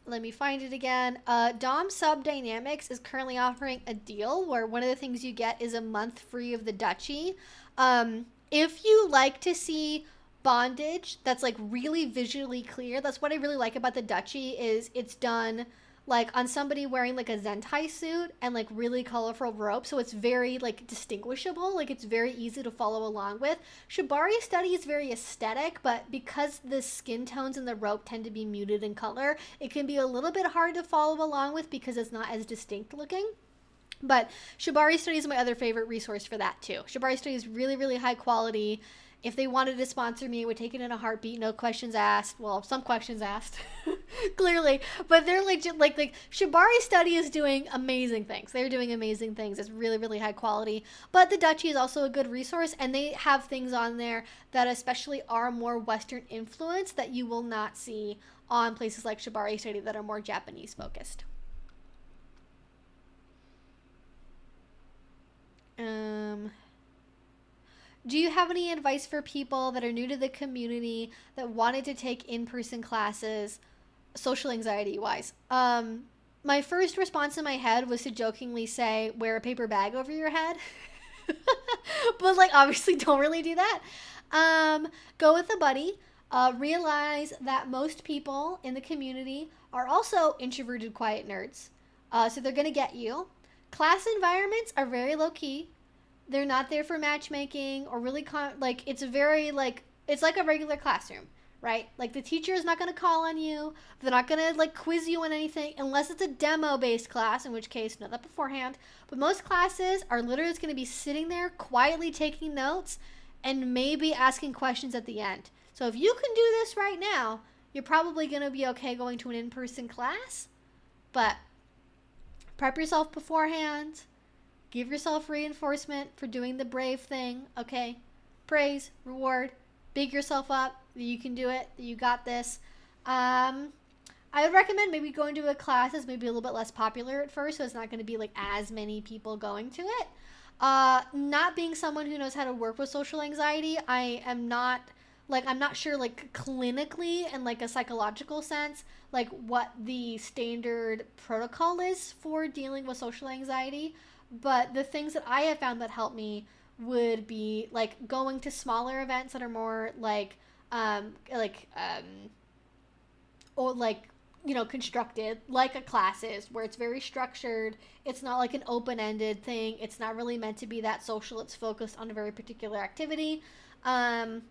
Let me find it again. Dom Sub Dynamics is currently offering a deal where one of the things you get is a month free of the Duchy. If you like to see bondage that's like really visually clear, that's what I really like about the Duchy, is it's done like on somebody wearing like a Zentai suit and like really colorful rope, so it's very like distinguishable, like it's very easy to follow along with. Shibari study is very aesthetic, but because the skin tones in the rope tend to be muted in color, it can be a little bit hard to follow along with because it's not as distinct looking. But Shibari study is my other favorite resource for that too. Shibari study is really, really high quality. If they wanted to sponsor me, it would take it in a heartbeat, no questions asked. Well, some questions asked, clearly. But they're legit, like Shibari Study is doing amazing things. They're doing amazing things. It's really, really high quality. But the Duchy is also a good resource, and they have things on there that especially are more Western influenced that you will not see on places like Shibari Study that are more Japanese focused. Do you have any advice for people that are new to the community that wanted to take in-person classes, social anxiety wise? My first response in my head was to jokingly say, wear a paper bag over your head. But like, obviously don't really do that. Go with a buddy. Realize that most people in the community are also introverted, quiet nerds. So they're going to get you. Class environments are very low key. They're not there for matchmaking or really it's very it's like a regular classroom, right? Like the teacher is not going to call on you. They're not going to like quiz you on anything unless it's a demo based class, in which case know that beforehand. But most classes are literally just going to be sitting there quietly taking notes and maybe asking questions at the end. So if you can do this right now, you're probably going to be okay going to an in-person class, but prep yourself beforehand. Give yourself reinforcement for doing the brave thing, okay? Praise, reward, big yourself up, that you can do it, that you got this. I would recommend maybe going to a class that's maybe a little bit less popular at first, so it's not going to be like as many people going to it. Not being someone who knows how to work with social anxiety, I'm not sure like clinically and like a psychological sense, like what the standard protocol is for dealing with social anxiety. But the things that I have found that help me would be like going to smaller events that are more constructed, like a classes where it's very structured. It's not like an open-ended thing. It's not really meant to be that social. It's focused on a very particular activity. And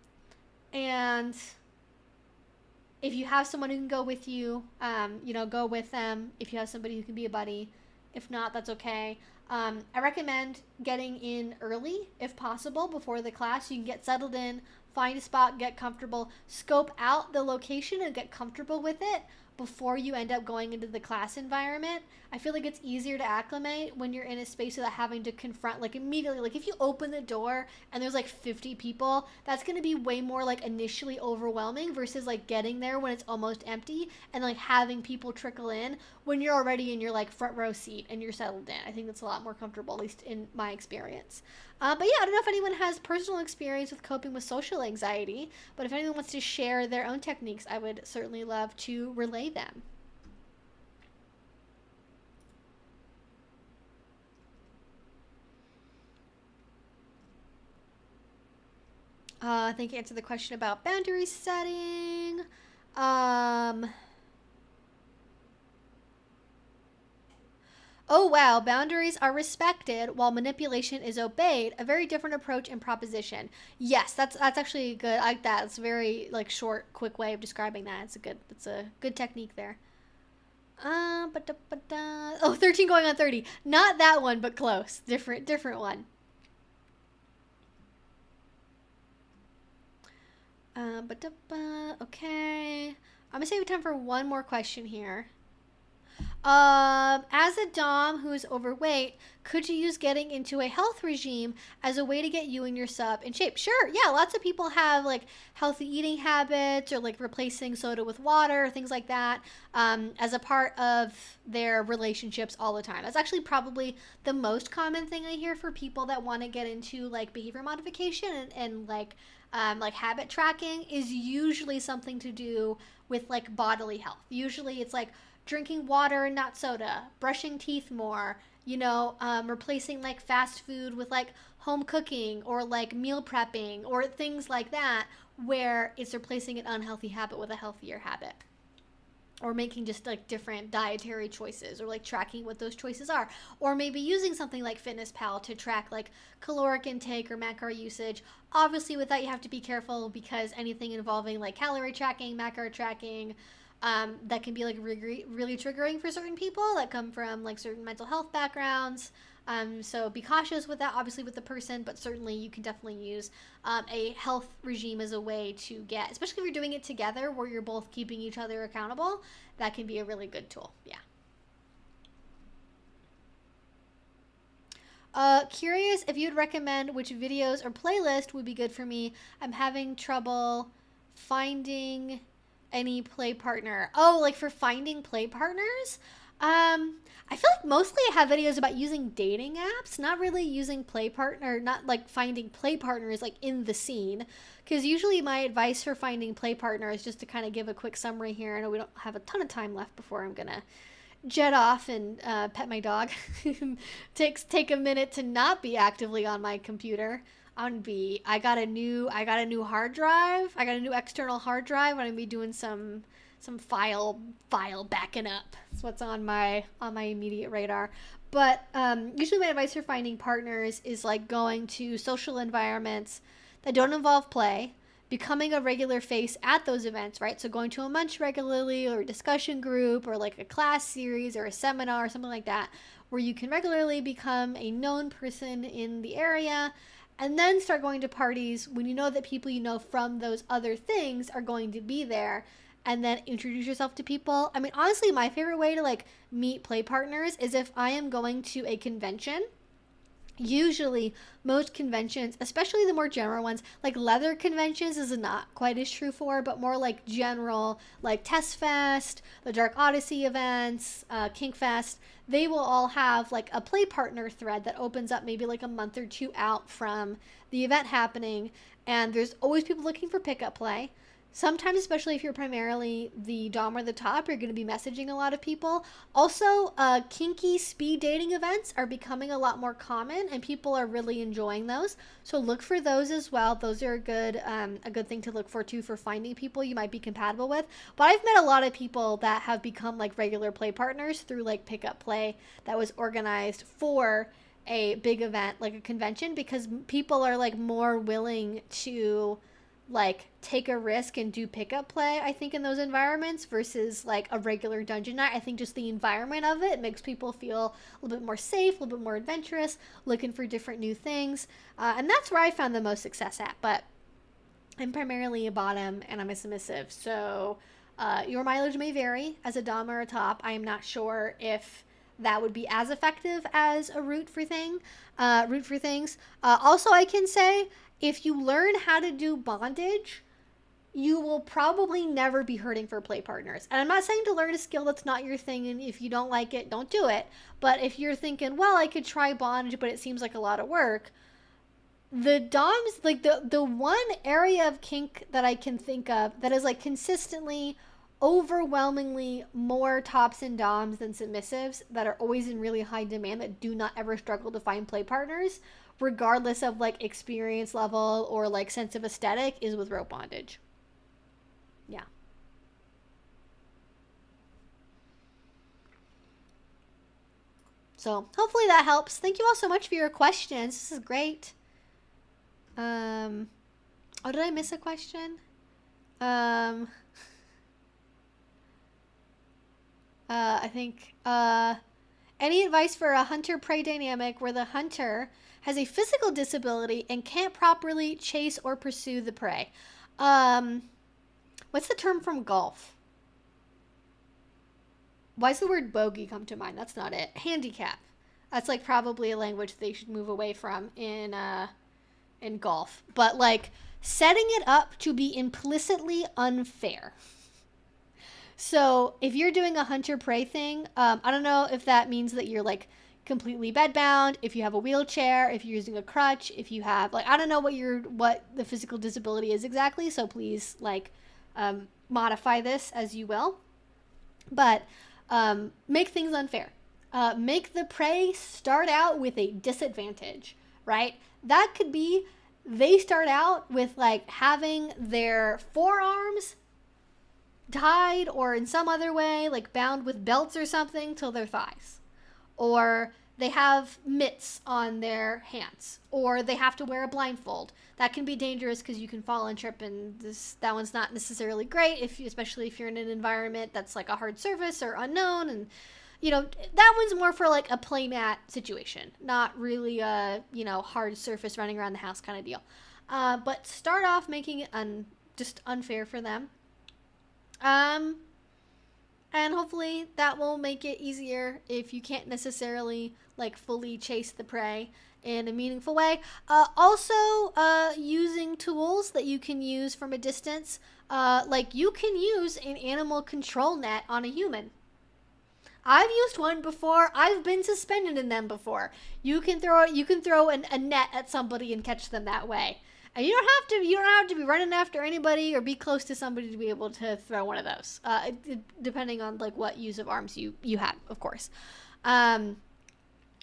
if you have someone who can go with you, go with them. If you have somebody who can be a buddy, if not, that's okay. I recommend getting in early, if possible, before the class. You can get settled in, find a spot, get comfortable, scope out the location and get comfortable with it before you end up going into the class environment. I feel like it's easier to acclimate when you're in a space without having to confront, like immediately, like if you open the door and there's like 50 people, that's going to be way more like initially overwhelming versus like getting there when it's almost empty and like having people trickle in when you're already in your like front row seat and you're settled in. I think that's a lot more comfortable, at least in my experience. But yeah, I don't know if anyone has personal experience with coping with social anxiety, but if anyone wants to share their own techniques, I would certainly love to relay them. I think you answered the question about boundary setting. Oh wow, boundaries are respected while manipulation is obeyed. A very different approach and proposition. Yes, that's actually good. I like that. It's a very like short, quick way of describing that. It's a good technique there. 13 going on 30. Not that one, but close. Different one. Okay. I'm gonna save time for one more question here. As a dom who is overweight, could you use getting into a health regime as a way to get you and your sub in shape? Sure, yeah, lots of people have like healthy eating habits or like replacing soda with water, things like that, as a part of their relationships all the time. That's actually probably the most common thing I hear for people that want to get into like behavior modification and like habit tracking is usually something to do with like bodily health. Usually it's like drinking water and not soda, brushing teeth more, replacing like fast food with like home cooking or like meal prepping or things like that, where it's replacing an unhealthy habit with a healthier habit. Or making just like different dietary choices or like tracking what those choices are. Or maybe using something like FitnessPal to track like caloric intake or macro usage. Obviously with that you have to be careful because anything involving like calorie tracking, macro tracking, that can be like really triggering for certain people that come from like certain mental health backgrounds. So be cautious with that, obviously with the person, but certainly you can definitely use a health regime as a way to get, especially if you're doing it together where you're both keeping each other accountable, that can be a really good tool. Yeah. Curious if you'd recommend which videos or playlist would be good for me. I'm having trouble finding any play partner. Oh, like for finding play partners? I feel like mostly I have videos about using dating apps, not really using play partner, not like finding play partners like in the scene. Because usually my advice for finding play partners, just to kind of give a quick summary here, I know we don't have a ton of time left before I'm gonna jet off and pet my dog. Take a minute to not be actively on my computer. I got a new hard drive. I got a new external hard drive. I'm gonna be doing some file backing up. That's what's on my immediate radar. But usually my advice for finding partners is like going to social environments that don't involve play, becoming a regular face at those events, right? So going to a munch regularly, or a discussion group, or like a class series or a seminar or something like that, where you can regularly become a known person in the area, and then start going to parties when you know that people you know from those other things are going to be there, and then introduce yourself to people. I mean, honestly, my favorite way to like meet play partners is if I am going to a convention. Usually most conventions, especially the more general ones, like leather conventions is not quite as true for, but more like general, like Test Fest, the Dark Odyssey events, Kink Fest, they will all have like a play partner thread that opens up maybe like a month or two out from the event happening, and there's always people looking for pickup play. Sometimes, especially if you're primarily the dom or the top, you're going to be messaging a lot of people. Also, kinky speed dating events are becoming a lot more common, and people are really enjoying those. So look for those as well. Those are a good thing to look for too, for finding people you might be compatible with. But I've met a lot of people that have become like regular play partners through like pickup play that was organized for a big event like a convention, because people are like more willing to like take a risk and do pickup play, I think, in those environments versus like a regular dungeon night. I think just the environment of it makes people feel a little bit more safe, a little bit more adventurous, looking for different new things, and that's where I found the most success at. But I'm primarily a bottom and I'm a submissive, so your mileage may vary. As a dom or a top, I am not sure if that would be as effective as a root for things. Also, I can say, if you learn how to do bondage, you will probably never be hurting for play partners. And I'm not saying to learn a skill that's not your thing, and if you don't like it, don't do it. But if you're thinking, well, I could try bondage, but it seems like a lot of work, the doms, like the one area of kink that I can think of that is like consistently overwhelmingly more tops and doms than submissives, that are always in really high demand, that do not ever struggle to find play partners, regardless of like experience level or like sense of aesthetic, is with rope bondage. Yeah. So hopefully that helps. Thank you all so much for your questions. This is great. Oh, did I miss a question? I think, any advice for a hunter-prey dynamic where the hunter has a physical disability and can't properly chase or pursue the prey? What's the term from golf? Why does the word bogey come to mind? That's not it. Handicap. That's like probably a language they should move away from in golf. But like setting it up to be implicitly unfair. So if you're doing a hunter-prey thing, I don't know if that means that you're like completely bedbound, if you have a wheelchair, if you're using a crutch, if you have like, I don't know what the physical disability is exactly, so please like modify this as you will. But make things unfair. Make the prey start out with a disadvantage, right? That could be they start out with like having their forearms tied or in some other way, like bound with belts or something till their thighs. Or they have mitts on their hands. Or they have to wear a blindfold. That can be dangerous because you can fall and trip, and that one's not necessarily great, especially if you're in an environment that's like a hard surface or unknown. And you know, that one's more for like a playmat situation, not really a, you know, hard surface running around the house kind of deal. But start off making it just unfair for them. And hopefully that will make it easier if you can't necessarily like fully chase the prey in a meaningful way. Also, using tools that you can use from a distance. Like you can use an animal control net on a human. I've used one before. I've been suspended in them before. You can throw a net at somebody and catch them that way. And you don't have to be running after anybody or be close to somebody to be able to throw one of those. Depending on like what use of arms you have, of course.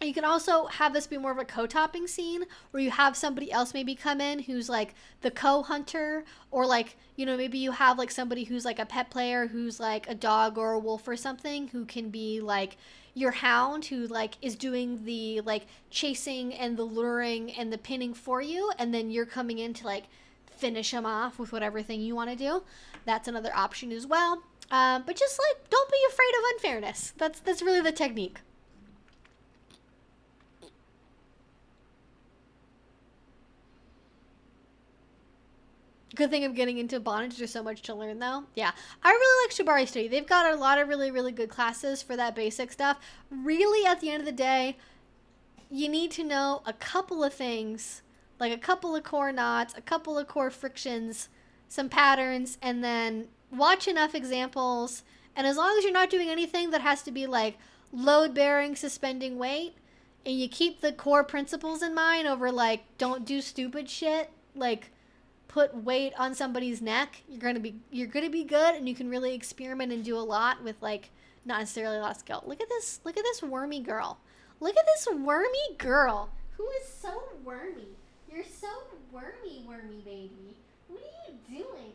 You can also have this be more of a co-topping scene where you have somebody else maybe come in who's like the co-hunter, or like, you know, maybe you have like somebody who's like a pet player who's like a dog or a wolf or something who can be like your hound who like is doing the like chasing and the luring and the pinning for you, and then you're coming in to like finish them off with whatever thing you want to do. That's another option as well. But just like, don't be afraid of unfairness. That's really the technique. Good thing of getting into bondage. There's so much to learn, though. Yeah, I really like Shibari Study. They've got a lot of really, really good classes for that basic stuff. Really, at the end of the day, you need to know a couple of things, like a couple of core knots, a couple of core frictions, some patterns, and then watch enough examples. And as long as you're not doing anything that has to be like load-bearing, suspending weight, and you keep the core principles in mind over like, don't do stupid shit, like put weight on somebody's neck, you're gonna be good, and you can really experiment and do a lot with like not necessarily a lot of skill. Look at this wormy girl. Look at this wormy girl who is so wormy. You're so wormy, baby. What are you doing?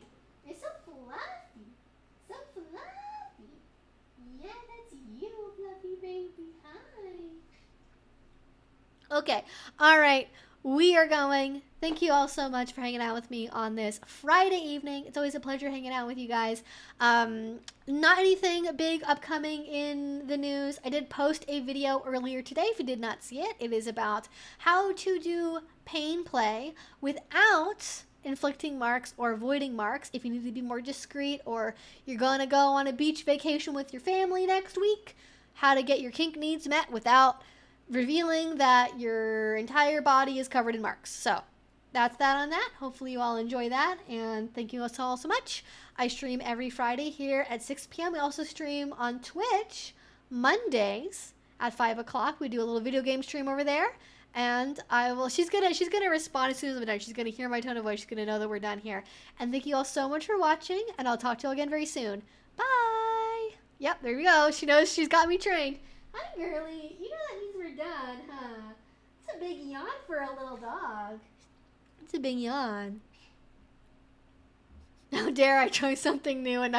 You're so fluffy. So fluffy. Yeah, that's you, fluffy baby. Hi. Okay. All right. We are going. Thank you all so much for hanging out with me on this Friday evening. It's always a pleasure hanging out with you guys. Not anything big upcoming in the news. I did post a video earlier today. If you did not see it, it is about how to do pain play without inflicting marks or avoiding marks. If you need to be more discreet, or you're going to go on a beach vacation with your family next week, how to get your kink needs met without revealing that your entire body is covered in marks. So that's that on that. Hopefully you all enjoy that, and thank you all so much. I stream every Friday here at 6 p.m. We also stream on Twitch Mondays at 5 o'clock. We do a little video game stream over there, and she's gonna respond as soon as we're done. She's gonna hear my tone of voice. She's gonna know that we're done here. And thank you all so much for watching, and I'll talk to you all again very soon. Bye. Yep, there we go. She knows she's got me trained. Hi, girly. You know that means we're done, huh? It's a big yawn for a little dog. It's a big yawn. How dare I try something new and not